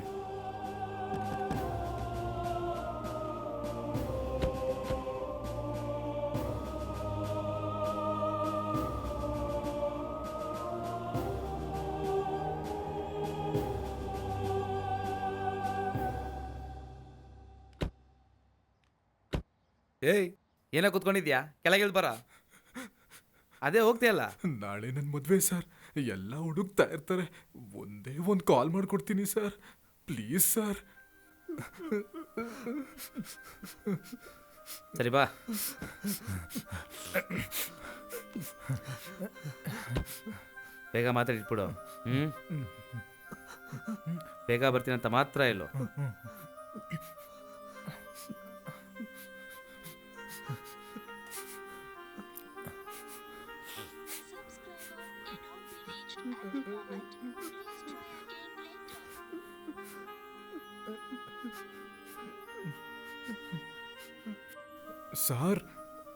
ಏಯ್, ಏನೋ ಕೂತ್ಕೊಂಡಿದ್ಯಾ? ಕೆಳಗಿಳ್ ಬರ. ಅದೇ ಹೋಗ್ತೀಯಲ್ಲ. ನಾಳೆ ನನ್ನ ಮದುವೆ ಸರ್. ಎಲ್ಲ ಹುಡುಕ್ತಾ ಇರ್ತಾರೆ. ಒಂದೇ ಒಂದು ಕಾಲ್ ಮಾಡಿಕೊಡ್ತೀನಿ ಸರ್, ಪ್ಲೀಸ್ ಸರ್. ಸರಿ ಬಾ. ಬೇಗ ಮಾತಾಡಿಟ್ಬಿಡು. ಬೇಗ ಬರ್ತೀನಿ ಅಂತ ಮಾತ್ರ ಇಲ್ಲೋ. ಸರ್,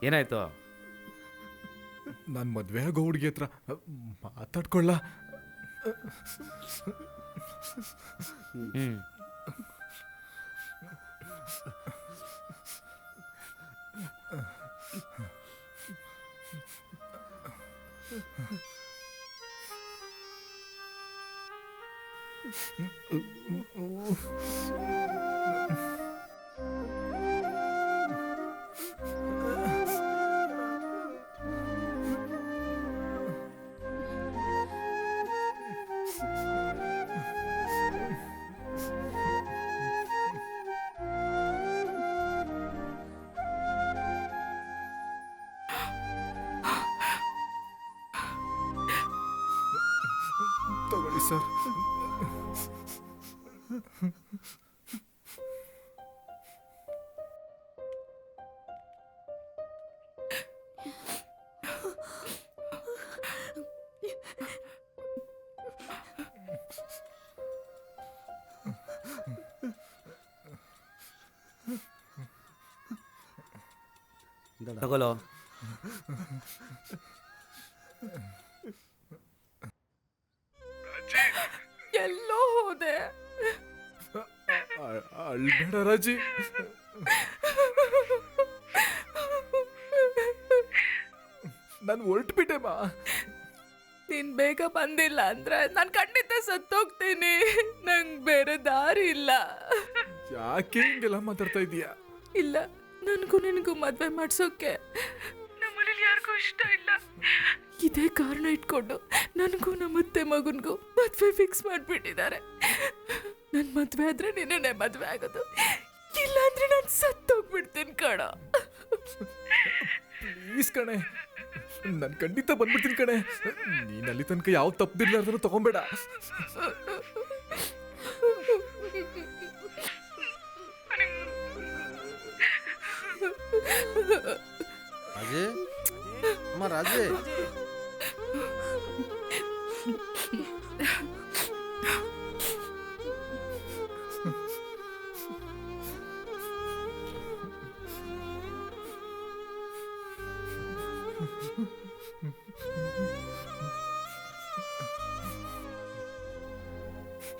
ಏನಾಯ್ತು? ನಾನು ಮದುವೆ ಆಗೋ ಹುಡುಗಿ ಹತ್ರ ಮಾತಾಡ್ಕೊಳ್ಳ. ತಗೊಳ್ಳಿ ಸರ್. ತಗೊಳ್ಳೋ. ಎಲ್ಲೋ ಹೋದೆ? ಅಳ್ಬೇಡ ರಾಜಿ. ನಾನು ಹೊರಟ್ಬಿಟ್ಟೆ ಮಾ. ನೀನ್ ಬೇಗ ಬಂದಿಲ್ಲ ಅಂದ್ರೆ ನಾನು ಖಂಡಿತ ಸತ್ತೋಗ್ತೀನಿ. ನಂಗೆ ಬೇರೆ ದಾರಿ ಇಲ್ಲ. ಯಾಕೆ ಹಿಂಗೆಲ್ಲ ಮಾತಾಡ್ತಾ ಇದೀಯಾ? ಇಲ್ಲ, ನನಗೂ ನಿನಗೂ ಮದ್ವೆ ಮಾಡ್ಸೋಕೆ ನಮ್ಮನೇಲಿ ಯಾರಿಗೂ ಇಷ್ಟ ಇಲ್ಲ. ಇದೇ ಕಾರಣ ಇಟ್ಕೊಂಡು ನನಗೂ ನಮ್ಮತ್ತೆ ಮಗನಿಗೂ ಮದ್ವೆ ಫಿಕ್ಸ್ ಮಾಡಿಬಿಟ್ಟಿದ್ದಾರೆ. ನನ್ನ ಮದ್ವೆ ಆದ್ರೆ ನಿನ್ನೆ ಮದ್ವೆ ಆಗೋದು, ಇಲ್ಲ ಅಂದ್ರೆ ನಾನು ಸತ್ತೋಗ್ಬಿಡ್ತೀನಿ ಕಣ. ಪ್ಲೀಸ್ ಕಣೆ, ನಾನು ಖಂಡಿತ ಬಂದ್ಬಿಡ್ತೀನಿ ಕಣೆ. ನೀನ್ ಅಲ್ಲಿ ತನಕ ಯಾವ ತಪ್ಪಿರ್ಲಾರ್ದನ್ನು ತಗೊಂಬೇಡ. ರಾಜೇ, ಅಮ್ಮ ರಾಜೇ.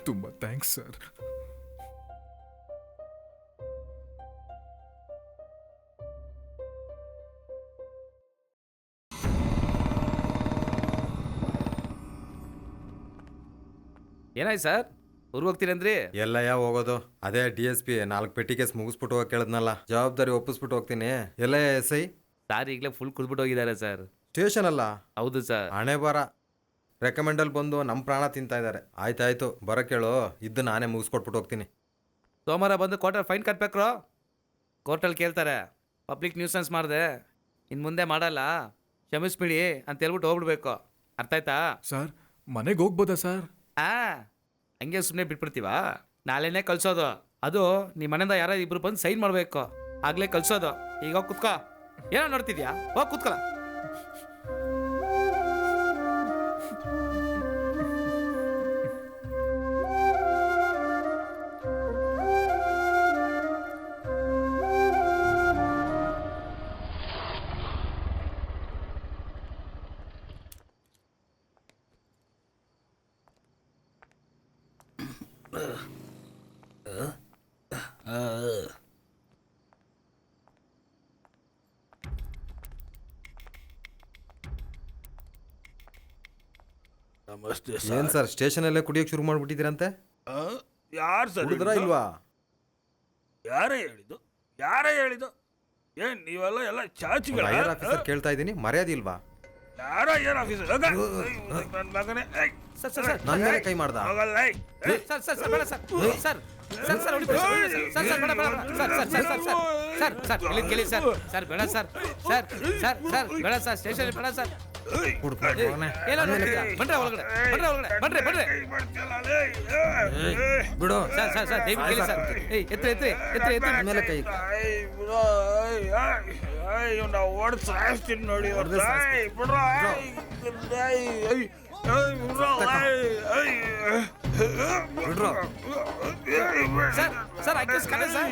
ತುಂಬಾ ಥ್ಯಾಂಕ್ಸ್ ಸರ್. ಏನಾಯ್ತು ಸರ್? ಊರಿಗೆ ಹೋಗ್ತೀನಿ ಅಂದ್ರಿ? ಎಲ್ಲಯ್ಯ ಹೋಗೋದು? ಅದೇ DSP 4 ಪೆಟ್ಟಿ ಕೇಸ್ ಮುಗಿಸ್ಬಿಟ್ಟು ಹೋಗಿ ಕೇಳಿದ್ನಲ್ಲ, ಜವಾಬ್ದಾರಿ ಒಪ್ಪಿಸ್ಬಿಟ್ಟು ಹೋಗ್ತೀನಿ. ಎಲ್ಲ SI ಸಾರ್ ಈಗಲೇ ಫುಲ್ ಕುದ್ಬಿಟ್ಟು ಹೋಗಿದ್ದಾರೆ ಸರ್. ಸ್ಟೇಷನ್ ಅಲ್ಲ? ಹೌದು ಸರ್. ಹಣೆ ಬರ ರೆಕಮೆಂಡಲ್ಲಿ ಬಂದು ನಮ್ಮ ಪ್ರಾಣ ತಿಂತಾ ಇದ್ದಾರೆ. ಆಯ್ತಾಯ್ತು, ಬರೋಕೇಳು, ಇದ್ದು ನಾನೇ ಮುಗಿಸ್ಕೊಟ್ಬಿಟ್ಟು ಹೋಗ್ತೀನಿ. ಸೋಮವಾರ ಬಂದು ಕೋರ್ಟಲ್ಲಿ ಫೈನ್ ಕಟ್ಬೇಕ್ರೋ. ಕೋರ್ಟಲ್ಲಿ ಕೇಳ್ತಾರೆ, ಪಬ್ಲಿಕ್ ನ್ಯೂಸೆನ್ಸ್ ಮಾಡಿದೆ, ಇನ್ನು ಮುಂದೆ ಮಾಡಲ್ಲ, ಕ್ಷಮಿಸ್ಬಿಡಿ ಅಂತ ಹೇಳ್ಬಿಟ್ಟು ಹೋಗ್ಬಿಡ್ಬೇಕು. ಅರ್ಥ ಆಯ್ತಾ? ಸರ್, ಮನೆಗೆ ಹೋಗ್ಬೋದಾ ಸರ್? ಹಂಗೆ ಸುಮ್ಮನೆ ಬಿಟ್ಬಿಡ್ತೀವಾ? ನಾಳೆನೇ ಕಳ್ಸೋದು. ಅದು ನಿಮ್ಮ ಮನೆಯಿಂದ ಯಾರೋ ಇಬ್ರು ಬಂದು ಸೈನ್ ಮಾಡಬೇಕು, ಆಗಲೇ ಕಳ್ಸೋದು. ಈಗ ಹೋಗಿ ಕುತ್ಕೋ. ಏನೋ ನೋಡ್ತಿದ್ಯಾ? ಹೋಗಿ ಕುತ್ಕೊಳ. ನಮಸ್ತೆ ಏನು ಸರ್ ಸ್ಟೇಷನಲ್ಲೇ ಕುಡಿಯೋಕೆ ಶುರು ಮಾಡಿಬಿಟ್ಟಿದ್ದೀರಂತೆ? ಯಾರು ಸರ್ ಕುಡಿದ್ರಾ ಇಲ್ವಾ? ಯಾರೇ ಹೇಳಿದ್ದು? ಯಾರೇ ಹೇಳಿದ್ದು? ಏನ್ ನೀವೆಲ್ಲ ಎಲ್ಲ ಚಾಚಿಗಳ? ಹೈಯರ್ ಆಫೀಸರ್ ಕೇಳ್ತಾ ಇದ್ದೀನಿ, ಮರ್ಯಾದೆ ಇಲ್ವಾ? ಯಾರ ಏನ್ ಆಫೀಸರ್? ನನ್ನ ಮಗನೇ ಸರ್ ಸರ್ ಸರ್ ನನ್ನ ಮೇಲೆ ಕೈ ಮಾಡ್ದ? ಸರ್ ಸರ್ ಸರ್ ಬೇಡ ಸರ್. ಸರ್ ಸರ್ ಸರ್ ಹೊಡಿಬೇಡಿ ಸರ್. ಸರ್ ಬೇಡ ಬೇಡ sir sir sir sir sir sir sir ಕೇಳಿ ಸರ್. ಸರ್ ಬೇಡ ಸರ್. ಸರ್ ಸರ್ ಸರ್ ಬೇಡ ಸರ್. ಸ್ಟೇಷನ್ ಬೇಡ ಸರ್. ಏನೋ ನೋಡ್ತೀರಾ? ಬನ್ರಿ ಒಳಗಡೆ, ಬನ್ರಿ ಒಳಗಡೆ, ಬನ್ರಿ ಬನ್ರಿ. ಬಿಡು ಸರ್ ಸರ್ ಸರ್ ದಯವಿಟ್ಟು ಕೇಳಿ ಸರ್. ಏಯ್ ಎತ್ರಿ ಎತ್ರಿ ಎತ್ರಿ ಎತ್ರಿ. ಮೇಲೆ ಕೈ ಓಡ್ ಸಾಯಿಸ್ತೀನಿ ನೋಡಿ. ಸರ್ ಸರ್ ಅಕ್ಯೂಸ್ ಕಡೆ ಸರ್.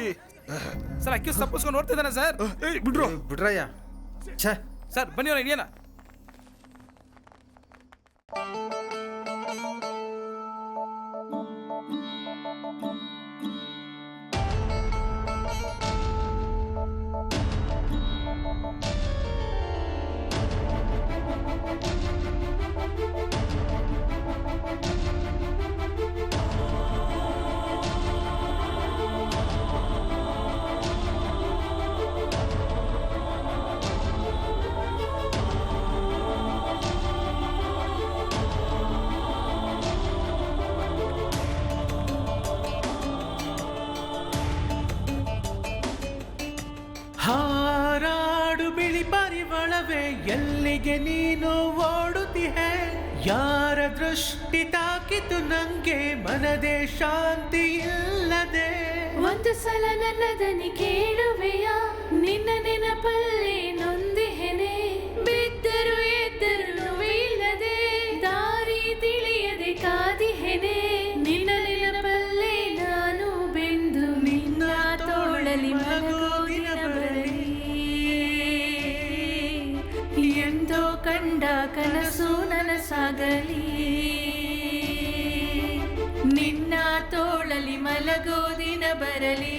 ಸರ್ ಅಕ್ಯೂಸ್ ತಪ್ಪಿಸ್ಕೊಂಡು ನೋಡ್ತಿದ್ದಾನೆ ಸರ್. ಬಿಡ್ರಯ್ಯ. ಛೇ ಸರ್ ಬನ್ನಿ ಅವ್ರ ಹಿಡಿಯೋಣ. ಹಾರಾಡು ಬಿಳಿ ಪರಿಮಳವೇ ಎಲ್ಲಿಗೆ ನೀನು ಓಡುತ್ತಿಹೆ? ಯಾರ ದೃಷ್ಟಿ ತಾಕಿತು ನಂಗೆ ಮನದೇ ಶಾಂತಿ ಇಲ್ಲದೆ. ಒಂದು ಸಲ ನನ್ನ ದನಿ ಕೇಳುವೆಯ? ನಿನ್ನ ನೆನಪಲ್ಲೇ ನೊಂದಿಹೆನೆ. ಬಿದ್ದರು ಎದ್ದರು ನೋವಿಲ್ಲದೆ ದಾರಿ ತಿಳಿಯದೆ ಕಾದಿಹೆನೆ. ನಿನ್ನ ನೆನಪಲ್ಲೇ ನಾನು ಬೆಂದು ನಿನ್ನ ತೋಳಲಿ ಮಲಗೋದಿನ ಬರಲಿ. ಎಂದೋ ಕಂಡ ಕನಸು ನನಸಾಗಲಿ. ನಿನ್ನ ತೋಳಲಿ ಮಲಗೋದಿನ ಬರಲಿ.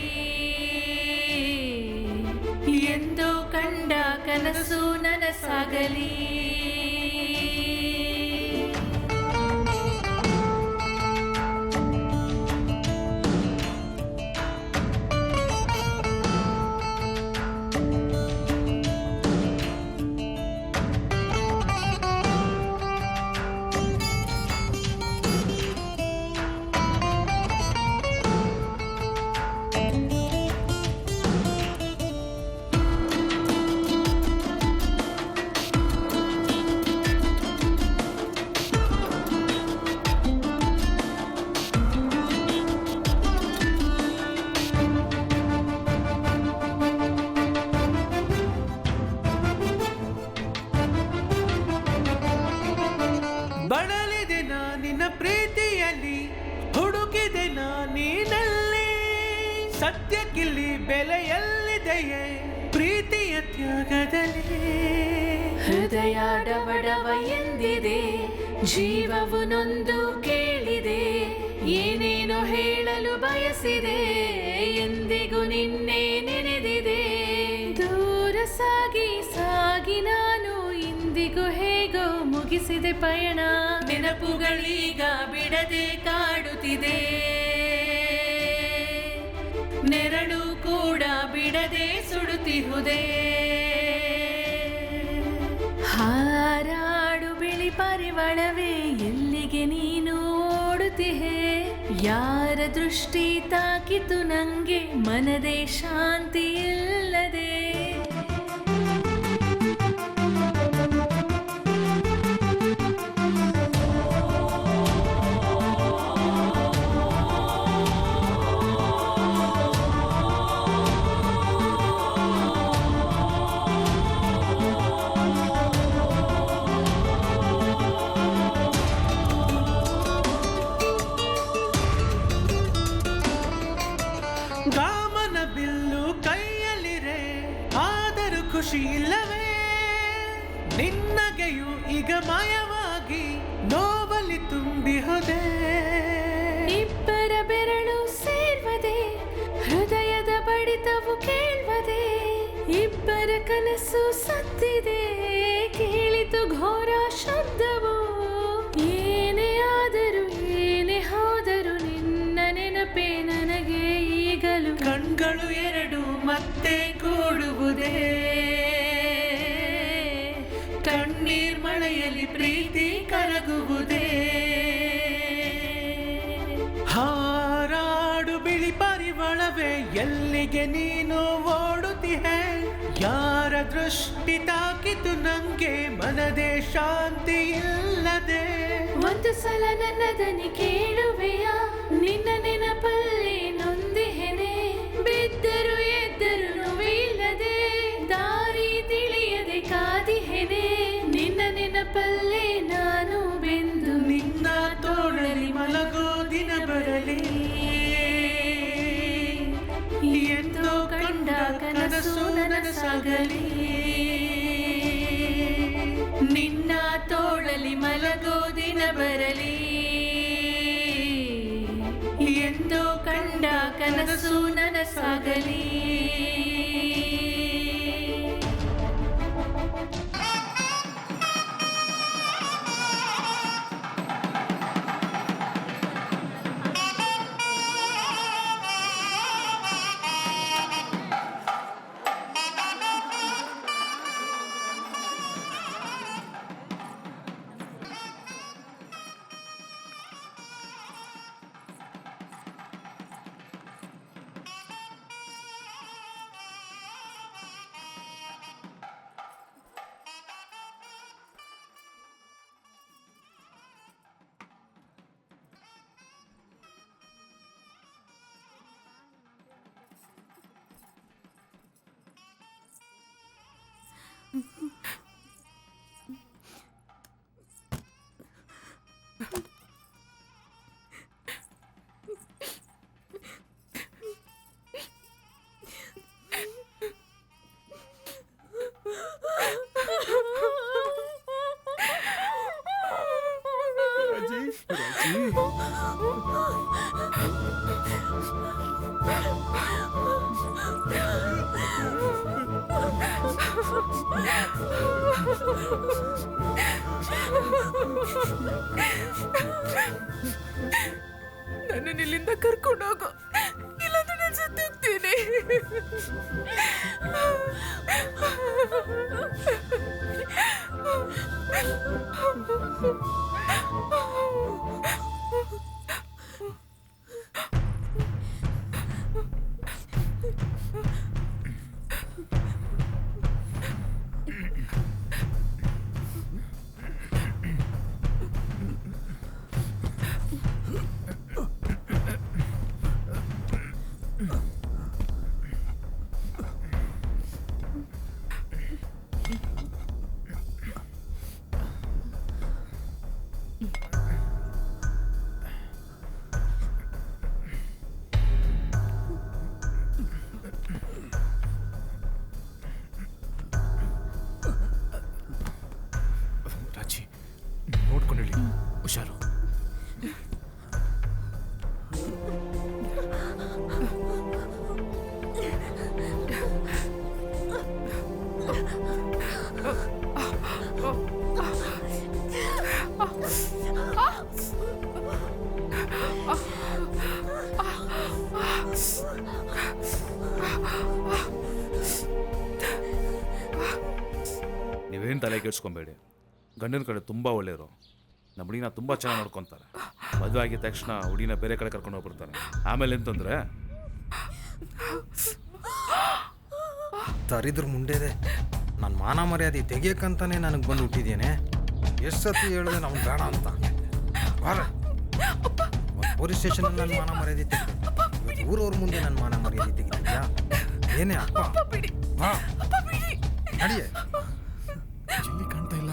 ಎಂದೋ ಕಂಡ ಕನಸು ನನಸಾಗಲಿ. ಬಳಲಿದೆ ನಾನಿನ ಪ್ರೀತಿಯಲ್ಲಿ, ಹುಡುಕಿದೆ ನಾನಿನಲ್ಲಿ. ಸತ್ಯಕ್ಕಿಲ್ಲಿ ಬೆಲೆಯಲ್ಲಿದೆಯೇ ಪ್ರೀತಿಯ ತ್ಯಾಗದಲ್ಲಿ. ಹೃದಯ ಡವಡವ ಎಂದಿದೆ, ಜೀವವು ನೊಂದು ಕೇಳಿದೆ. ಏನೇನೋ ಹೇಳಲು ಬಯಸಿದೆ, ಎಂದಿಗೂ ನಿನ್ನೆ ನೆನೆದಿದೆ. ದೂರ ಸಾಗಿ ಸಾಗಿ ನಾನು ಇಂದಿಗೂ ಹೇಗೋ ಮುಗಿಸಿದೆ ಪಯಣ. ನೆನಪುಗಳೀಗ ಬಿಡದೆ ಕಾಡುತ್ತಿದೆ, ನೆರಳು ಕೂಡ ಬಿಡದೆ ಸುಡುತ್ತಿಹುದೇ. ಹಾರಾಡು ಬಿಳಿ ಪರಿಮಳವೇ ಎಲ್ಲಿಗೆ ನೀನು ಓಡುತ್ತಿಹೆ? ಯಾರ ದೃಷ್ಟಿ ತಾಕಿತು ನಂಗೆ ಮನದೇ ಶಾಂತಿ ಇಲ್ಲದೆ. ಖುಷಿ ಇಲ್ಲವೇ ನಿನ್ನಗೆಯು ಈಗ ಮಾಯವಾಗಿ ನೋವಲ್ಲಿ ತುಂಬಿ ಹೋದೆ. ಇಬ್ಬರ ಬೆರಳು ಸೇರ್ವದೆ ಹೃದಯದ ಬಡಿತವು ಕೇಳ್ವದೆ. ಇಬ್ಬರ ಕನಸು ಸತ್ತಿದೆ ಕೇಳಿತು ಘೋರ ಶಬ್ದವು. ಏನೇ ಆದರೂ ಏನೇ ಹೋದರೂ ನಿನ್ನ ನೆನಪೇ ನನಗೆ ಈಗಲೂ. ಕಣ್ಗಳು ಎರಡು ಮತ್ತೆ ಕೂಡುವುದೇ ಕಣ್ಣೀರ್ ಮಳೆಯಲ್ಲಿ ಪ್ರೀತಿ ಕರಗುವುದೇ. ಹಾರಾಡು ಬಿಳಿ ಪರಿಮಳವೇ ಎಲ್ಲಿಗೆ ನೀನು ಓಡುತ್ತಿಹೆ. ಯಾರ ದೃಷ್ಟಿ ತಾಕಿತು ನಂಗೆ ಮನದೇ ಶಾಂತಿ ಇಲ್ಲದೆ. ಒಂದು ಸಲ ನನ್ನ ದನಿ ಕೇಳುವೆಯ ನಿನ್ನ ನೆನಪಲ್ಲಿ ನೊಂದಿಹೆನೆ. ಬಿದ್ದರು ಎದ್ದರು ನೋವಿಲ್ಲದೆ ದಾರಿ ತಿಳಿಯದೆ ಕಾದಿಹೆನೆ. ನಿನ್ನ ನೆನಪಲ್ಲೇ ನಾನು ಬೆಂದು ನಿನ್ನ ತೋಳಲಿ ಮಲಗೋ ದಿನ ಬರಲಿ. ಎಂದೋ ಕಂಡ ಕನಸು ನನಸಾಗಲಿ. ನಿನ್ನ ತೋಳಲಿ ಮಲಗೋ ದಿನ ಬರಲಿ. ಎಂದೋ ಕಂಡ ಕನಸು ನನಸಾಗಲಿ. ನನ್ನನ್ನು ಇಲ್ಲಿಂದ ಕರ್ಕೊಂಡು ಹೋಗು, ಇಲ್ಲಾಂದ್ರೆ ನಾನು ಸತ್ತೋಗ್ತೀನಿ. ರಾಜಿ ನೋಡ್ಕೊಂಡು ಹೇಳಿ, ಹುಷಾರು. ನೀವೇನು ತಲೆ ಕೆಡ್ಸ್ಕೊಬೇಡಿ. ಗಂಡನ ಕಡೆ ತುಂಬ ಒಳ್ಳೆಯವರು. ನಮ್ಮ ಹುಡುಗಿನ ತುಂಬ ಚೆನ್ನಾಗಿ ನೋಡ್ಕೊತಾರೆ. ಮದುವೆ ಆಗಿದ ತಕ್ಷಣ ಹುಡುಗಿನ ಬೇರೆ ಕಡೆ ಕರ್ಕೊಂಡು ಹೋಗ್ಬಿಡ್ತಾರೆ. ಆಮೇಲೆ ಎಂತಂದ್ರೆ ತರಿದ್ರ ಮುಂಡೆದೆ ನನ್ನ ಮಾನ ಮರ್ಯಾದೆ ತೆಗಿಯಕ್ಕಂತಾನೆ ನನಗೆ ಬಂದು ಹುಟ್ಟಿದ್ದೇನೆ. ಎಷ್ಟು ಸತಿ ಹೇಳಿದೆ ನಾವು ಬೇಡ ಅಂತ. ಪೊಲೀಸ್ ಸ್ಟೇಷನಲ್ಲಿ ನನ್ನ ಮಾನ ಮರ್ಯಾದೆ ತೆಗಿ, ಊರವ್ರ ಮುಂದೆ ನನ್ನ ಮಾನ ಮರ್ಯಾದೆ ತೆಗಿತಿದ್ಯಾ? ಏನೇ ಅಪ್ಪ ಬಾ ನಡಿಯೇ. ಎಲ್ಲಿ ಕಾಣ್ತಾ ಇಲ್ಲ.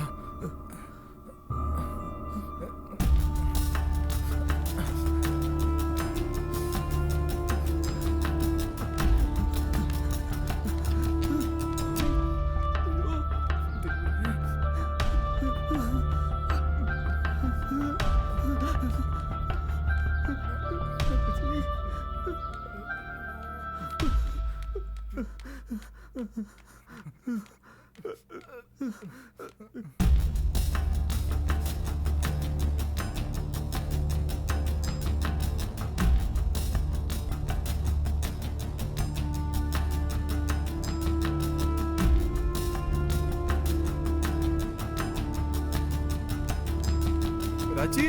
ರಾಜಿ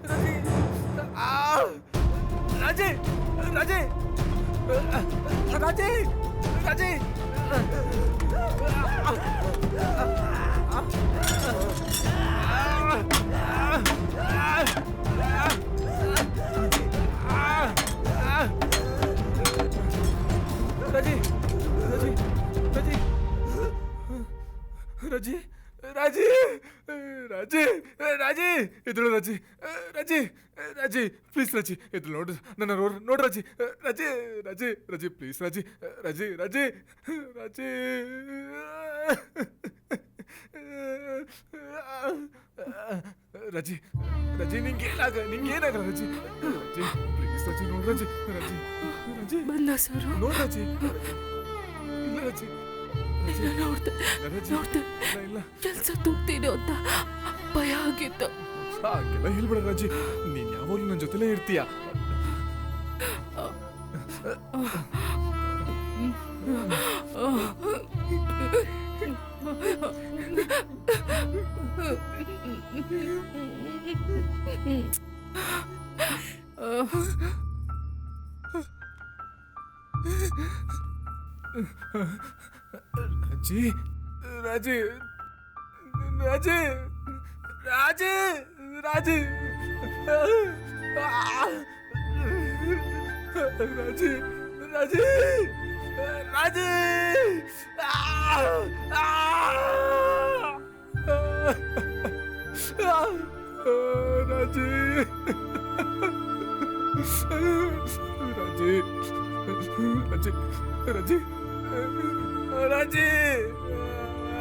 ರಾಜಿ ರಾಜಿ ರಾಜಿ ರಾಜಿ ರಾಜಿ ರಾಜಿ ರಾಜಿ ರಾಜಿ ರಾಜಿ ರಾಜಿ ಎದುಳು ರಾಜಿ ರಾಜಿ ರಾಜಿ ಪ್ಲೀಸ್ ರಾಜಿ ಎದುಳು ನೋಡ್ರಿ ನನ್ನ ನೋಡ್ರಿ ರಾಜಿ ರಾಜಿ ರಾಜಿ ರಾಜಿ ಪ್ಲೀಸ್ ರಾಜಿ ರಾಜಿ ರಾಜಿ ರಾಜಿ ರಾಜಿ ರಾಜಿ ನಿಂಗೇನಾಗ ರಾಜಿ ರಾಜಿ ಪ್ಲೀಸ್ ರಾಜಿ ನೋಡ್ ರಾಜಿ ರಾಜಿ ರಾಜಿ ಬಂದ ಸರ್ ನೋಡ್ ರಾಜಿ ಇಲ್ಲ ರಾಜಿ ನೋಡ್ದೆ ಕೆಲಸ ತುಗ್ತೀನಿ ಅಂತ ಭಯ ಆಗಿತ್ತು. ಹಾಗೆಲ್ಲ ಹೇಳ್ಬೇಡ ರಾಜಿ, ನೀನ್ ಯಾವಾಗಲೂ ನನ್ನ ಜೊತೆಲೇ ಇರ್ತೀಯ. ರಾಜಿ ರಾಜಿ ರಾಜಿ ರಾಜಿ ರಾಜಿ ರಾಜಿ ರಾಜಿ ರಾಜಿ ರಾಜಿ ರಾಜಿ ರಾಜಿ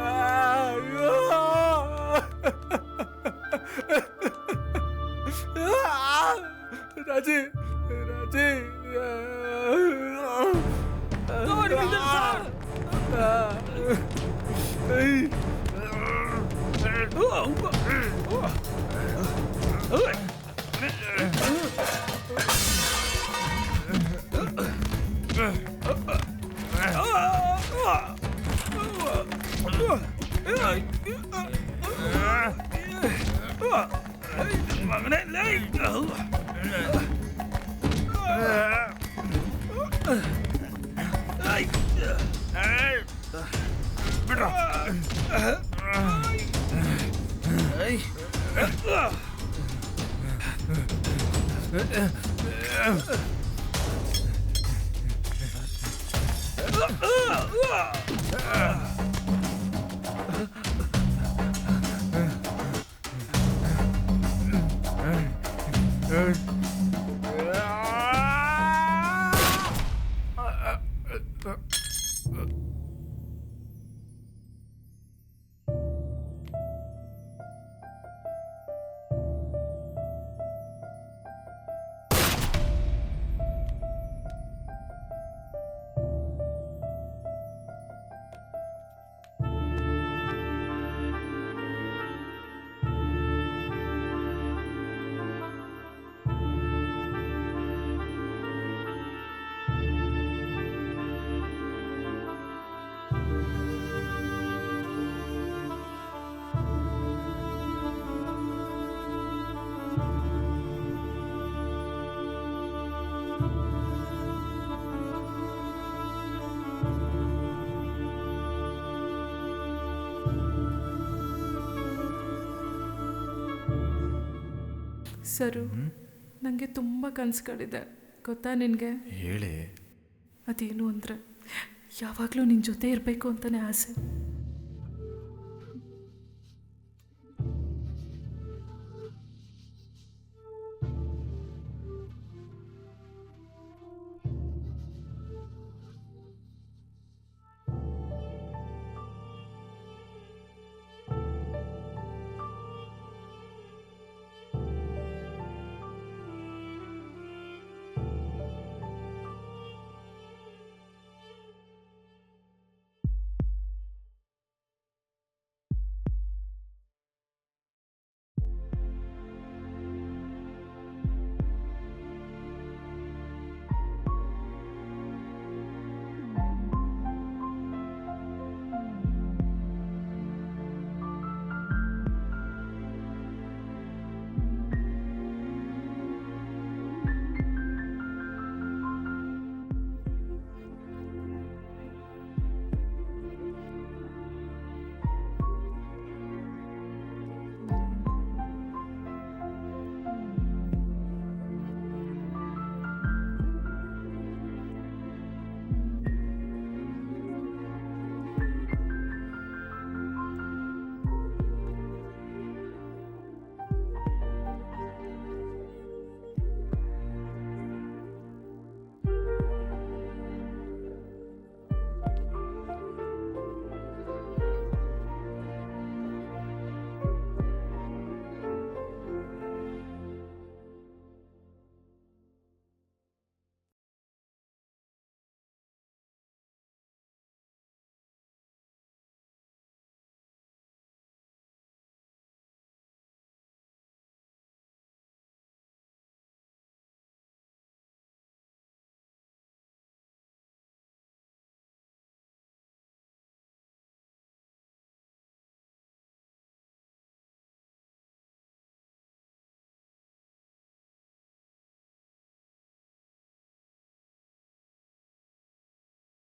ಅಯ್ಯೋ ರಾಜಿ ರಾಜಿ ಸರು, ನನಗೆ ತುಂಬ ಕನಸುಗಳಿದೆ ಗೊತ್ತಾ ನಿನಗೆ? ಹೇಳಿ. ಅದೇನು ಅಂದರೆ ಯಾವಾಗಲೂ ನಿನ್ನ ಜೊತೆ ಇರಬೇಕು ಅಂತಲೇ ಆಸೆ.